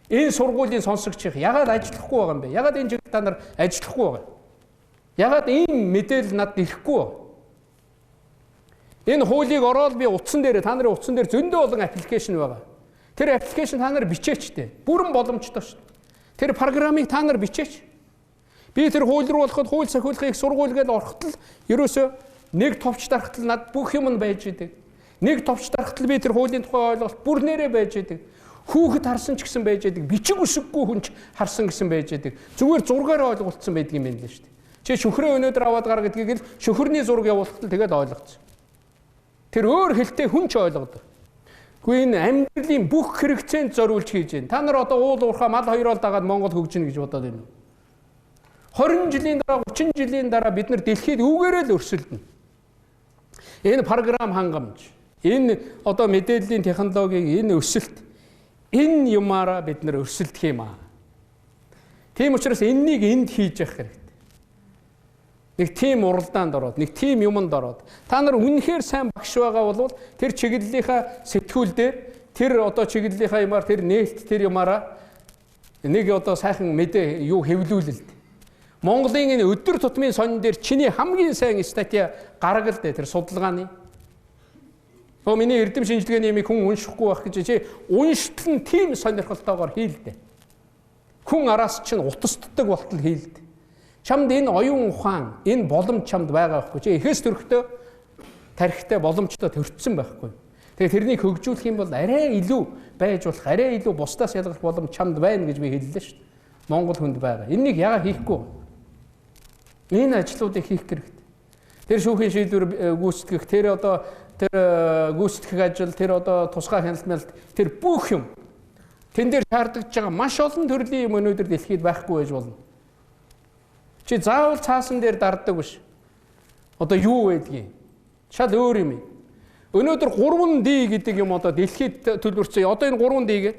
Энэ сургуулийн сонсогч ягаад ажиллахгүй байгаа юм бэ? Ягаад энэ жиг та нар ажиллахгүй байгаа? Ягаад ийм мэдээлэл надад ирэхгүй вэ? Энэ хуулийг ороод би утсан дээр та нарын утсан дээр зөндөө олон аппликейшн байгаа. Тэр аппликейшн та нар бичээчтэй. Бүрэн боломжтой шүү дээ. Тэр программыг та нар бичээч. Би тэр хууль руу болоход хууль сахиулахыг сургууль гээд ороход л ерөөсөө нэг товч дарахтал над бүх юм нь байж идэг. Нэг товч дарахтал би тэр хуулийн тухай ойлголт бүр нэрээ байж идэг. Хүүхэд харсан ч гэсэн байж идэг. Бичиг үсэггүй хүн ч харсан гэсэн байж идэг. Зүгээр зургаараа ойлголцсон байдаг юм байна л шүү дээ. Чи шөхрөө өнөөдөр аваад гар гэдгийг л шөхөрний зураг явуулахтал тэгээд ойлгоцсон. Тэр өөр хэлтэй хүн ч ойлгодог. Гэхдээ энэ амьдралын бүх хэрэгцээнд зориулж хийж байна. Та нар одоо уул уурхаа мал хоёроо дагаад Монгол хөгжинэ гэж бодоод байна уу? 20 жилийн дараа 30 жилийн дараа бид нар дэлхийд үүгээрээ л өрсөлдөнө. Энэ програм хангамж, энэ одоо мэдээллийн технологийн энэ өсөлт, энэ юмараа бид нар өрсөлдөх юм аа. Тийм учраас энэнийг энд хийж явах хэрэгтэй. Нэг тийм уралдаанд ороод, нэг тийм юмд ороод, та нар үнэхээр сайн багш байгаа бол тэр чиглэлийнхаа сэтгүүл дээр, тэр одоо чиглэлийнхаа юмар, тэр нээлт тэр юмараа нэг одоо сайхан мэдээ юу хэвлүүлэлт. Монголын энэ өдөр тутмын сонин дээр чиний хамгийн сайн статья гаргал дээ тэр судалгааны. Оо миний эрдэм шинжилгээний юмыг хүн уншихгүй байх гэж чи унштал нь тийм сонирхолтойгоор хийлдэ. Хүн араас чинь утасддаг болтол хийлдэ. Чамд энэ оюун ухаан, энэ боломж чамд байгаа байхгүй. Чи эхээс төрхтөө тарихтай боломжтой төрчихсөн байхгүй. Тэгээ тэрнийг хөгжүүлэх юм бол арай илүү байж болох, арай илүү бусдаас ялгах боломж чамд байна гэж би хэллээ шүү дээ. Монгол хүнд байгаа. Энийг яагаад хийхгүй? Энэ ажлуудыг хийх хэрэгтэй. Тэр шүүхийн шийдвэр гүйцэтгэх, тэр одоо тэр гүйцэтгэх ажил, тэр одоо тусгай хяналт, тэр бүх юм тэн дээр шаардлагаж байгаа маш олон төрлийн юм өнөөдөр дэлхийд байхгүй байж болно. Чи заавал цаасан дээр дарддаг биш. Одоо юу байдгийг? Шал өөр юм. Өнөөдөр 3D гэдэг юм одоо дэлхийд төлөвлөрсөн. Одоо энэ 3D-гээр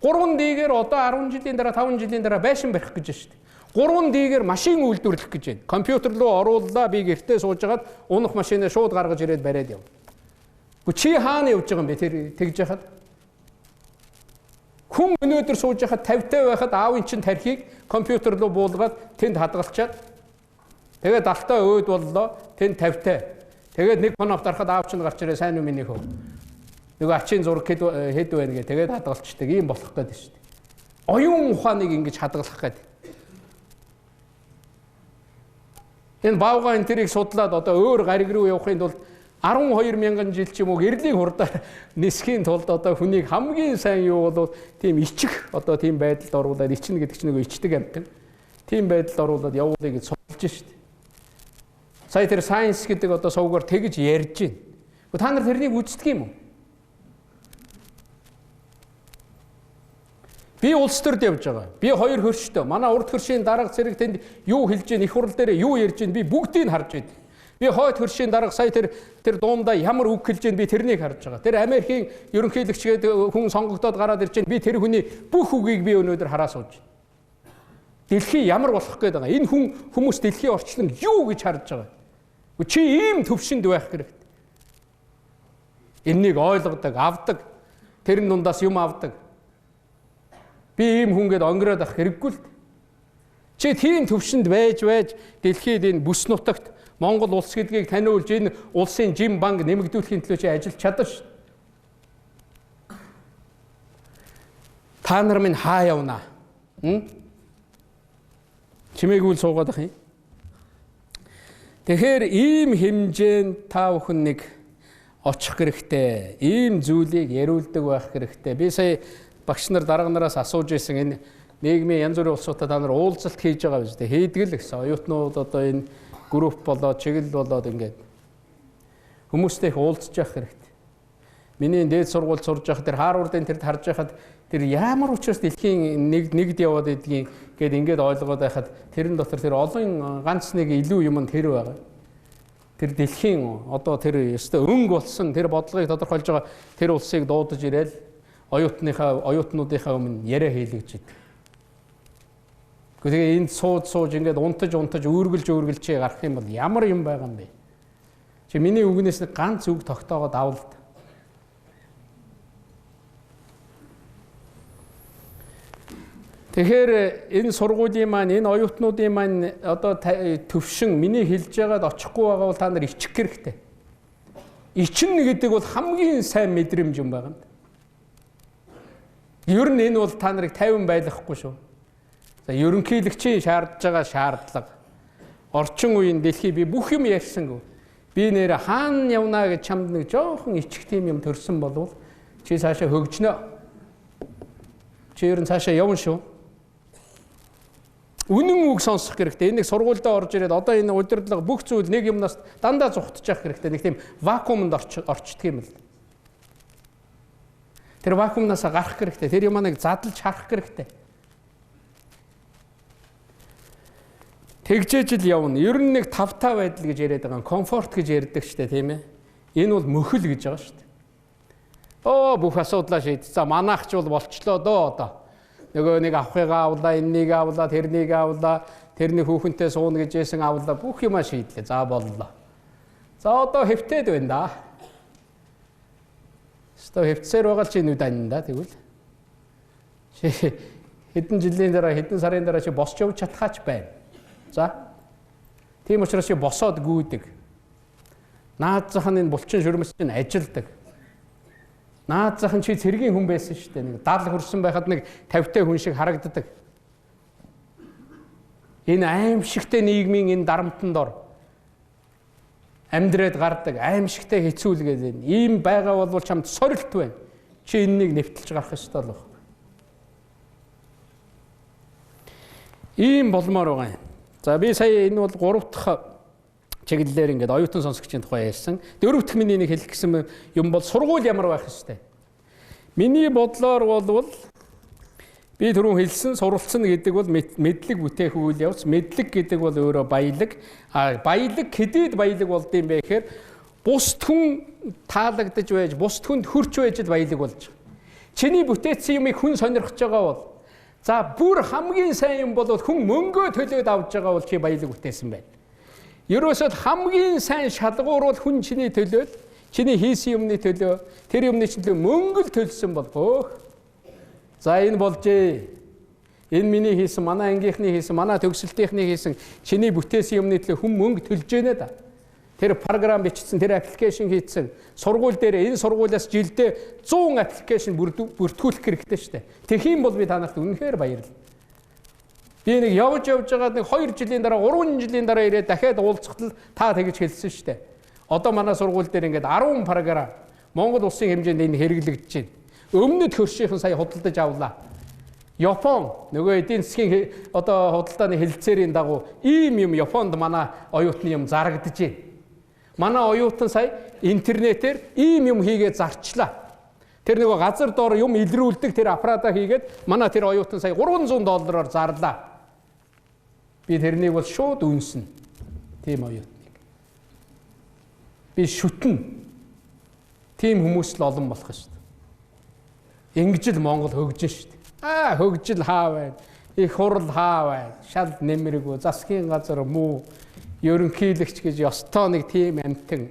3D-гээр одоо 10 жилийн дараа 5 жилийн дараа байшин барих гэж байна шүү дээ. 3D-гээр машин үйлдвэрлэх гэж байна. Компьютер руу орууллаа, би гэртээ суужгаад унах машинаа шууд гаргаж ирээд бариад яв. Чи хаана явж байгаа юм бэ тэр тэгж яхад? Хүн өнөөдөр сууж яхад 50-тай байхад аавын чинь тархийг компьютер руу буулгаад тэнд хадгалчаад тэгээд алтаа өөд боллоо тэнд 50-тай. Тэгээд нэг хоног дарахад аав чинь гарч ирээ сайн уу миний хөө. Нөгөө ачийн зураг хэд байна гэ тэгээд хадгалцдаг юм болох гэдэг шүү дээ. Оюун ухааныг ингэж хадгалах гэдэг. Энэ баавга энэ тэрийг судлаад одоо өөр гариг руу явахын тулд 12,000 жил ч юм уу гэрлийн хурдаар нисхийн тулд одоо хүнийг хамгийн сайн юу бол тийм ичих одоо тийм байдалд оруулаад ичнэ гэдэг чинь нөгөө ичдэг амтан. Тийм байдалд оруулаад явуулъя гэж судалж шít. Сая тэр сайенс гэдэг одоо сувгаар тэгж ярьж байна. Та нар тэрнийг үздэг юм уу? Би улс төрд явж байгаа. Би хоёр хөрштэй. Манай урд хөршийн дарга зэрэг тэнд юу хэлж гин их хурал дээр юу ярьж гин би бүгдийг харж байна. Би хойд хөршийн дарга сая тэр дуумда ямар үг хэлж гин би тэрнийг харж байгаа. Тэр Америкийн ерөнхийлөгч гээд хүн сонгогдоод гараад ирж гин би тэр хүний бүх үгийг би өнөөдөр хараа сууж байна. Дэлхий ямар болох гээд байгаа. Энэ хүмүүс дэлхийн орчлон юу гэж харж байгаа. Чи ийм төвшөнд байх хэрэгтэй. Эннийг ойлгодог, авдаг. Тэрэн дундаас юм авдаг. Би ийм хүн гээд онгироод ах хэрэггүй л. Чи тийм төвшөнд байж дэлхийд энэ бүс нутагт Монгол улс гэдгийг таниулж энэ улсын жим банк нэмэгдүүлэхийн төлөө чи ажиллаж чадна шүү. Та нар минь хаа явна? Чимээгүй л суугаад ах юм. Тэгэхээр ийм хэмжээнд та бүхэн нэг очих хэрэгтэй. Ийм зүйлийг яриулдаг байх хэрэгтэй. Би сая багш нар дарга нараас асууж ирсэн энэ нийгмийн янз бүрийн улсуудад та нар уулзалт хийж байгаа биз дээ. Хийдэг л гэсэн. Оюутнууд одоо энэ групп болоод чиглэл болоод ингээд хүмүүстэй уулзж явах хэрэгтэй. Миний дээд сургуульд сурж явах тэр Харвардын тэрд харж байхад тэр ямар учраас дэлхийн нэгд яваад идгийг гээд ингээд ойлгоод байхад тэрэн дотор тэр олон ганц нэг илүү юм тэр байгаа. Тэр дэлхийн одоо тэр өстой өнгө болсон тэр бодлогыг тодорхойлж байгаа тэр улсыг дуудаж ирээл оюутнуудынхаа өмнө яриа хийлгэж идэв. Тэгээ энд сууж ингээд унтаж өөргөлж гарах юм бол ямар юм байгаа юм бэ? Чи миний үгнээс нэг ганц үг тогтоогоод авал та. Тэгэхээр энэ сургуулийн маань энэ оюутнуудын маань одоо төвшин миний хэлж байгаад очихгүй байгаа бол та нар ичих хэрэгтэй. Ичнэ гэдэг бол хамгийн сайн мэдрэмж юм байна. Ер нь энэ бол та нарыг 50 байлгахгүй шүү. Ерөнхийлөгчийн шаардж байгаа шаардлага. Орчин үеийн дэлхий би бүх юм ярьсангүй. Би нэр хаана явна гэж чамд нэг жоохон ичих тийм юм төрсөн болвол чи цаашаа хөгжнө. Чи ер нь цаашаа явна шүү. Үнэн үг сонсох хэрэгтэй. Энийг сургуультай орж ирээд одоо энэ удирдлага бүх зүйл нэг юмнаас дандаа зүхтчих хэрэгтэй. Нэг тийм вакуумд орчдөг юм л. Тэр вакуумнаас гарах хэрэгтэй. Тэр юмаа нэг задлж харах хэрэгтэй. Тэгжээж л явна. Ер нь нэг тавтаа байдал гэж яриад байгаа. Комфорт гэж ярьдаг штэ тийм ээ. Энэ бол мөхөл гэж байгаа штэ. Бүх асуудлаа шийд. За манайх ч бол болчлоо доо одоо. Нөгөө нэг авахыгаа авлаа, энэнийг авлаа, тэрнийг авлаа, тэрний хүүхэнтэй сууна гэж яасан авлаа. Бүх юмаа шийдлээ. За боллоо. За одоо хэвтээд байна да. Өстө хэвтсээр байгаа чи нүд анна да тэгвэл. Чи хэдэн жилийн дараа, хэдэн сарын дараа чи босч явж чадхаач байна. За. Тийм учраас чи босоод гүйдэг. Наад зах нь энэ булчин шүрмэс чинь ажилдаг. Наад зах нь чи цэргийн хүн байсан шүү дээ. Нэг 70 хүрсэн байхад нэг 50-тай хүн шиг харагддаг. Энэ аимшигтэй нийгмийн энэ дарамтанд ор амьдрээд гардаг, аимшигтэй хэцүүлгээд байна. Ийм байгаа бол чамд сорилт байна. Чи энэнийг нэвтэлж гарах ёстой л байна. Ийм болмоор байгаа юм. За би сая энэ бол 3 дахь чиглэлээр ингээд оюутан сонсогчийн тухай ярьсан. 4 дахь миний нэг хэлэх гэсэн юм бол сургууль ямар байх ёстой. Миний бодлоор бол би түрүүн хэлсэн суралцсан гэдэг бол мэдлэг бүтээх үйл явц. Мэдлэг гэдэг бол өөрөө баялаг. Баялаг хэдийд баялаг болд юм бэ гэхээр бусд хүн таалагдж байж, бусд хүнд хүрч байж л баялаг болж байгаа. Чиний бүтээсэн юмыг хүн сонирхож байгаа бол за бүр хамгийн сайн юм бол хүн мөнгөө төлөөд авч байгаа бол чи баялаг бүтээсэн байна. Ерөөсөд хамгийн сайн шалгуур бол хүн чиний төлөөд, чиний хийсэн юмны төлөө, тэр юмны төлөө мөнгө л төлсөн бол бөөх. За энэ болжээ. Энэ миний хийсэн, манай ангийнхны хийсэн, манай төгсөлтийнхний хийсэн чиний бүтээсэн юмны төлөө хүн мөнгө төлж гэнэ да. Тэр програм бичсэн, тэр аппликейшн хийсэн, сургууль дээр энэ сургуулиас жилдээ 100 аппликейшн бүртгүүлэх хэрэгтэй шүү дээ. Тэгэх юм бол би та нарт үнэхээр баярлалаа. Би нэг явж байгаад нэг 2 жилийн дараа, 3 жилийн дараа ирээд дахиад уулзахтал та тэгж хэлсэн шүү дээ. Одоо манай сургууль дээр ингээд 10 програм Монгол улсын хэмжээнд энэ хэрэглэгдэж байна. Өмнөд хөршийнхэн сая худалдаж авлаа. Япон нөгөө эдийн засгийн одоо худалдааны хэлэлцээрийн дагуу ийм юм Японд манай оюутны юм зарагдаж байна. Манай оюутан сая интернетээр ийм юм хийгээд зарчлаа. Тэр нөгөө газар доор юм илрүүлдэг тэр аппарата хийгээд манай тэр оюутан сая $300 зарлаа. Би тэрнийг бол шууд үнсэн. Тийм оюутныг. Би шүтэн. Тийм хүмүүс л олон болох шүү дээ. Ингэж л Монгол хөгжин шүү дээ. Хөгжил хаа байна. Их хурал хаа байна. Шал нэмэргүй засгийн газар муу ерөнхийлөгч гэж ёстой нэг тийм амтэн.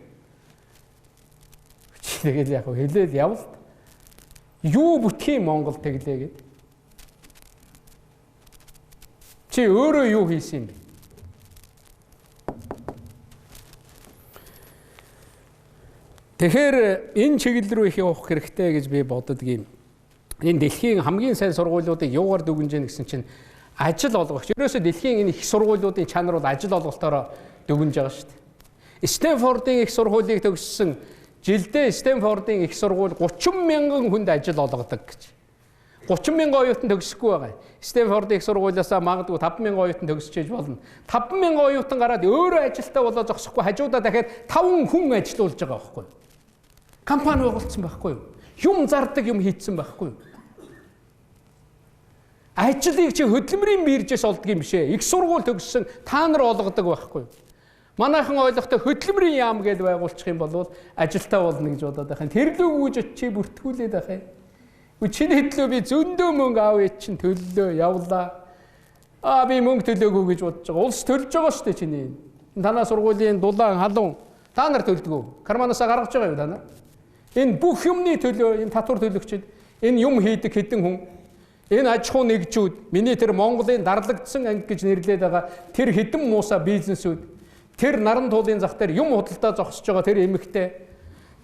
Тэгэл яг хэлээд явал юу бүтхий Монгол тэглээ гэд. Чи өөрөө юу хийсэн юм бэ? Тэгэхээр энэ чиглэл рүү их явах хэрэгтэй гэж би боддог юм. Энэ дэлхийн хамгийн сайн сургуулиудыг юугаар дүгнэж яах гэсэн чинь ажил олгогч. Ерөөсөө дэлхийн энэ их сургуулиудын чанар бол ажил олголтоор дүгнэж байгаа шүү дээ. Стэнфордын их сургуулийг төгссөн жилдээ Стэнфордын их сургууль 30 мянган хүнд ажил олгодог гэж. 30 мянган оюутан төгсөхгүй байгаа. Стэнфордын их сургуулиас магадгүй 5 мянган оюутан төгсөж болно. 5 мянган оюутан гараад өөрөө ажилтаа болоо зогсохгүй хажуудаа дахиад 5 хүн ажилуулж байгаа байхгүй юу? Компани байгуулсан байхгүй юу? Юм зардаг юм хийцэн байхгүй юу? Ажлыг чи хөдөлмөрийн биржээс олдог юм бишээ. Их сургууль төгссөн та нар олгодог байхгүй юу? Манайхан ойлгохтой хөдөлмөрийн яам гэж байгуулчих юм бол ажилтаа болно гэж бодоод байх юм. Тэрлүү гүйж чи бүртгүүлээд байх юм. Чиний төлөө би зөндөө мөнгө аав чинь төллөө явлаа. Би мөнгө төлөөгүй гэж бодож байгаа. Улс төлж байгаа шүү дээ чиний. Танаа сургуулийн дулаан халуун та нар төлдгөө. Карманаасаа гаргаж байгаа юу та нар? Энэ бүх юмны төлөө энэ татвар төлөгчд энэ юм хийдэг хэдэн хүн энэ аж ахуй нэгжүүд миний тэр Монголын дарлагдсан анги гэж нэрлээд байгаа тэр хэдэн муусаа бизнесүүд тэр наран туулын зах дээр юм худалдаа зогсож байгаа тэр эмэгтэй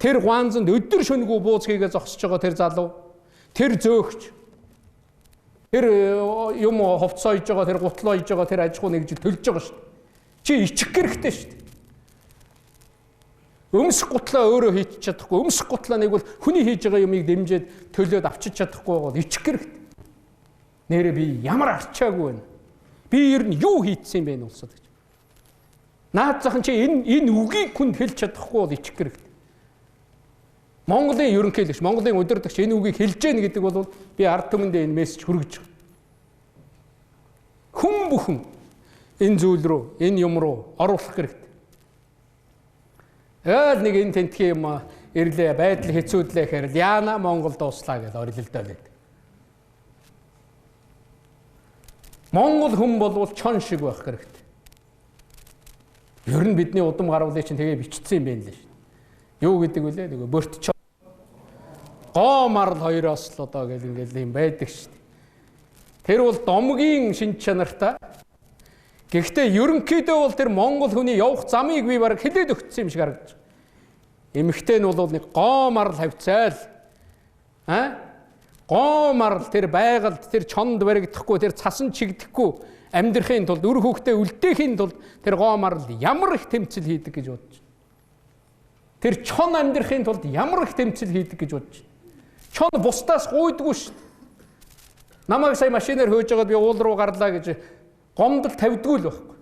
тэр гуанзанд өдөр шөнөгүй бууз хийгээ зогсож байгаа тэр залуу тэр зөөгч тэр юм ховцоо хийж байгаа тэр гутлоо хийж байгаа тэр аж ахуй нэгжид төлж байгаа шүү дээ. Чи ичих хэрэгтэй шүү дээ. Өмсөх гутлаа өөрөө хийж чадахгүй. Өмсөх гутлаа нэг бол хүний хийж байгаа юмыг дэмжиж төлөөд авчиж чадахгүй бол ичих хэрэгтэй. Нэрээ би ямар арчаагүй байна. Би ер нь юу хийцсэн юм бэ улсад гэж. Наад зах нь чи энэ үгийг хүнд хэлж чадахгүй бол ичих хэрэгтэй. Монголын ерөнхийлөгч, Монголын удирдагч энэ үгийг хэлж гэнэ гэдэг бол би ард түмэндээ энэ мессеж хүргэж байгаа. Хүн бүхэн энэ зүйл рүү, энэ юм руу оруулах хэрэгтэй. Нэг энэ тентхийн юм ирлээ, байдал хэцүүдлээ гэхээр яана Монгол дууслаа гэж орилдоо байдаг. Монгол хүн болвол чон шиг байх хэрэгтэй. Ер нь бидний удам гаруулыг чинь тэгээ бичсэн юм байна лээ шүү. Юу гэдэг вүлээ? Нөгөө бөрт чон. Гоомарл хоёроос л одоо гэл ингээл юм байдаг шүү. Тэр бол домгийн шинж чанартай. Гэхдээ ерөнхийдөө бол тэр Монгол хүний явах замыг би бараг хэлээд өгсөн юм шиг харагдаж байна. Эмэгтэй нь бол нэг гоомарл хавцаал. Гоомарл тэр байгальд тэр чонд баригдахгүй, тэр цасан чигдэхгүй амьдрахын тулд үр хүүхдээ үлдээхийн тулд тэр гоомарл ямар их тэмцэл хийдэг гэж бодож байна. Тэр чон амьдрахын тулд ямар их тэмцэл хийдэг гэж бодож байна. Чон бусдаас гуйдгүй шүү дээ. Намайг сая машинаар хөөж байгаад би уул руу гарлаа гэж гомдол тавьдгүй л байхгүй.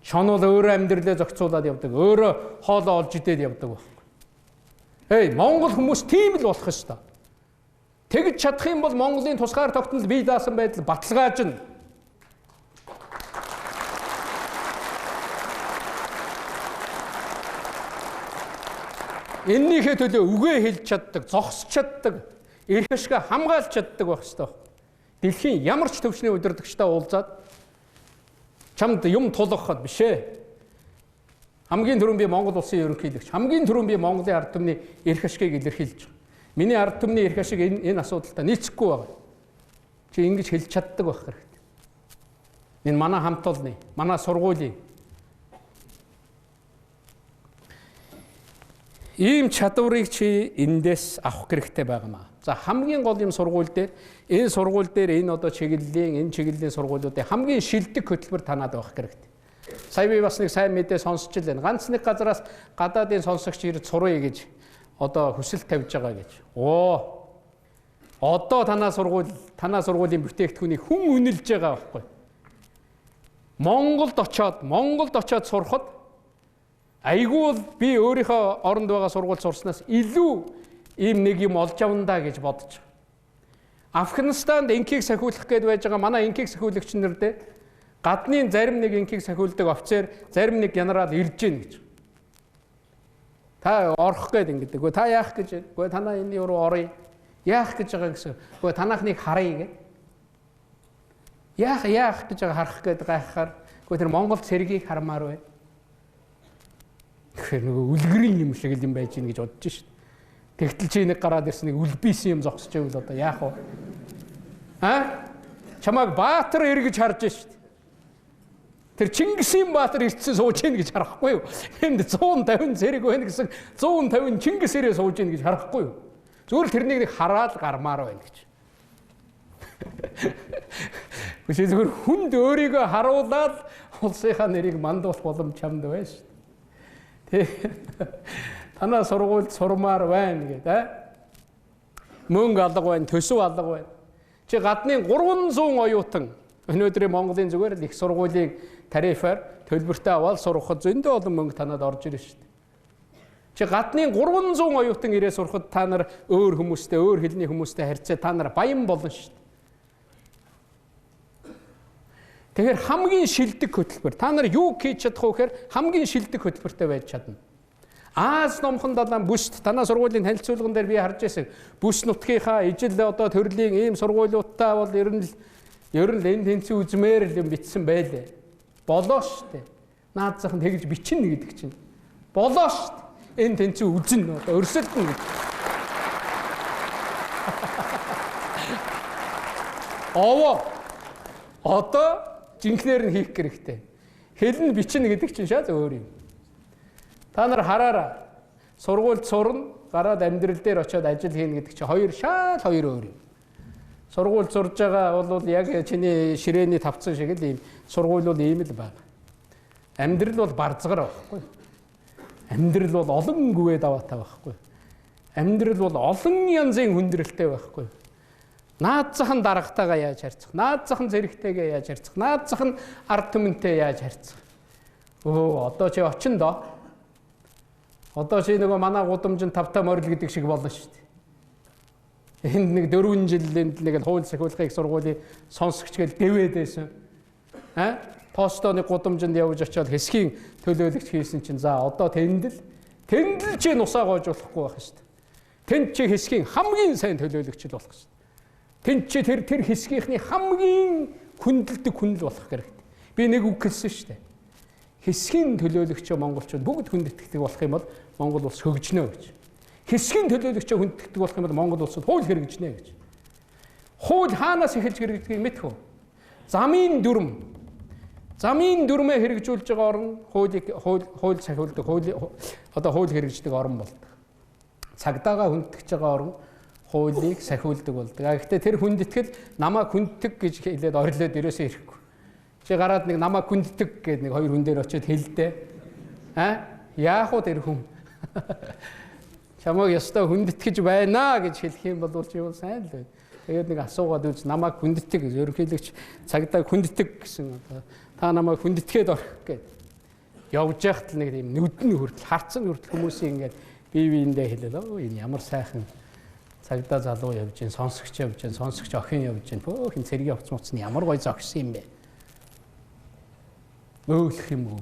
Чон бол өөрөө амьдралээ зохицуулаад явдаг, өөрөө хоолоо олж идээд явдаг байхгүй. Монгол хүмүүс тийм л болох ёстой. Тэгж чадах юм бол Монголын тусгаар тогтнол бие даасан байдал баталгаажна. Эннийхээ төлөө үгээ хэлж чаддаг, зогсож чаддаг, эрх ашгаа хамгаалж чаддаг байх ёстой. Дэлхийн ямар ч төвчний удирдагчтай уулзаад чамд юм тулгахад биш ээ. Хамгийн түрүүн би Монгол улсын ерөнхийлөгч, хамгийн түрүүн би Монголын ард түмний эрх ашгийг илэрхийлж байгаа. Миний ард түмний эрх ашиг энэ асуудалтай нийцэхгүй байгаа. Чи ингэж хэлж чаддаг байх хэрэгтэй. Энэ манай хамт олонны, манай сургуулийн ийм чадварыг чи эндээс авах хэрэгтэй байгаамаа. За хамгийн гол юм сургууль дээр энэ одоо чиглэлийн сургуулиудын хамгийн шилдэг хөтөлбөр танаад байх хэрэгтэй. Сая би бас нэг сайн мэдээ сонсч л байна. Ганц нэг газараас гадаадын сонсогч ирж сурвэ гэж одоо хүсэл тавьж байгаа гэж. Одоо танаа сургуулийн бүтээгдэхүүнийг хүн үнэлж байгаа байхгүй. Монголд очоод сурахад айгүй бол би өөрийнхөө оронд байгаа сургууль сурснаас илүү ийм нэг юм олж авандаа гэж бодож байгаа. Афганистанд инкийг сахиулах гээд байж байгаа манай инкийг сахиулагч нэрдээ гадны зарим нэг инкийг сахиулдаг офицер, зарим нэг генерал ирж гин гэж. Та орох гээд ингэдэг. Гэхдээ та яах гэж? Гэхдээ танаа энэ руу оръё. Яах гэж байгаа гэсэн. Гэхдээ танахныг харъя гэ. Яах гэж байгаа харах гээд гайхахаар. Гэхдээ тэр Монгол цэргийг хармаар бай. Тэгэхээр нөгөө үлгэрийн юм шиг юм байж гин гэж бодож шít. Тэгтэл чи нэг гараад ирсэн нэг үлбийсэн юм зогсож байвал одоо яах вэ? Чамайг Баатар эргэж харж шít. Тэр Чингисийн Баатар ирсэн сууж гин гэж харахгүй юу? Энд 150 зэрэг байна гэсэн 150 Чингис ирээ сууж гин гэж харахгүй юу? Зүгээр л тэрнийг нэг хараад гармаар байна гэж. Үгүй зүгээр хүнд өөрийгөө харуулаад улсынхаа нэрийг мандуулах боломж чамд байна шүү. Танаа сургуульд сурмаар байна гэдэг. Мөнгө алга байна, төсөв алга байна. Чи гадны 300 оюутан өнөөдрийн Монголын зүгээр л их сургуулийн тарифаар төлбөртэй аваад сурахад зөндөө олон мөнгө танад орж ирнэ шүү дээ. Чи гадны 300 оюутан ирээ сурахад та нар өөр хүмүүстэй, өөр хэлний хүмүүстэй харьцаа та нар баян болно шүү дээ. Тэгэхээр хамгийн шилдэг хөтөлбөр. Та нар юу хийж чадах вэ гэхээр хамгийн шилдэг хөтөлбөртэй байж чадна. Аз номхон далайн бүст танаа сургуулийн танилцуулган дээр би харж байсан. Бүс нутгийнхаа ижил одоо төрлийн ийм сургуулиудтай бол ер нь л энэ тэнцээ үзмээр л юм бичсэн байлээ. Болоо штэ. Наад зах нь тэгж бичнэ гэдэг чинь. Болоо штэ. Энэ тэнцээ үзэн одоо өрсөлдөн гэж. Одоо жинхнээр нь хийх хэрэгтэй. Хэлн бичнэ гэдэг чинь шал өөр юм. Та нар хараараа сургуульд сурна, гараад амьдрал дээр очиод ажил хийнэ гэдэг чинь шал хоёр өөр юм. Сургуульд сурж байгаа бол яг чиний ширээний тавцсан шиг л ийм сургууль бол ийм л байна. Амьдрал бол барзгар байхгүй. Амьдрал бол олон гүвээ даваатай байхгүй. Амьдрал бол олон янзын хүндрэлтэй байхгүй. Наадзах нь дарагтайгаа яаж харьцах, наадзах нь зэрэгтэйгээ яаж харьцах, наадзах нь ард түмэнтэй яаж харьцах. Одоо чи очин доо. Одоо чи нөгөө манай гудамжинд тавтай морил гэдэг шиг болно шүү дээ. Энд нэг 4 жилд нэг хууль сахиулахыг сургуулийн сонсогч гэл дэвээд байсан. Постооны гудамжинд явж очиод хэсгийн төлөөлөгч хийсэн чинь за одоо тэнд л чи нусаа гоож болохгүй байх шүү дээ. Тэнд чи хэсгийн хамгийн сайн төлөөлөгч л болох шүү дээ. Тэнд чи тэр хэсгийнхний хамгийн хүндэлдэг хүнэл болох хэрэгтэй. Би нэг үг хэлсэн шүү дээ. Хэсгийн төлөөлөгчөө монголчууд бүгд хүндэтгдэг болох юм бол Монгол улс хөгжнө гэж. Хэсгийн төлөөлөгчөө хүндэтгдэг болох юм бол Монгол улсад хууль хэрэгжинэ гэж. Хууль хаанаас эхэлж хэрэгждгийг мэдэх үү? Замын дүрмээ хэрэгжүүлж байгаа орн хууль сахиулдаг, хууль хэрэгждэг орн болдог. Цагдаагаа хүндэтгэж байгаа орн хуулийг сахиулдаг болдог. Гэхдээ тэр хүндэтгэл намайг хүнддэг гэж хэлээд орилоод ерөөсөө ирэхгүй. Чи гараад нэг намайг хүнддэг гэдэг нэг 2 хүн дээр очиод хэлдэ. Яах вэ тэр хүн? Чамайг ёстой хүндэтгэж байна гэж хэлэх юм бол чи юу сайн л байна. Тэгээд нэг асуугаад үз намайг хүнддэг гэж ерөнхийлөгч цагдаа хүнддэг гэсэн. Та намайг хүндэтгээд орох гэд. Явж яхад нэг тийм нүдэн хүртэл харцсан хүртэл хүмүүсийн ингээд бие биендээ хэлээд энэ ямар сайхан цагдаа залуу явж гин, сонсогч явж гин, сонсогч охин явж гин. Бөөх энэ цэргийн хувцс муцны ямар гоё зогссон юм бэ? Өөлөх юм уу?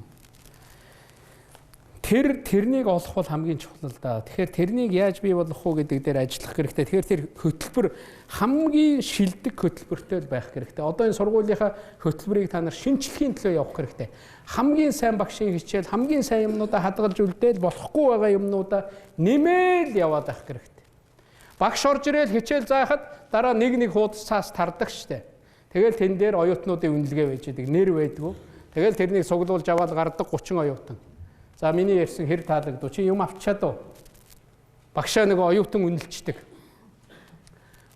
Тэрнийг олох бол хамгийн чухал л да. Тэгэхээр тэрнийг яаж бий болгох уу гэдэг дээр ажиллах хэрэгтэй. Тэгэхээр тэр хөтөлбөр хамгийн шилдэг хөтөлбөртэй байх хэрэгтэй. Одоо энэ сургуулийнхаа хөтөлбөрийг та нар шинжлэхийн төлөө явах хэрэгтэй. Хамгийн сайн багшийн хичээл, хамгийн сайн юмнуудаа хадгалж үлдээл болохгүй байгаа юмнуудаа нэмээл яваад байх хэрэгтэй. Багш орж ирээл хичээл заахад дараа нэг хуудас цаас тардаг штэ. Тэгэл тэн дээр оюутнуудын үнэлгээ байж идэг, нэр байдгүй. Тэгэл тэрнийг суглуулж аваад гардаг 30 оюутан. За миний ярьсан хэр таалагдав? Чи юм авчаад уу? Багшаа нөгөө оюутан үнэлцдэг.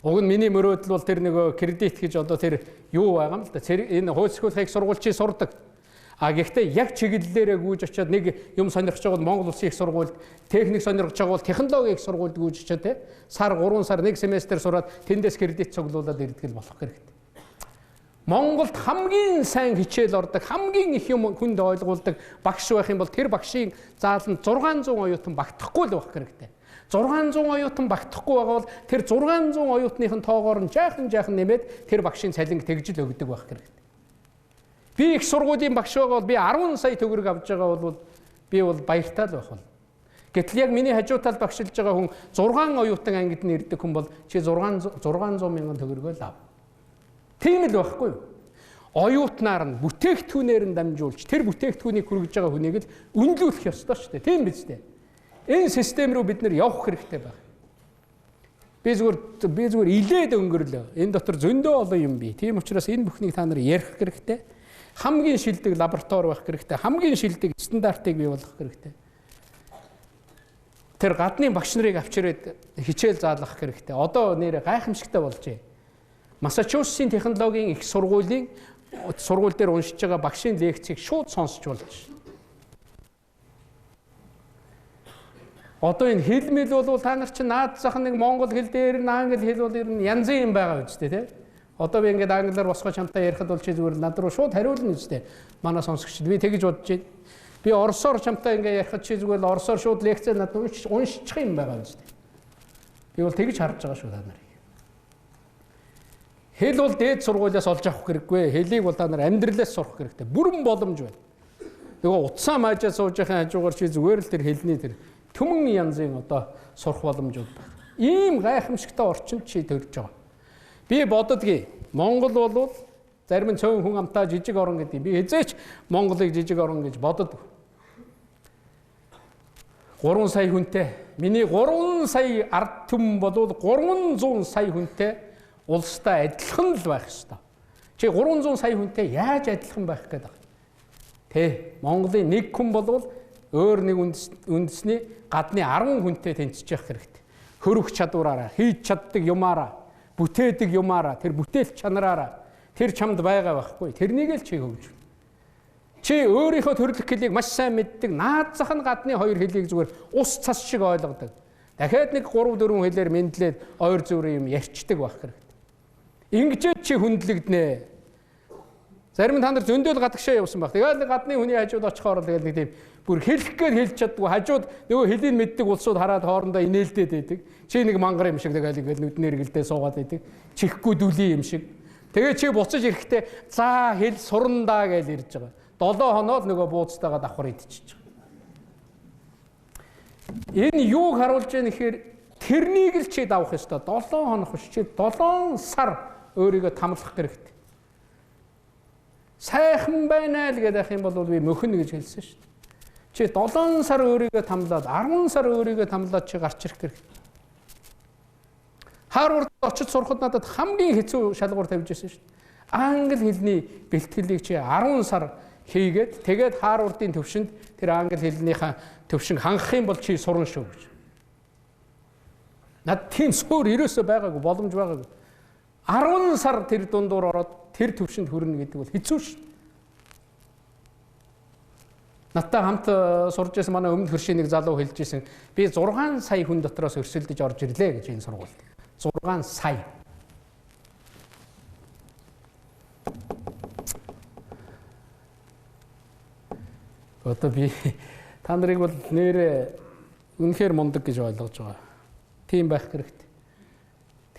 Уг нь миний мөрөөдөл бол тэр нөгөө кредит гэж одоо тэр юу байгаа юм л да. Энэ хууль сахиулахыг сургуульчид сурдаг. Гэхдээ яг чиглэлээрээ гүйж очиод нэг юм сонирхож байгаа бол Монгол Улсын их сургуульд, техник сонирхож байгаа бол технологийн их сургуульд гүйж очиод те сар 3 сар 1 семестр сураад тэндээс кредит цуглуулад ирдэг л болох хэрэгтэй. Монголд хамгийн сайн хичээл ордог, хамгийн их юм хүнд ойлгуулдаг багш байх юм бол тэр багшийн зааланд 600 оюутан багтахгүй л байх хэрэгтэй. 600 оюутан багтахгүй байгаа бол тэр 600 оюутныхын тоогоор нь жаахан нэмээд тэр багшийн цалинг тэгжил өгдөг байх хэрэгтэй. Би их сургуулийн багш байгаа бол би 10 сая төгрөг авж байгаа бол би бол баяртай л байх бол. Гэтэл яг миний хажуу талд багшилж байгаа хүн 6 оюутан ангид нь ирдэг хүн бол чи 600 мянган төгрөгөө л ав. Тийм л байхгүй юу? Оюутнаар нь бүтээгдэхүүнээр нь дамжуулж тэр бүтээгдэхүүнийг хүргэж байгаа хүнийг л үнэлүүлэх ёстой шүү дээ. Тийм биз дээ. Энэ систем рүү бид нэр явах хэрэгтэй байна. Би зүгээр илээд өнгөрлөө. Энэ дотор зөндөө олон юм бий. Тийм учраас энэ бүхнийг та нар ярих хэрэгтэй. Хамгийн шилдэг лаборатори байх хэрэгтэй. Хамгийн шилдэг стандартыг бий болгох хэрэгтэй. Тэр гадны багш нарыг авчирээд хичээл заалгах хэрэгтэй. Одоо нэр гайхамшигтай болжээ. Массачусетсын технологийн их сургууль дээр уншиж байгаа багшийн лекцийг шууд сонсч болж байна. Одоо энэ хэлмэл бол та нар чинь наад зах нэг монгол хэл дээр нь англи хэл бол ер нь янзын юм байгаа үстэй тий. Одоо би ингээд англиар босгож хамтаа ярихад бол чи зүгээр над руу шууд хариулна үстэй. Манай сонсогчд би тэгэж бодож байна. Би орсоор хамтаа ингээд ярихад чи зүгээр орсоор шууд лекцээ над уншчих юм байгаа үстэй. Би бол тэгэж харж байгаа шүү та нарыг. Хэл бол дээд сургуулиас олж авах хэрэггүй. Хэлийг бол та нар амьдралаас сурах хэрэгтэй. Бүрэн боломж байна. Нөгөө утсаа маажаа сууж байхын хажуугаар чи зүгээр л тэр хэлний тэр түмэн янзын одоо сурах боломжууд байна. Ийм гайхамшигтай орчинд чи төрж байгаа. Би боддгийн Монгол бол зарим нь цөөн хүн амтаа жижиг орн гэдэг. Би хизээч Монголыг жижиг орн гэж боддог. 3 сая хүнтэй. Миний 3 сая ард түмэн бол 300 сая хүнтэй улстай адилхан л байх ёстой. Чи 300 сая хүнтэй яаж адилхан байх гээд байна? Тэ Монголын нэг хүн болвол өөр нэг үндэсний гадны 10 хүнтэй тэнцэж явах хэрэгтэй. Хөрөх чадвараараа, хийж чаддаг юмараа, бүтээдэг юмараа, тэр бүтээл чанараараа тэр чамд байгаа байхгүй. Тэрнийг л чи хөгжүүл. Чи өөрийнхөө төрөлх хэлийг маш сайн мэддэг. Наазах нь гадны хоёр хэлийг зүгээр ус цас шиг ойлгодог. Дахиад нэг 3 4 хэлээр мэдлээд ойр зүрийн юм ярьчдаг байх хэрэгтэй. Ингэж чи хүндлэгднэ. Зарим нь та нар зөндөөл гадагшаа явсан баг. Тэгээд гадны хүний хажууд очихоор тэгээд нэг тийм бүр хэлэх гээд хэлж чаддгүй хажууд нөгөө хэлийг мэддэг улсууд хараад хоорондоо инээлдээд байдаг. Чи нэг мангар юм шиг тэгээд ингээд нүднэр гэлдээ суугаад байдаг. Чихгүй дүлийн юм шиг. Тэгээд чи буцаж ирэхдээ за хэл сурандаа гэж ирж байгаа. 7 хоноод нөгөө бууцтайгаа давхар идчихэж байгаа. Энэ юуг харуулж байгаа нэхэр тэрнийг л чи давах ёстой. 7 хоног биш чи 7 сар өөрийгөө тамлах хэрэгтэй. Сайхан байна л гэдэг юм бол би мөхнө гэж хэлсэн шүү дээ. Чи 7 сар өөрийгөө тамлаад 10 сар өөрийгөө тамлаад чи гарч ирэх хэрэгтэй. Харвард очиж сурахад надад хамгийн хэцүү шалгуур тавьж байсан шүү дээ. Англи хэлний бэлтгэлийг чи 10 сар хийгээд тэгээд Харвардын төвшөнд тэр англи хэлнийхээ төвшин хангах юм бол чи сурна шүү гэж. Над тийм суур ерөөсөө байгаагүй, боломж байгаагүй. 10 сар тэр дундуур ороод тэр төвшөнд хүрнэ гэдэг бол хэцүү шүү. Надтай хамт сурж байсан манай өмнө хөршийн нэг залуу хэлж байсан. Би 6 сая хүн дотроос өрсөлдөж орж ирлээ гэж энэ сургуульд. 6 сая. Одоо би та нарыг бол нэрээ үнэхээр мундаг гэж ойлгож байгаа. Тийм байх хэрэгтэй.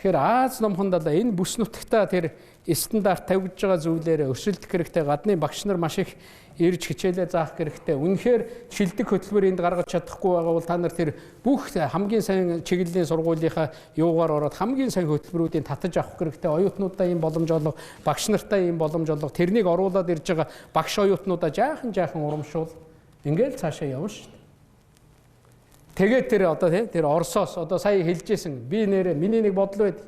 Тэгэхээр Аз номхонд энэ бүс нутагта тэр стандарт тавьж байгаа зүйлээр өрсөлдөх хэрэгтэй. Гадны багш нар маш их ирж хичээлээ заах хэрэгтэй. Үнэхээр шилдэг хөтөлбөр энд гаргаж чадахгүй байгаа бол та нар тэр бүх хамгийн сайн чиглэлийн сургуулийнхаа юугаар ороод хамгийн сайн хөтөлбөрүүдийг татаж авах хэрэгтэй. Оюутнуудаа ийм боломж олго, багш нартаа ийм боломж олго, тэрнийг оруулаад ирж байгаа багш оюутнуудаа жаахан урамшуул. Ингээл цаашаа явна шүү дээ. Тэгээд тэр одоо тэр Оросоос одоо сая хэлжсэн би нэрээ миний нэг бодол байд.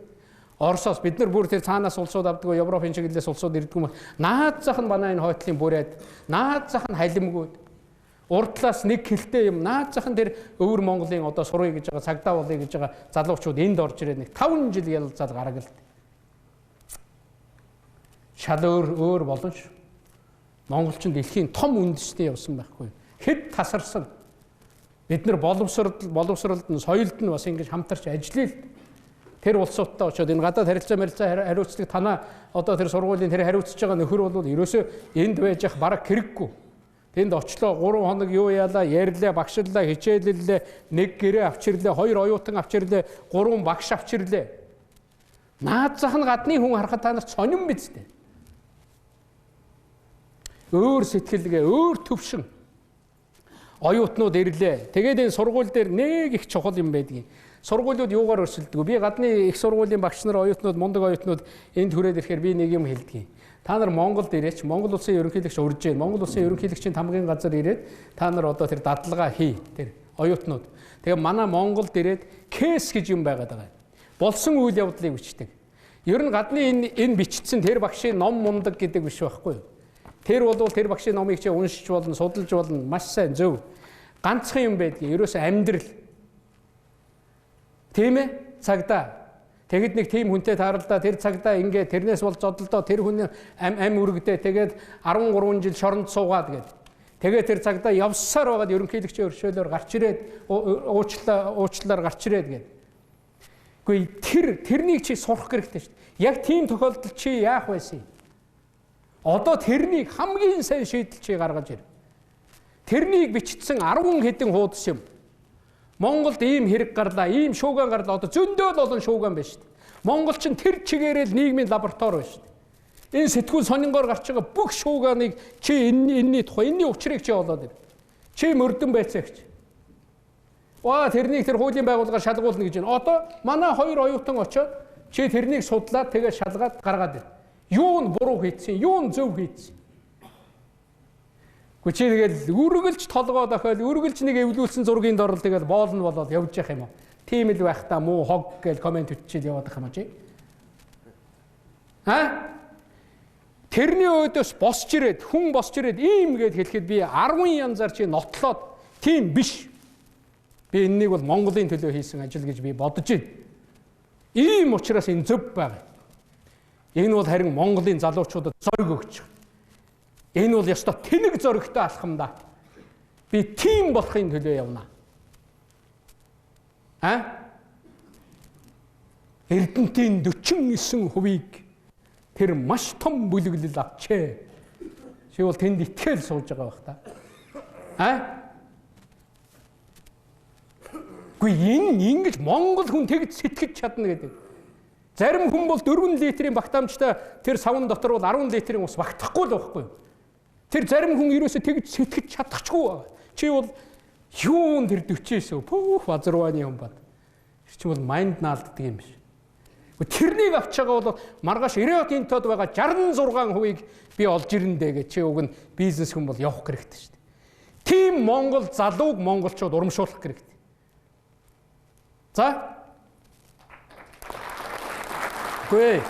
Оросоос бид нар бүр тэр цаанаас улсууд авдаг Европын чиглэлээс улсууд ирдэг юм. Наад зах нь манай энэ хойтлын бүрээд наад зах нь халимгууд. Урд талаас нэг хэлтэй юм. Наад зах нь тэр өвөр Монголын одоо сурыг гэж байгаа цагдаа болъё гэж байгаа залуучууд энд орж ирээд нэг 5 жил ялцаад гарагалт. Шал өөр болно шүү. Монголчин дэлхийн том үндэстэй явсан байхгүй. Хэд тасарсан. Бид нар боловсролд нь соёлд нь бас ингэж хамтарч ажиллая л. Тэр улсуудтай очиод энэ гадаад харилцаа хариуцдаг танаа одоо тэр сургуулийн тэр хариуцж байгаа нөхөр бол ерөөсөө энд байж явах бараг хэрэггүй. Тэнд очлоо 3 хоног юу яалаа, ярьлаа, багшлаа, хичээллээ, нэг гэрээ авчирлээ, 2 оюутан авчирлээ, 3 багш авчирлээ. Наад зах нь гадны хүн харахад та нарт сонирн биз дээ. Өөр сэтгэлгээ, өөр төвшин. Оюутнууд ирлээ. Тэгээд энэ сургууль дээр нэг их чухал юм байдгийг. Сургуулиуд юугаар өрсөлдөг? Би гадны их сургуулийн багш нар, оюутнууд, мундаг оюутнууд энд хүрээд ирэхээр би нэг юм хэлдэг. Та нар Монголд ирээч, Монгол улсын ерөнхийлөгч урьж байна. Монгол улсын ерөнхийлөгчийн тамгын газар ирээд та нар одоо тэр дадлага хий. Тэр оюутнууд. Тэгээ манай Монголд ирээд кейс гэж юм байгаад байгаа. Болсон үйл явдлыг бичдэг. Ер нь гадны энэ бичсэн тэр багшийн ном мундаг гэдэг биш байхгүй юу? Тэр бол тэр багшийн номыг чи уншиж болно, судалж болно, маш сайн зөв. Ганцхан юм байдгийг, ерөөсөө амьдрал. Тийм ээ? Цагдаа. Тэгэд нэг тийм хүнтэй тааралдаа тэр цагдаа ингээ тэрнээс бол зодолдоо тэр хүн ам үргэдээ тэгээд 13 жил шоронд суугаад гээд. Тэгээд тэр цагдаа явсаар байгаад ерөнхийлөгчийн өршөөлөөр гарч ирээд уучлалаар гарч ирээд гээд. Гэхдээ тэрнийг чи сурах хэрэгтэй шүү дээ. Яг тийм тохиолдолд чи яах байсан юм? Одоо тэрнийг хамгийн сайн шийдэл чи гаргаж ир. Тэрнийг бичсэн 10 хэдэн хуудас юм. Монголд ийм хэрэг гарлаа, ийм шууган гарлаа. Одоо зөндөөл олон шууган байна шүү дээ. Монгол чинь тэр чигээрээ л нийгмийн лаборатори байна шүү дээ. Энэ сэтгүүл сонингоор гарч байгаа бүх шууганыг чи энэний тухай, энэний учрыг чи олоод ир. Чи мөрдөн байцаагч. Тэрнийг тэр хуулийн байгууллагаар шалгуулна гэж байна. Одоо манай 2 оюутан очоод чи тэрнийг судлаад тэгээ шалгаад гаргаад ир. Юу нь буруу хийсэн, юу нь зөв хийсэн. Чи тэгэл үргэлж толгой дохиол, үргэлж нэг эвлүүлсэн зургийн дорол тэгэл боолн болоод явж явах юм уу? Тийм л байх та муу хог гэж комент өччихэл яваад байгаа юм чи. Тэрний өөдөөс босч ирээд, хүн босч ирээд ийм гэж хэлэхэд би 10 янзаар чи нотлоод тийм биш. Би энэнийг бол Монголын төлөө хийсэн ажил гэж би бодож байна. Ийм учраас энэ зөв байгаа. Энэ бол харин Монголын залуучуудад зориг өгч. Энэ бол ёстой тэнэг зөрөгтэй алхам да. Би тийм болохын төлөө явна. Эрдэнтийн 49%-ийг тэр маш том бүлэглэл авчээ. Чи бол тэнд итгэл сууж байгаа бах та. Гэхдээ ингэж Монгол хүн тэгж сэтгэж чадна гэдэг. Зарим хүн бол 4 литрийн багтаамжтай тэр савн дотор бол 10 литрийн ус багтахгүй л байхгүй юу? Тэр зарим хүн ерөөсө тэгж сэтгэж чадахгүй байна. Чи бол юун тэр 49 пүүх базарваны юм бат. Тэр чинь бол майнд наалддаг юм биш. Тэрнийг авч байгаа бол маргааш Рио-ийн тод байгаа 66%-ийг би олж ирэндэ гэж чи уг нь бизнес хүн бол явах хэрэгтэй шүү дээ. Тийм Монгол залууг монголчууд урамшуулах хэрэгтэй. За. Гүй.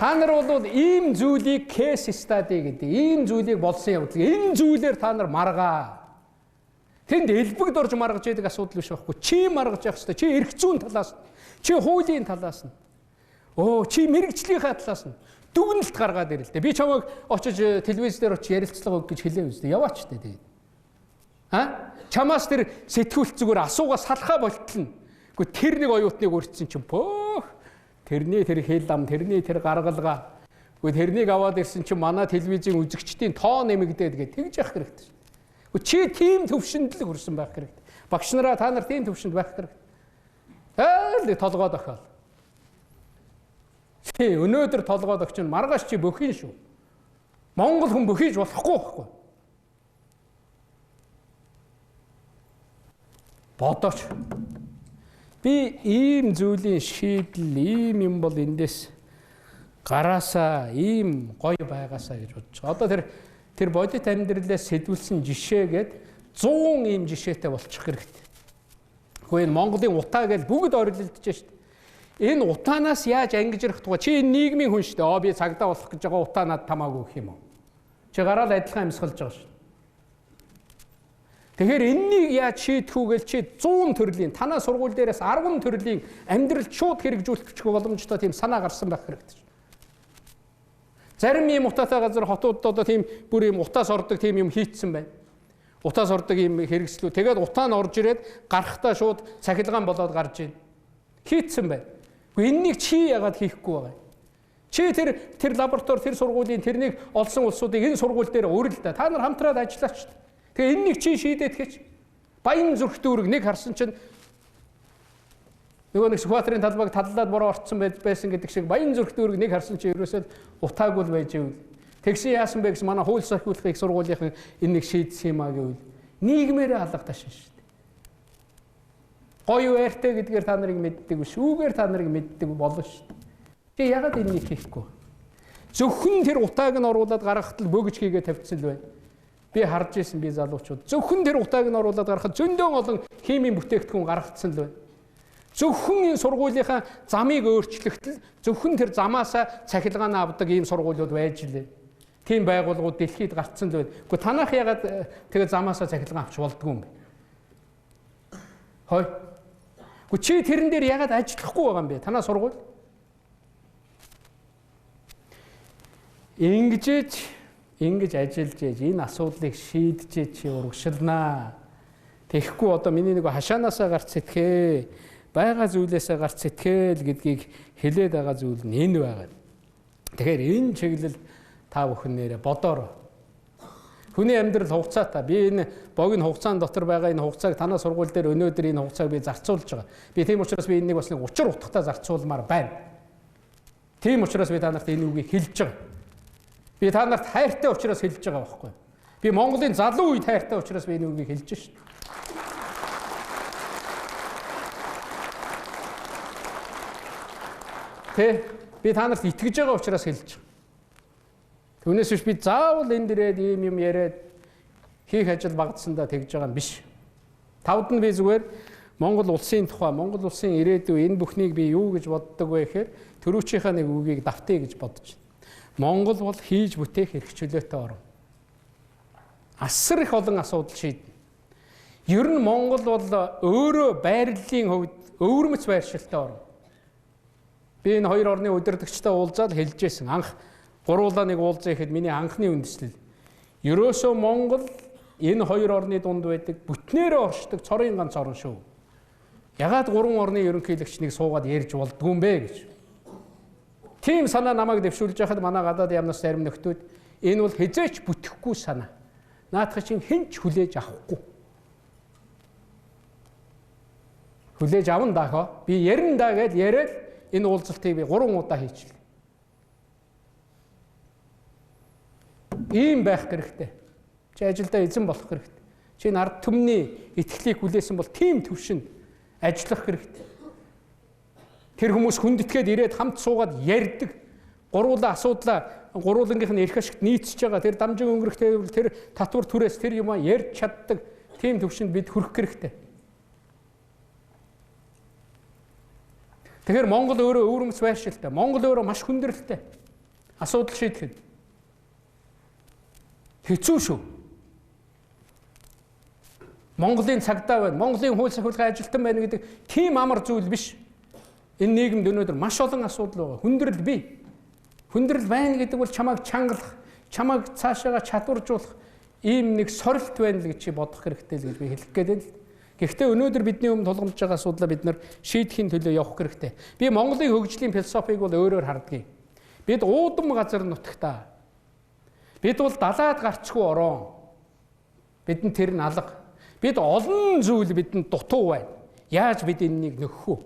Та нар бол ийм зүйлийг case study гэдэг. Ийм зүйлийг болсон явдал. Энэ зүйлээр та нар маргаа. Тэнд элбэгд орж маргаж яадаг асуудал биш байхгүй. Чи маргаж явах хэрэгтэй. Чи эрх зүйн талаас нь, чи хуулийн талаас нь. Чи мэрэгжлийнхаа талаас нь дүгнэлт гаргаад ирэл дээ. Би чамайг очиж телевиз дээр очиж ярилцлага өг гэж хэлээ үстэй. Яваач дээ тэгээд. Чамаас тэр сэтгүүлч зүгээр асуугаа салхаа болтолно. Гэхдээ тэр нэг оюутныг өртсөн чинь тэрний тэр хэл ам, тэрний тэр гаргалгаа. Тэрнийг аваад ирсэн чинь манай телевизийн үзэгчдийн тоо нэмэгдээд гээд тэгж явах хэрэгтэй. Чи тийм төвшөнд л хүрсэн байх хэрэгтэй. Багш нараа та нар тийм төвшөнд байх хэрэгтэй. Толгойд охиол. Чи өнөөдөр толгойд огч нь маргааш чи бөхин шүү. Монгол хүн бөхийж болохгүй байхгүй. Бодооч. Би ийм зүйлийн шийдэл, ийм юм бол эндээс гараасаа ийм гоё байгаасаа гэж бодож байгаа. Одоо тэр бодит амьдралаас сэдвүүлсэн жишээгээд 100 ийм жишээтэй болчих хэрэгтэй. Гэхдээ энэ Монголын утаа гэж бүгд орилдож шít. Энэ утаанаас яаж ангиж ирэх туга? Чи энэ нийгмийн хүн шүү дээ. Би цагдаа болох гэж байгаа утаа над тамаагүй гэх юм уу? Чи гараад адилхан амьсгалж байгаа шүү. Тэгэхээр энэнийг яаж шийдэх үү гэж чи 100 төрлийн танаа сургууль дээрээс 10 төрлийн амьдралд шууд хэрэгжүүлэх боломжтой тийм санаа гарсан байх хэрэгтэй. Зарим юм утаатай газар хотуудад одоо тийм бүр юм утаас ордог тийм юм хийцсэн байна. Утаас ордог юм хэрэгслүү. Тэгээд утаа нь орж ирээд гарахтаа шууд цахилгаан болоод гарч ийн. Хийцсэн байна. Гэхдээ энэнийг чи яагаад хийхгүй байгаа юм? Чи тэр лаборатори тэр сургуулийн тэрнийг олсон улсуудыг энэ сургууль дээр өрөл та. Та нар хамтраад ажиллаач. Тэгээ энэнийг чи шийдээд хэч. Баян зүрх дүүрэг нэг харсан чинь нөгөө нэг Сүхбаатарын талбайг таллаад бороо орцсон байсан гэдэг шиг баян зүрх дүүрэг нэг харсан чинь ерөөсөө утаагүй л байж ивэл. Тэгсэн яасан бэ гэсэн манай хууль сахиулах их сургуулийн энийг шийдсэн юм а гэвэл нийгмээрээ алгадаж шүү дээ. Гоё байртай гэдгээр та нарыг мэддэг биш. Үүгээр та нарыг мэддэг болно шүү дээ. Чи ягаад энийг хийхгүй? Зөвхөн тэр утааг нь оруулаад гаргахад л бөгж хийгээ тавьчихсан л байна. Би харж ирсэн би залуучууд. Зөвхөн тэр утааг нь оруулаад гаргахад зөндөө олон химийн бүтээгдэхүүн гаргагдсан л байна. Зөвхөн энэ сургуулийнхаа замыг өөрчлөхтөл зөвхөн тэр замаасаа цахилгаан авдаг ийм сургуулиуд байж лээ. Тийм байгууллагууд дэлхийд гарцсан л байна. Гэхдээ танах ягаад тэгээ замаасаа цахилгаан авч болдгоо юм бэ? Хой. Гэхдээ чи тэрэн дээр ягаад ажиллахгүй байгаа юм бэ? Танаа сургууль. Ингэж ажиллаж энэ асуудлыг шийдэж чи урагшилнаа. Тэгэхгүй одоо миний нэг хашаанаасаа гарч сэтгэхээ, байгаа зүйлээсээ гарч сэтгэл гэдгийг хэлээд байгаа зүйл нь энэ байгаа. Тэгэхээр энэ чиглэл та бүхэн нэрээ бодоорой. Хүний амьдрал хугацаатай. Би энэ богино хугацаанд дотор байгаа энэ хугацааг танаа сургууль дээр өнөөдөр энэ хугацааг би зарцуулж байгаа. Би тийм учраас би энэнийг бас нэг учир утгатай зарцуулмаар байна. Тийм учраас би та нарт энэ үгийг хэлж байгаа. Би та нарт хайртай учраас хэлж байгаа байхгүй. Би Монголын залуу үед хайртай учраас би энэ үгийг хэлж шít. Би та нарт итгэж байгаа учраас хэлж байгаа. Түүнээс биш би заавал энэ дээрээ ийм юм яриад хийх ажил багтсандаа тэгж байгаа юм биш. Тавд нь би зүгээр Монгол улсын тухай, Монгол улсын ирээдүй энэ бүхнийг би юу гэж боддог вэ гэхээр төрүүчийнхаа нэг үгийг давтъя гэж бодож байна. Монгол бол хийж бүтээх эрх чөлөөтэй орн. Асар их олон асуудал шийднэ. Ер нь Монгол бол өөрөө байрлалын хувьд өвөрмөц байршилтай орн. Би энэ хоёр орны удирдагчтай уулзаад хэлж байсан. Анх Гуруулаа нэг уулзаа ихэд миний анхны үндэслэл. Ерөөсөө Монгол энэ хоёр орны дунд байдаг бүтнээрээ оршдог цорын ганц орн шүү. Ягаад 3 орны ерөнхийлөгчнийг суугаад ярьж болдгүй юм бэ гэж. Тийм санаа намайг дэвшүүлж яхад манай гадаад яамнаас зарим нөхдүүд энэ бол хизээч бүтэхгүй санаа. Наадах чинь хинч хүлээж авахгүй. Хүлээж авна даа. Би ярина даа гэж яриад энэ уулзалтыг би 3 удаа хийчихлээ. Ийм байх хэрэгтэй. Чи ажилдаа эзэн болох хэрэгтэй. Чи ард түмний итгэлийг хүлээсэн бол тийм төвшөнд ажиллах хэрэгтэй. Тэр хүмүүс хүндэтгээд ирээд хамт суугаад ярьдаг. Гуруула асуудлаа гуруулангийнх нь эрх ашигт нийцж байгаа. Тэр дамжин өнгөрөхтэй тэр татвар түрээс тэр юм ярьж чаддаг. Тийм төвшөнд бид хүрэх хэрэгтэй. Тэгэхээр Монгол өөрөө өвөрмөц байршилтай. Монгол өөрөө маш хүндрэлтэй. Асуудал шийдэхэд хэцүү шүү. Монголын цагдаа байна, Монголын хууль сахилгын ажилтан байна гэдэг тийм амар зүйл биш. Энэ нийгэмд өнөөдөр маш олон асуудал байгаа. Хүндрэл бий. Хүндрэл байна гэдэг бол чамайг чангалах, чамайг цаашаага чадваржуулах ийм нэг сорилт байна л гэж чи бодох хэрэгтэй л гэж би хэлэх гээд байна. Гэхдээ өнөөдөр бидний өмнө тулгамдж байгаа асуудлаа бид нар шийдэхийн төлөө явах хэрэгтэй. Би Монголын хөгжлийн философиг бол өөрөөр хардгийг. Бид уудам газар нутагтаа. Бид бол далаад гарцгүй орон. Бидэнд тэр нь алга. Бид олон зүйл бидэнд дутуу байна. Яаж бид энэнийг нөхөх вэ?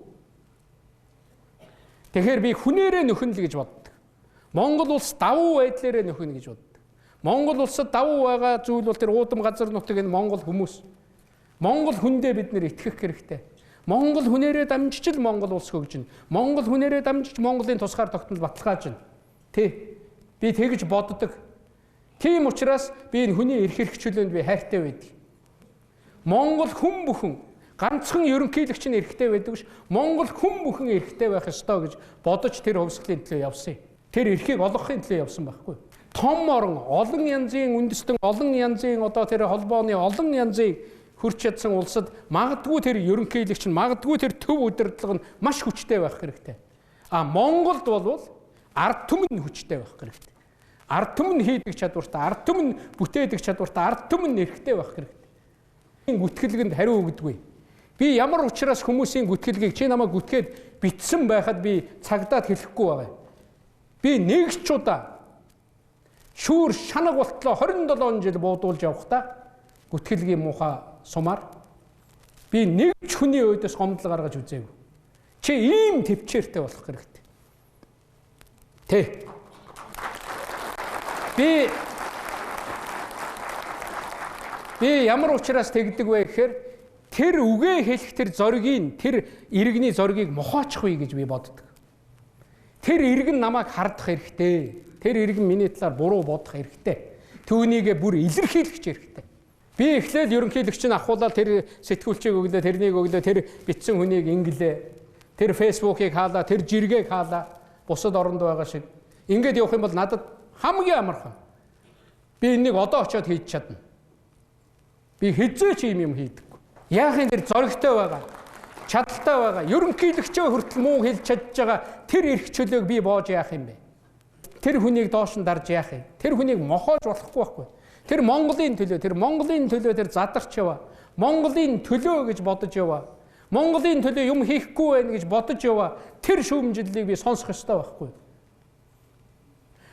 Тэгэхээр би хүнээрээ нөхөн л гэж боддог. Монгол улс давуу байдлаараа нөхөн гэж боддог. Монгол улсад давуу байгаа зүйл бол тэр уудам газар нутаг энэ Монгол хүмүүс. Монгол хүндээ бид нэр итгэх хэрэгтэй. Монгол хүнээрээ дамжиж л Монгол улс хөгжинэ. Монгол хүнээрээ дамжиж Монголын тусгаар тогтмол баталгаажна. Тэ. Би тэгж боддог. Тийм учраас би энэ хүний эрх хэрэгчлөөнд би хайртай байдаг. Монгол хүн бүхэн ганцхан ерөнхийлөгч нь эрхтэй байдаг ш. Монгол хүн бүхэн эрхтэй байх ёстой гэж бодож тэр хувьсгалын төлөө явсан. Тэр эрхийг олгохын төлөө явсан байхгүй. Том орон олон янзын үндэстэн олон янзын одоо тэр холбооны олон янзын хурц чадсан улсад магадгүй тэр ерөнхийлөгч нь магадгүй тэр төв удирдлага нь маш хүчтэй байх хэрэгтэй. А Монголд бол ард түмэн хүчтэй байх хэрэгтэй. Ард түмэн хийдэг чадвартай, ард түмэн бүтээдэг чадвартай, ард түмэн эрхтэй байх хэрэгтэй. Гүтгэлгэнд хариу өгдөггүй. Би ямар учраас хүмүүсийн гүтгэлгийг чи намайг гүтгээд битсэн байхад би цагдаад хэлэхгүй байгаа. Би нэг ч удаа шүүр шанаг болтлоо 27 жил буудуулж явахдаа гүтгэлгийн муухай сумаар би нэг ч хүний өдөөс гомдол гаргаж үзээгүй. Чи ийм төвчээртэй болох хэрэгтэй. Тэ. Би ямар учраас тэгдэг вэ гэхээр тэр үгээ хэлэх тэр зоригийг, тэр иргэний зоригийг мохоочихгүй гэж би боддог. Тэр иргэн намайг хардах хэрэгтэй. Тэр иргэн миний талаар буруу бодох хэрэгтэй. Түүнийгээ бүр илэрхийлэх хэрэгтэй. Би эхлээд ерөнхийлөгч нь ахуулаад тэр сэтгүүлчийг өглөө, тэрнийг өглөө, тэр битсэн хүнийг инглээ. Тэр фэйсбүүкийг хаалаа, тэр жиргээ хаалаа. Бусад оронд байгаа шиг. Ингээд явах юм бол надад хамгийн амархан. Би энийг одоо очиод хийж чадна. Би хизээч юм хийдэггүй. Яахын тэр зоригтой байгаа, чадaltaй байгаа, ерөнхийлөгчөө хүртэл муу хэлж чадж байгаа тэр эрх чөлөөг би боож яах юм бэ? Тэр хүнийг доош нь дарж яах юм? Тэр хүнийг мохоож болохгүй байхгүй. Тэр Монголын төлөө тэр задарч яваа. Монголын төлөө гэж бодож яваа. Монголын төлөө юм хийхгүй байх гэж бодож яваа. Тэр шүүмжлэлийг би сонсох ёстой байхгүй.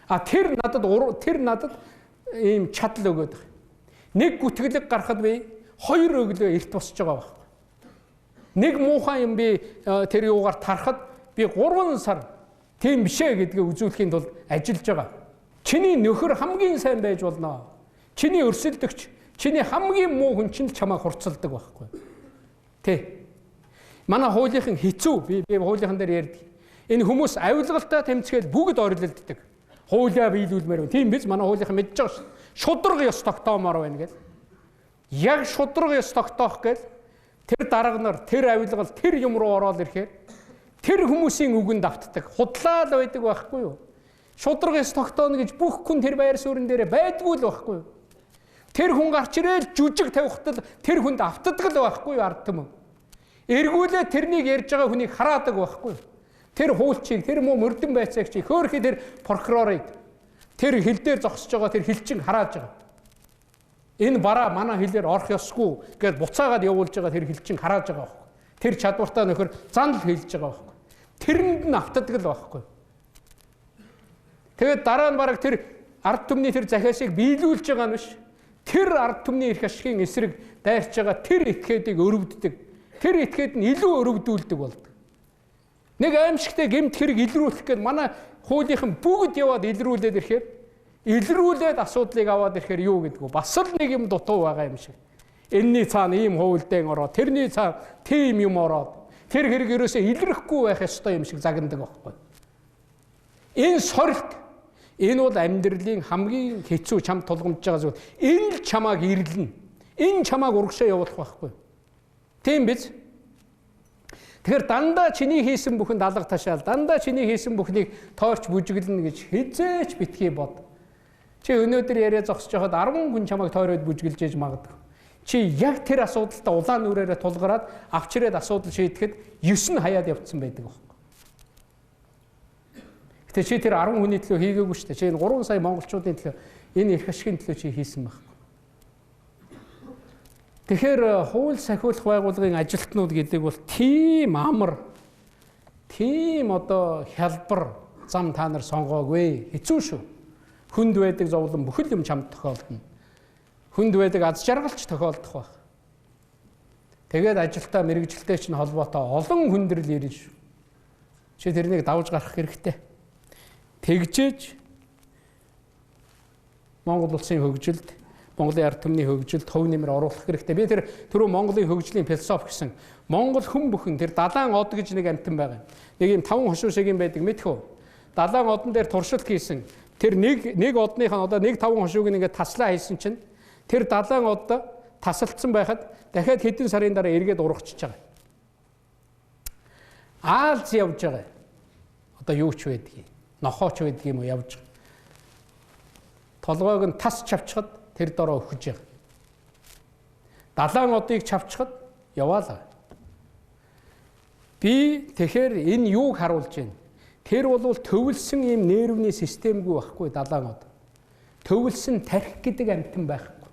А тэр надад ийм чадал өгöd байгаа. Нэг гүтгэлэг гарахад би 2 өглөө эрт босч байгаа байхгүй. Нэг муухай юм би тэр юугаар тарахад би 3 сар тийм бишээ гэдгээ үзүүлэхийн тулд ажиллаж байгаа. Чиний нөхөр хамгийн сайн байж болно. Чиний өрсөлдөгч, чиний хамгийн муу хүн чинь чамайг хурцлдаг байхгүй. Тэ. Манай хуулийнхан хэцүү. Би хуулийнхан дээр ярьдаг. Энэ хүмүүс авилгалтай тэмцгээл бүгд орилддаг. Хуулиа биелүүлмээр байна. Тийм биз? Манай хуулийнхан мэдж байгаа шүү. Шудраг ёс тогтоомоор байна гэл. Яг шудраг ёс тогтоох гэл тэр дарга нар, тэр авилгал, тэр юм руу ороод ирэхээр тэр хүмүүсийн үгэнд автдаг. Худлаад байдаг байхгүй юу? Шудраг ёс тогтооно гэж бүх хүн тэр байр суурин дээр байдгүй л байхгүй юу? Тэр хүн гарч ирээл жүжиг тавихтал тэр хүнд автдаг л байхгүй юу ард түмэн? Эргүүлээ тэрнийг ярьж байгаа хүнийг хараадаг байхгүй юу? Тэр хуулчийг, тэр муу мөрдөн байцаагчийг хөөхий тэр прокурорыг Тэр хил дээр зогсож байгаа тэр хилчин харааж байгаа. Энэ бараа манай хилээр орох ёсгүй гэж буцаагаад явуулж байгаа тэр хилчин харааж байгаа байхгүй. Тэр чадвартай нөхөр занл хэлж байгаа байхгүй. Тэрэнд нь автдаг л байхгүй. Тэгээд дараа нь бараг тэр ард түмний тэр захиасыг биелүүлж байгаа нь биш. Тэр ард түмний эрх ашигын эсрэг дайрч байгаа тэр этгээдийг өрөвддөг. Тэр этгээд нь илүү өрөвдүүлдэг болдог. Нэг аимшигтэй гэмт хэрэг илрүүлэх гээд манай хуулийнхан бүгд яваад илрүүлээд ирэхээр илрүүлээд асуудлыг аваад ирэхээр юу гэдэг вэ? Бас л нэг юм дутуу байгаа юм шиг. Энэний цаана ийм хуульдэн ороод, тэрний цаана тийм юм ороод, тэр хэрэг ерөөсөө илрэхгүй байх ёстой юм шиг загнадаг байхгүй. Энэ сорилт, энэ бол амьдралын хамгийн хэцүү чамд тулгамдж байгаа зүйл. Энэ л чамааг ирлэнэ. Энэ чамааг урагшаа явуулах байхгүй. Тийм биз? Тэгэхээр дандаа чиний хийсэн бүхэнд алга ташаал, дандаа чиний хийсэн бүхнийг тойрч бүжиглэнэ гэж хизээч битгий бод. Чи өнөөдөр яриа зогсож байхад 10 хүн чамайг тойроод бүжиглж ээж магадгүй. Чи яг тэр асуудалтай улаан нүрээрээ тулгараад авчирээд асуудал шийдэхэд 9 нь хаяад явцсан байдаг байхгүй. Гэтэ чи тэр 10 хүний төлөө хийгээгүй шүү дээ. Чи энэ 3 сая монголчуудын төлөө энэ эрх ашигын төлөө чи хийсэн байхгүй. Тэгэхээр хууль сахиулах байгууллагын ажилтнууд гэдэг бол тийм амар, тийм одоо хялбар зам та нар сонгоогүй. Хэцүү шүү. Хүнд байдаг зовлон бүхэл юм чамд тохиолдно. Хүнд байдаг аз жаргалч тохиолдох байх. Тэгээд ажилтаа мэрэгжилтэй чинь холбоотой олон хүндрэл ирнэ шүү. Чи тэрнийг давж гарах хэрэгтэй. Тэгжээж Монгол улсын хөгжилд, Монголын ард түмний хөгжилд төв нэмэр оруулах хэрэгтэй. Би тэр түрүү Монголын хөгжлийн философи гэсэн Монгол хүн бүхэн тэр далайн од гэж нэг амтан байгаа. Нэг юм 5 хошуу шиг юм байдаг мэдхүү. Далайн одон дээр туршилт хийсэн. Тэр нэг одныхаа одоо 1-5 хошууг ингээд таслаа хийсэн чинь тэр далайн одод тасалдсан байхад дахиад хэдэн сарын дараа эргээд урагчж байгаа. Аалз явж байгаа. Одоо юу ч байдгийг, нохооч байдгийг юм уу явж байгаа. Толгойг нь тас чавчхад тэр дороо өгч байгаа. Далайн одыг чавчхад яваалаа. Би тэгэхээр энэ юуг харуулж байна? Тэр бол төвлөсөн ийм нервний системгүй байхгүй далайн од. Төвлөсөн тарих гэдэг амтан байхгүй.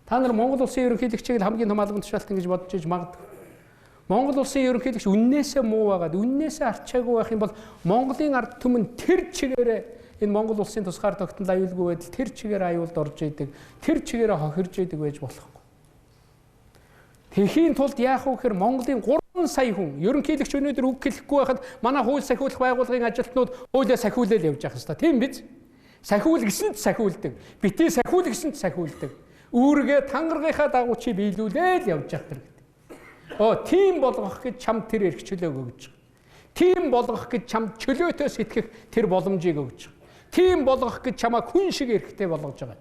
Та нар Монгол улсын ерөнхийлөгчийг хамгийн том албан тушаалтан гэж бодож иж магадгүй. Монгол улсын ерөнхийлөгч үннээсээ муу байгаад, үннээсээ арчаагүй байх юм бол Монголын ард түмэн тэр чигээрээ энэ Монгол улсын тусгаар тогтнол аюулгүй байдал тэр чигээр аюулд орж идэг, тэр чигээрээ хохирж идэг байж болохгүй. Тэхийн тулд яах вэ гэхээр Монголын 3 сая хүн ерөнхийлөгч өнөөдөр үг хэлэхгүй байхад манай хууль сахиулах байгууллагын ажилтнууд хуулиа сахиулаад явж явах хэрэгтэй. Тийм биз? Сахиул гэсэнд сахиулдаг. Битээ сахиул гэсэнд сахиулдаг. Үүргээ тангаргийнхаа дагуу чи биелүүлээд явж явах хэрэгтэй. Тийм болгох гэж чамд тэр эрх чөлөөг өгж байгаа. Тийм болгох гэж чамд чөлөөтэй сэтгэх тэр боломжийг өгж байгаа. Тийм болгох гэж чамаа хүн шиг эрхтэй болгож байгаа.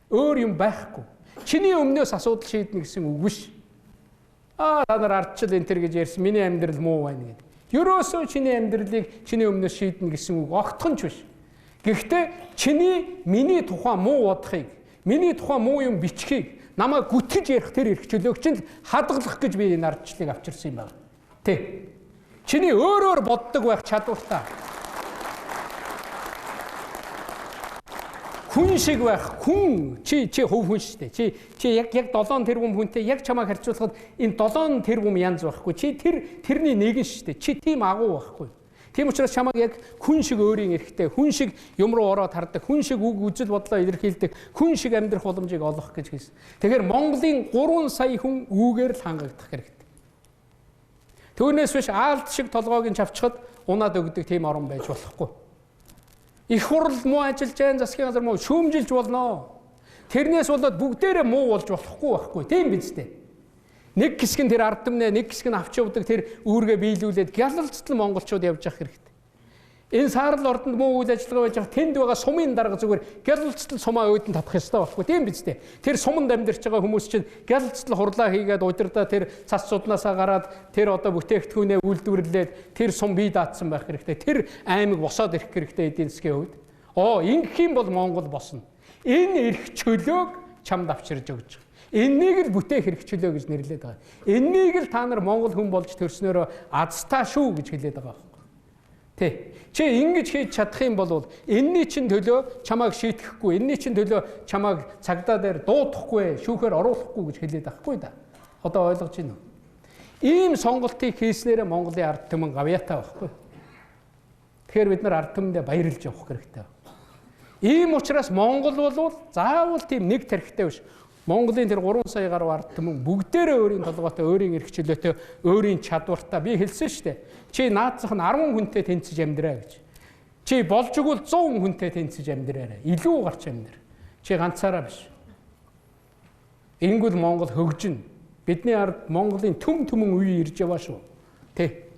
Өөр юм байхгүй. Чиний өмнөөс асуудал шийднэ гэсэн үг биш. Та нар ардчил энэ төр гэж ярьсан миний амьдрал муу байна гэдэг. Ерөөсөө чиний амьдралыг чиний өмнөөс шийднэ гэсэн үг огтхон ч биш. Гэхдээ миний тухайн муу бодохыг, миний тухайн муу юм бичгийг намайг гүтгэж ярих тэр эрх чөлөөг чинь хадгалах гэж би энэ ардчлалыг авчирсан юм байна. Тэ. Чиний өөрөөр боддог байх чадвартай. Хүн шиг байх, хүн чи хувь хүн шүү дээ. Чи яг 7 тэрбум хүнтэй яг чамайг харьцуулахад энэ 7 тэрбум янз байхгүй. Чи тэрний нэгэн шүү дээ. Чи тийм агуу байхгүй. Тийм учраас чамайг яг хүн шиг өөрийн эрхтэй, хүн шиг юм руу ороод хардаг, хүн шиг үг үзэл бодлоо илэрхийлдэг, хүн шиг амьдрах боломжийг олгох гэж хэлсэн. Тэгэхээр Монголын 3 сая хүн үүгээр л хангагдах хэрэгтэй. Түүнээс биш аалт шиг толгойг нь чавчхад унаад өгдөг тийм орон байж болохгүй. Их хурл муу ажиллаж байгаа засгийн газар муу шүүмжилж болно. Тэрнээс болоод бүгдээрээ муу болж болохгүй. Тийм биз дээ. Нэг хэсэг нь тэр ард түмнээ, нэг хэсэг нь авч явдаг тэр үүргээ биелүүлээд гялалцтал монголчууд явж явах хэрэгтэй. Энэ саарл ордонд муу үйл ажиллагаа байж байгаа тэнд байгаа сумын дарга зүгээр гялалцтал сумаа өөдөн татах ёстой байхгүй. Тийм биз дээ. Тэр суманд амьдарч байгаа хүмүүс чинь гялалцтал хурлаа хийгээд удирдаа тэр цас суднаасаа гараад тэр одоо бүтээгдэхүүнээ үйлдвэрлээд тэр сум бий даатсан байх хэрэгтэй. Тэр аймаг босоод ирэх хэрэгтэй эдийн засгийн хувьд. Ингэх юм бол Монгол босно. Энэ эрх чөлөөг чамд авчирж өгч байгаа. Энийг л бүтээх эрх чөлөө гэж нэрлэдэг байгаа. Энийг л та нар Монгол хүн болж төрснөөрөө азтаа шүү гэж хэлээд байгаа. Тэ. Чи ингэж хийж чадах юм бол энэний чин төлөө чамайг шийтгэхгүй, энэний чин төлөө чамайг цагдаа дээр дуудахгүй, шүүхээр оруулахгүй гэж хэлээд байхгүй да. Одоо ойлгож байна уу? Ийм сонголтыг хийснээрээ Монголын ард түмэн гавьяатай байхгүй. Тэгэхээр бид нар ард түмэндээ баярлж явах хэрэгтэй. Ийм учраас Монгол бол заавал тийм нэг тархитай биш. Монголын тэр 3 сая гаруй ард түмэн бүгдээрээ өөрийн толгойтой, өөрийн эрх чөлөөтэй, өөрийн чадвартай би хэлсэн шүү дээ. Чи наацх нь 10 хүнтэй тэнцэж амьдраа гэж. Чи болж игэл 100 хүнтэй тэнцэж амьдраарай. Илүү гарч амьдр. Чи ганцаараа биш. Ингүүл Монгол хөгжинэ. Бидний ард Монголын түмэн үе ирж яваа шүү. Тэ.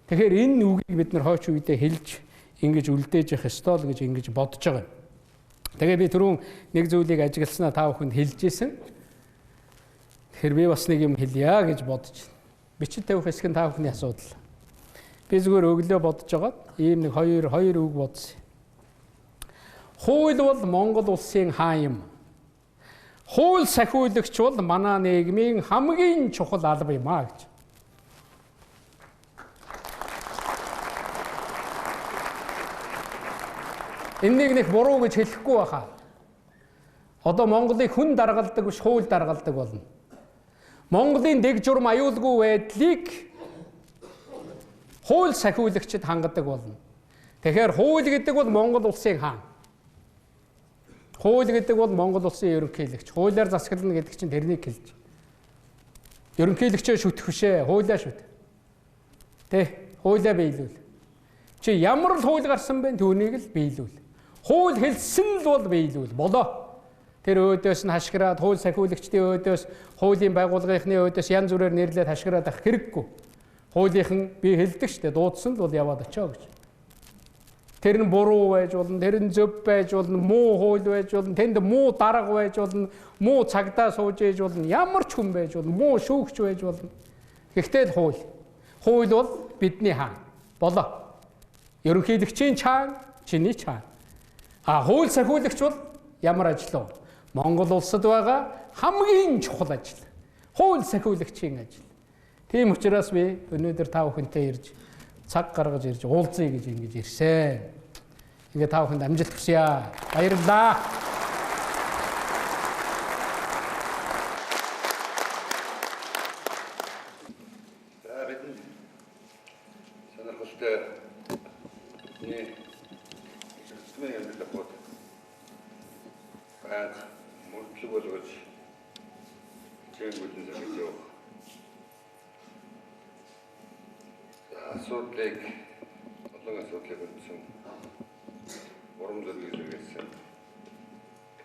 Тэгэхээр энэ үгийг бид нар хойч үедээ хэлж ингэж үлдээж явах ёстой л гэж ингэж бодож байгаа юм. Тэгээ би түрүүн нэг зүйлийг ажигласнаа та бүхэнд хэлжсэн. Тэгэхээр би бас нэг юм хэлье гэж бодож байна. Бичиж тавих хэсэг нь та бүхний асуудал. Би зүгээр өглөө бодож байгаа. Ийм нэг хоёр үг бодсон. Хууль бол Монгол улсын хаан юм. Хууль сахиулагч бол манай нийгмийн хамгийн чухал алба юм аа гэж. Энийг нэг буруу гэж хэлэхгүй байхаа. Одоо Монголыг хүн даргалдаг биш хууль даргалдаг болно. Монголын дэг журам аюулгүй байдлыг хууль сахиулагчид хангадаг болно. Тэгэхээр хууль гэдэг бол Монгол улсын хаан. Хууль гэдэг бол Монгол улсын ерөнхийлөгч. Хуулиар засаглана гэдэг чинь тэрнийг хэлж. Ерөнхийлөгчөө шүтэх бишээ, хуулиа шүт. Тэ, хуулиа биелүүл. Чи ямар л хууль гарсан бэ түүнийг л биелүүл. Хууль хэлсэн л бол биелүүл болоо. Тэр өөдөөс нь хашгираад хууль сахиулагчдын өөдөөс, хуулийн байгууллагын өөдөөс янз бүрээр нэрлээд хашгираад авах хэрэггүй. Хуулийнхан би хэлдэг штэ дуудсан л бол яваад очоо гэж. Тэр нь буруу байж болно, тэр нь зөв байж болно, муу хууль байж болно, тэнд муу дарга байж болно, муу цагдаа сууж ээж болно, ямар ч хүн байж болно, муу шүүгч байж болно. Гэхдээ л хууль. Хууль бол бидний хаан. Болоо. Ерөнхийлөгчийн чаан, чиний чаан. Хууль сахиулагч бол ямар ажил вэ? Монгол улсад байгаа хамгийн чухал ажил. Хууль сахиулагчийн ажил. Тийм учраас би өнөөдөр та бүхэнтэй ирж цаг гаргаж ирж уулзъя гэж ингэж ирсэн. Ингээ та бүхэнд амжилт хүсье. Баярлалаа. Бидний сонирхолтой нэг хэсгийн амьдрал бод. Баад мөрдлөг болгож чиглэлд зориулж явах. Асуудлыг олон асуудлыг үүсгэн урам зориг хэрэгсэн.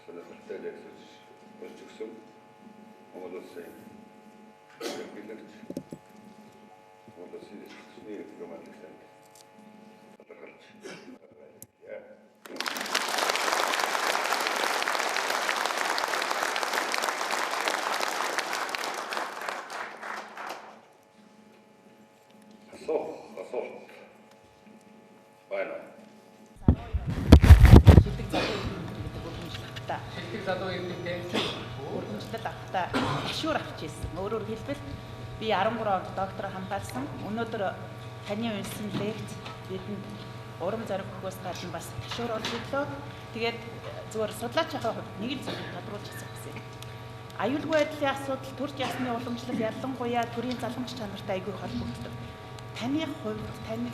Сонирхолтой лекцж болж өгсөн. Монгол улсын ерөнхийлөгч Монгол улсын эсвэлцний гүмэлсэн. Тодорхойлж асуулт байна. Шилдэг залуу ирнэтэй Өргөмжлөлт авахта ташуур авч ирсэн. Өөрөөр хэлбэл би 13 онд доктороо хамгаалсан. Өнөөдөр таны уншсан лекц бидэнд урам зориг өгөхөөс гадна бас ташуур олж ирлээ. Тэгээд зүгээр судлаач ахаа хувьд нэг л зүйл тодруулж хэлэх гэсэн. Аюулгүй байдлын асуудал, төр жасны уламжлал ялангуяа төрийн залгамж чанартай айгүй холбогддог. Таны хувьд таны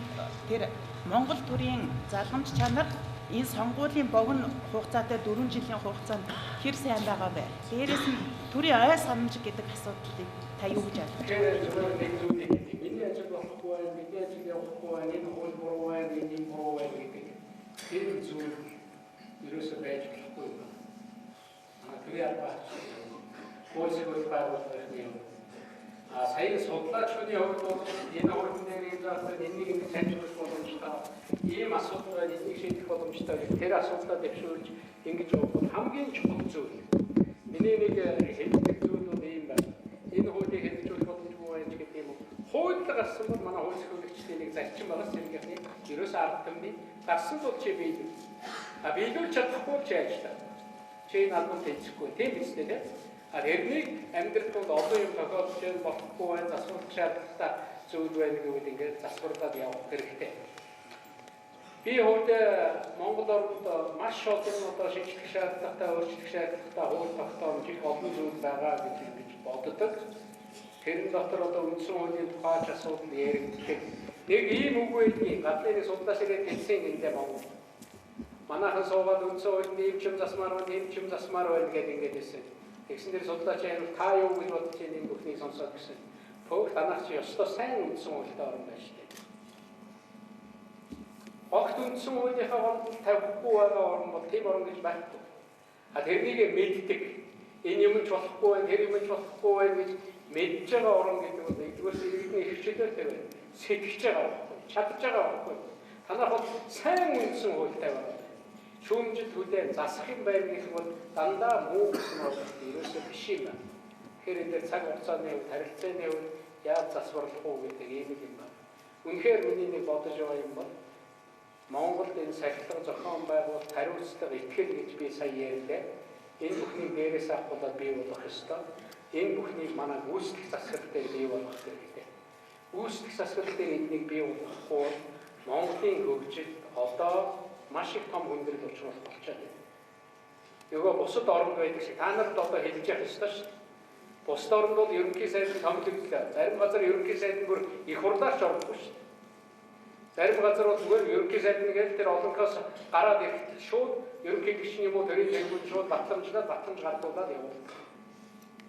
тэр Монгол төрийн залгамж чанар энэ сонгуулийн богино хугацаатай 4 жилийн хугацаанд хэр сайн байгаа вэ? Дээрээс нь төрийн ой санамж гэдэг асуудлыг та юу гэж бодож байна? Тэгэхээр зөвхөн нэг зүйлийг хэлье. Миний ажил болохгүй байх, бидний ажил явахгүй байх, энэ хууль буруу байх, энэ буруу байх гэдэг. Тэр зүйл ерөөсөө байж болохгүй юм. Төрийн албаа хууль зүйн байгууллагын юм. Сая судлаачдын хувьд бол энэ хуулийн дээр заасан энийг ингэ сайжруулах боломжтой. Ийм асуудал байна, энийг шийдэх боломжтой. Тэр асуудлаа дэвшүүлж ингэж явах бол хамгийн чухал зүйл. Миний нэг хэлдэг зүйл бол ийм байна. Энэ хуулийг хэрэгжүүлэх боломжгүй байж гэдэг юм уу? Хууль гарсан бол манай хууль зохиолагчдын нэг зарчим байгаа сэргийнхний ерөөсөө ард түмний гарсан бол чи биелүүл. Биелүүлж чадахгүй чи ажиллаа. Чи энэ албанд хэлчихгүй. Тийм биз дээ тийм. Тэрнийг амьдралд бол олон юм тохиолдож болохгүй байх асуулт шаардлагатай зүйл байна гэвэл ингээд засварлаад явах хэрэгтэй. Би хөөдөө Монгол орнд маш олон одоо шинжлэх шаардлагатай, өөрчлөх шаардлагатай хууль тогтоомж их олон зүйл байгаа гэж боддог. Тэрэн дотор одоо үндсэн хуулийн тухайч асуудал яригддаг. Нэг ийм үг байдгийн гадны судлаач ирээд хэлсэн энэ Монгол. Манайхан суугаад үндсэн хуулийн нэмчим засмаар байна гэдэг ингээд хэлсэн. Тэгсэн дээр судлаач яг та юу гэж бодож энэ бүхнийг сонсоод гэсэн. Пөөх танах чи ёстой сайн үндсэн хуультай орн байна шүү дээ. Огт үндсэн хуулийнхаа оронд тавихгүй байгаа орн бол тийм орн гэж байхгүй. Тэрнийг мэддэг. Энэ юм ч болохгүй байх, тэр юм ч болохгүй байх гэж мэдж байгаа орн гэдэг бол нэгдүгээр иргэдний хөвчлөлтэй байна. Сэтгэж байгаа байхгүй, чадж байгаа байхгүй. Танах бол сайн үндсэн хуультай байна. Шүүмжил хүлээн засах юм байна гэх бол дандаа муу гэсэн ойлголт ерөөсөө биш юм байна. Тэгэхээр энэ цаг хугацааны хувьд, харилцааны хувьд яаж засварлах уу гэдэг ийм юм байна. Үнэхээр миний нэг бодож байгаа юм бол Монголд энэ сахилга зохион байгуулалт хариуцлага итгэл гэж би сая ярьлаа. Энэ бүхнийг дээрээс авахудаа бий болох ёстой. Энэ бүхнийг манай гүйцэтгэх засаг дээр бий болгох хэрэгтэй. Гүйцэтгэх засаг дээр энийг бий болгохгүй Монголын хөгжил одоо маш их том хүндрэл учруулах болчиход байна. Нөгөө бусад орнд байдаг шиг та нарт одоо хэлж явах ёстой шүү дээ. Бусад орнд бол ерөнхий сайд томилогдлоо. Зарим газар ерөнхий сайд нь бүр их хурлаарч ордоггүй шүү дээ. Зарим газар бол зүгээр ерөнхий сайд нэгээл тэр олонхоос гараад ирэхдээ шууд ерөнхий гишүүн юм уу тэрийг хэлбэл шууд батламж гардуулаад явуулдаг.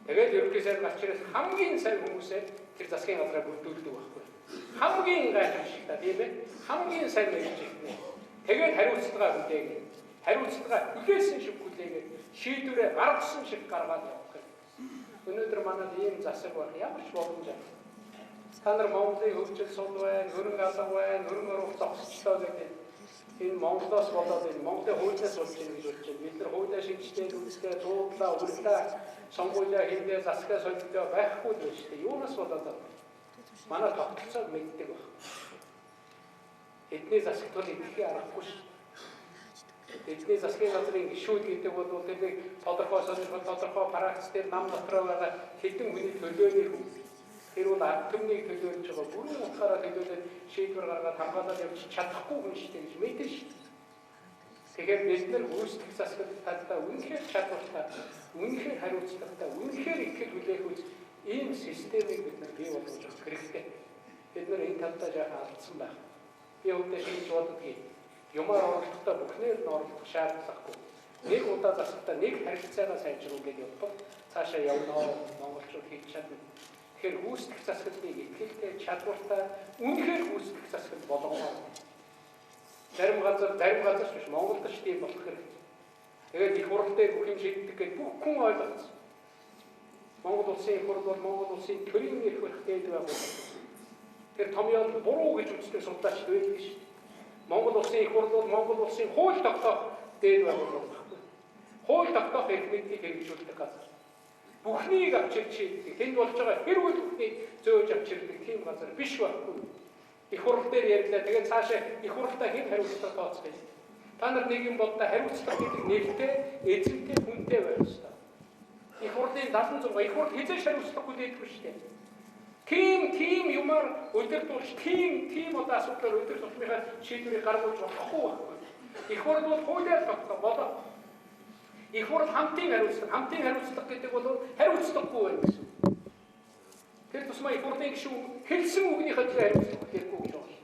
Тэгээд ерөнхий сайд гарч ирээс хамгийн сайн хүмүүсээ тэр засгийн газраа бүрдүүлдэг байхгүй. Хамгийн гайхамшигтай тийм ээ. Хамгийн сайн байж ирнэ. Тэгээд хариуцлага хүлээгээд хариуцлага хүлээсэн шиг хүлээгээд шийдвэрээ гаргасан шиг гаргаад явах юм. Өнөөдөр манайд ийм засаг байх ямар ч боломж නැහැ. Та нар Монголын хөгжил сул байна, хөрөнгө алга байна, хөрөнгө оруулалт зогсолтой гэдэг энэ Монголоос болоод энэ Монголын хуулиас болж байгаа гэж бодож байна. Бид нар хуулиа шинжилгээ үзлээ, дуудлаа, урьдаа, сонгуулиа хийлээ, засгаа солилдоо байхгүй л байна шүү дээ. Юунаас болоод манай тогтолцоог мэддэг байна. Эдний засагтал идэхээ аргагүй шүү. Эдний засгийн газрын гишүүд гэдэг бол тэрийг тодорхой сонирхол, тодорхой практик дээр нам дотроо байгаа хэдэн хүний төлөөний хүн. Тэр бол ард түмнийг төлөөлж байгаа бүрэн утгаараа төлөөлөд шийдвэр гаргаад хамгаалаад явж чадахгүй хүн шүү дээ гэж мэдэн шүү. Тэгэхээр бид нар гүйцэтгэх засгийн талдаа үнэхээр чадвартай, үнэхээр хариуцлагатай, үнэхээр итгэл хүлээх үз ийм системийг бид нар бий болгож өгөх хэрэгтэй. Бид нар энэ талдаа жаахан алдсан байна. Би өвдөө шинж боддгийг юмар оролцохдоо бүхнээр нь оролцох шаардлагагүй. Нэг удаа засахтаа нэг харилцаагаа сайжруулах явбал цаашаа явнаа монголчууд хийж чадна. Тэгэхээр гүйцэтгэх засаглалыг ихтэй чадвартай үнэхээр гүйцэтгэх засаглал болгоно. Зарим газар биш Монголд ч тийм болох хэрэгтэй. Тэгээд их хурл дээр бүх юм шийддэг гэж бүх хүн ойлгосон. Монгол улсын их хурл бол Монгол улсын төрийн эрх барих дээд байгууллага. Тэр томьёол буруу гэж үздэг судлаач байдаг шүү. Монгол улсын их хурл бол Монгол улсын хууль тогтоох дээд байгууллага. Хууль тогтоох эрх мэдийг хэрэгжүүлдэг газар. Бүхнийг авчирч шийддэг. Тэнд болж байгаа хэр үйл бүхнийг зөөж авчирдаг тийм газар биш байхгүй. Их хурл дээр ярьлаа. Тэгээд цаашаа их хурлаа хэн хариуцлага тооцох юм. Та нар нэг юм боддоо хариуцлага гэдэг нэртэй, эзэнтэй, хүнтэй байх ёстой. Их хурлын 76 их хурл хизээш хариуцлага хүлээдэггүй шүү дээ. Тим юмар өдөртүүлж тим одоо асуудлаар өдөртүүлмийнхаа шийдвэрийг гаргуулж болохгүй байхгүй. Их хурл бол хуулиар тогтоох болоо. Их хурл хамтын хариуцлага гэдэг бол хариуцлагагүй байх гэсэн. Тэр тусмаа их хурлын гишүүн хэлсэн үгнийхээ төлөө хариуцлага хийхгүй гэж байна.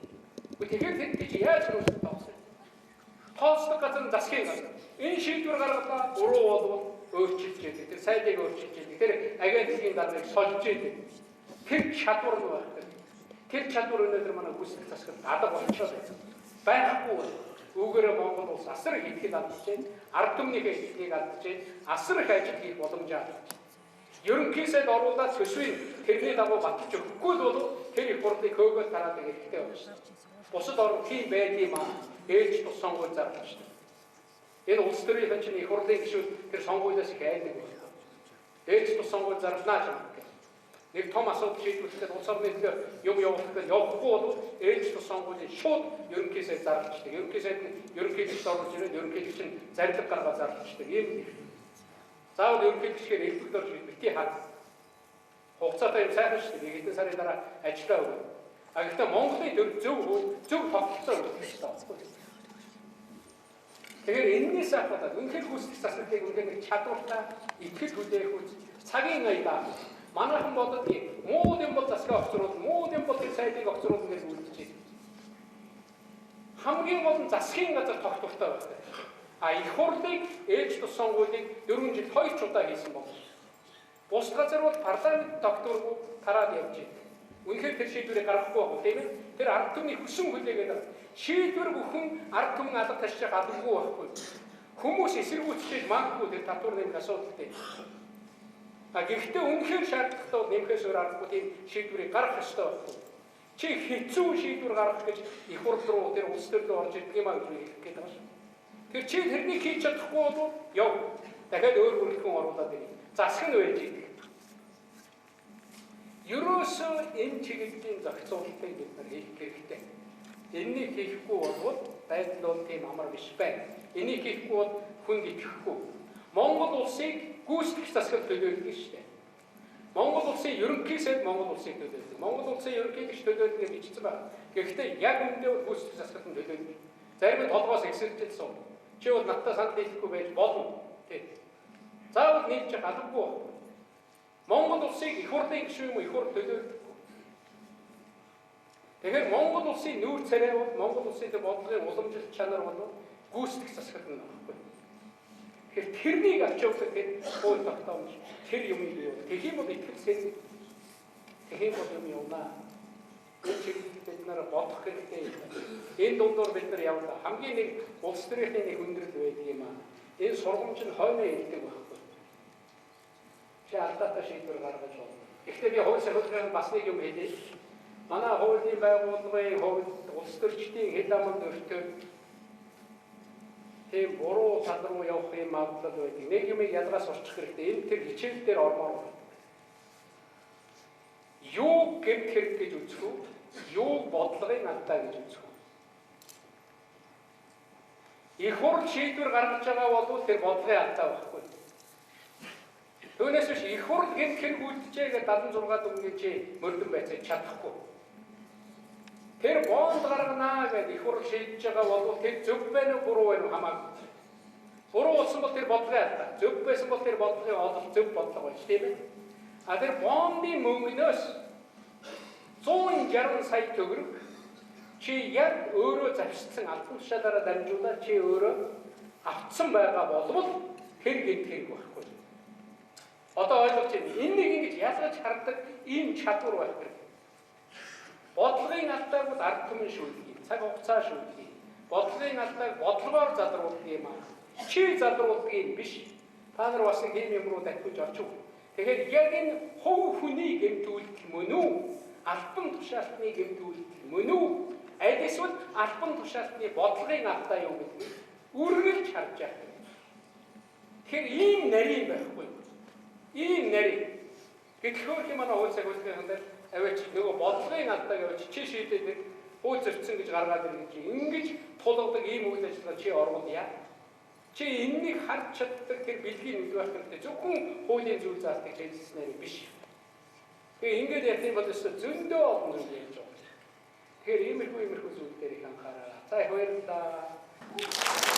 Тэгэхээр тэд чи яаж хариуцлага тооцох вэ? Тооцдог газар нь засгийн газар. Энэ шийдвэр гаргалаа буруу болвол өөрчилж яадаг. Тэр сайдыг өөрчилж яадаг. Тэр агентлагийн даргаыг сольж яадаг. Тэр чадвар нь байх гэдэг. Тэр чадвар өнөөдөр манай гүйцэтгэх засагт алга болчиход байна. Байхгүй байна. Үүгээрээ Монгол улс асар их итгэл алдчихээн, ард түмнийхээ итгэлийг алдчихээн, асар их ажил хийх боломжоо алдчихээн. Ерөнхий сайд оруулаад төсвийн тэрний дагуу баталж өгөхгүй бол тэр их хурлыг хөөгөөд тараадаг хэрэгтэй байна шүү дээ. Бусад орн тийм байдığım аа ээлж тус сонгуул зарлаа шүү дээ. Энэ улс төрийн чинь их хурлын гишүүд тэр сонгуулиас их айдаг байна. Ээлж тус сонгуул зарлаа ч юм. Нэг том асуудал шийдвэрлэхэд улс орны төлөө юм явуулах явахгүй бол ээлж тус сонгуулийн шууд ерөнхий сайд зарлаждаг. Ерөнхий сайд нь ерөнхийлөгч орж ирээд ерөнхийлөгч нь зарилга гаргаад зарлаждаг. Ийм заавал ерөнхийлөгчээр элбэг дорж бити хаад. Хугацаатай юм сайхан шүү дээ. Хэдэн сарын дараа ажиллаа өгнө. А гэхдээ Монголын зөв тогтолцоо өгөх хэрэгтэй. Тэгэхээр энэс ахадаа үнэхээр хүсэх засалтыг үнэхээр чадвартай итгэл хүлээх үз цагийн аяда манайхан боддгийг муу юм бол засгаа огцруулна, муу юм бол сайдыг огцруулна гэж үлдчихэж байна. Хамгийн гол нь засгийн газар тогтвортой байх. Их хурлыг ээж тус сонгуулийг 4 жил 2 удаа хийсэн бол бус газар бол парламент тогтворгүй тараад явж байна. Үнэхээр тэр шийдвэрийг гаргахгүй байх тийм ээ. Тэр ард түмний хүсэн хүлээгээд шийдвэр бүхэн ард түмэн алга ташчих албагүй байхгүй. Хүмүүс эсэргүүцэж магадгүй тэр татвар нэмэх асуудалтай. Гэхдээ үнэхээр шаардлагатай бол нэмэхээс өөр аргагүй тийм шийдвэрийг гаргах ёстой байхгүй. Чи хэцүү шийдвэр гаргах гэж их хурл руу тэр улс төрлөө орж ирдэг юм аа гэж хэлэх гээд байгаа шүү. Тэр чи тэрнийг хийж чадахгүй бол яв. Дахиад өөр бүрэлдэхүүн оруулаад ирнэ. Засах нь байж идэг. Ерөөсөө энэ чиглэлийн зохицуулалтыг бид нар хийх хэрэгтэй. Энийг хийхгүй бол байдал бол тийм амар биш байна. Энийг хийхгүй бол хүнд итгэхгүй. Монгол улсыг гүйцэтгэх засаг төлөөлдөг шүү дээ. Монгол улсын ерөнхий сайд Монгол улсыг төлөөлдөг. Монгол улсын ерөнхий гэж төлөөлдөг гэж бичсэн байна. Гэхдээ яг үндэ бол гүйцэтгэх засагт нь төлөөлдөг. Зарим нь толгоос эксэрчил суу. Чи бол надтай санал нийлэхгүй байж болно. Тэг. Заавал нийлж чадахгүй. Монгол улсыг их хурлын гишүүн юм их хурл төлөөлдөг. Тэгэхээр Монгол улсын нүүр царай бол Монгол улсын бодлогын уламжлалт чанар бол гүйцэтгэх засагт нь багхгүй. Тэгэхээр тэрнийг ачаалах гэдэг хууль тогтоомж тэр юм юу вэ? Тэгэх юм бол итгэлсээ тэгэх юм бол юм явна. Энэ чиглэлд бид нар бодох хэрэгтэй. Энэ дундуур бид нар явна. Хамгийн нэг улс төрийн нэг хүндрэл байдаг юм аа. Энэ сургамж нь хойно хэлдэг байхгүй. Чи алдаатай шийдвэр гаргаж болно. Гэхдээ би хууль сахилгын бас нэг юм хэлээ. Манай хуулийн байгууллагын хувьд улс төрчдийн хэл аманд өртөө тийм буруу тал руу явах юм магадлал байдаг. Нэг юм ялгаас орчих хэрэгтэй. Энэ тэр хичээл дээр ормоор байна. Юу гэмт хэрэг гэж үзэх үү? Юу бодлогын алдаа гэж үзэх үү? Их хурл шийдвэр гаргаж байгаа бол тэр бодлогын алдаа байхгүй. Түүнээс биш их хурл гэмт хэрэг үлджээ гэж 76 дүнгийн чи мөрдөн байцаа чадахгүй. Тэр бонд гарганаа гэж их хурл шийдэж байгаа бол тэр зөв байна уу буруу байна уу хамаагүй. Буруу болсон бол тэр бодлогын алдаа. Зөв байсан бол тэр бодлогын ололт зөв бодлого байж тийм ээ. Тэр бондын мөнгнөөс 160 сая төгрөг чи яг өөрөө завшсан албан тушаалаараа дамжуулаад чи өөрөө авцсан байгаа болвол тэр гэмт хэрэг байхгүй. Одоо ойлгож байна. Энийг ингэж ялгаж хардаг ийм чадвар байх хэрэгтэй. Бодлогын алдааг бол ард түмэн шүүлдэг. Цаг хугацаа шүүлдэг. Бодлогын алдааг бодлогоор залруулдаг юм аа. Чи залруулдаг юм биш. Та нар бас ийм юм руу давхиж очих. Тэгэхээр яг энэ хувь хүний гэмтүүлэлт мөн үү? Албан тушаалтны гэмтүүлэлт мөн үү? Аль эсвэл албан тушаалтны бодлогын алдаа юу гэдгийг үргэлж харж байгаа. Тэгэхээр ийм нарийн байхгүй. Ийм нарийн. Гэтэл манай хууль сахилгын дээр аваач нөгөө бодлогын алдааг аваач чи шийдээд хууль зөрчсөн гэж гаргаад ирнэ чи ингэж тулгадаг ийм үйл ажиллагаа чи оргоно. Чи энэнийг харж чаддаг тэр бэлгийн үйл байх хэрэгтэй. Зөвхөн хуулийн зүйл заалтыг хэлснээр биш. Тэгээ ингэж ярих юм бол зөндөө олон зүйл ярьж байгаа. Тэгэхээр иймэрхүү зүйл дээр их анхаараа. За баярлалаа.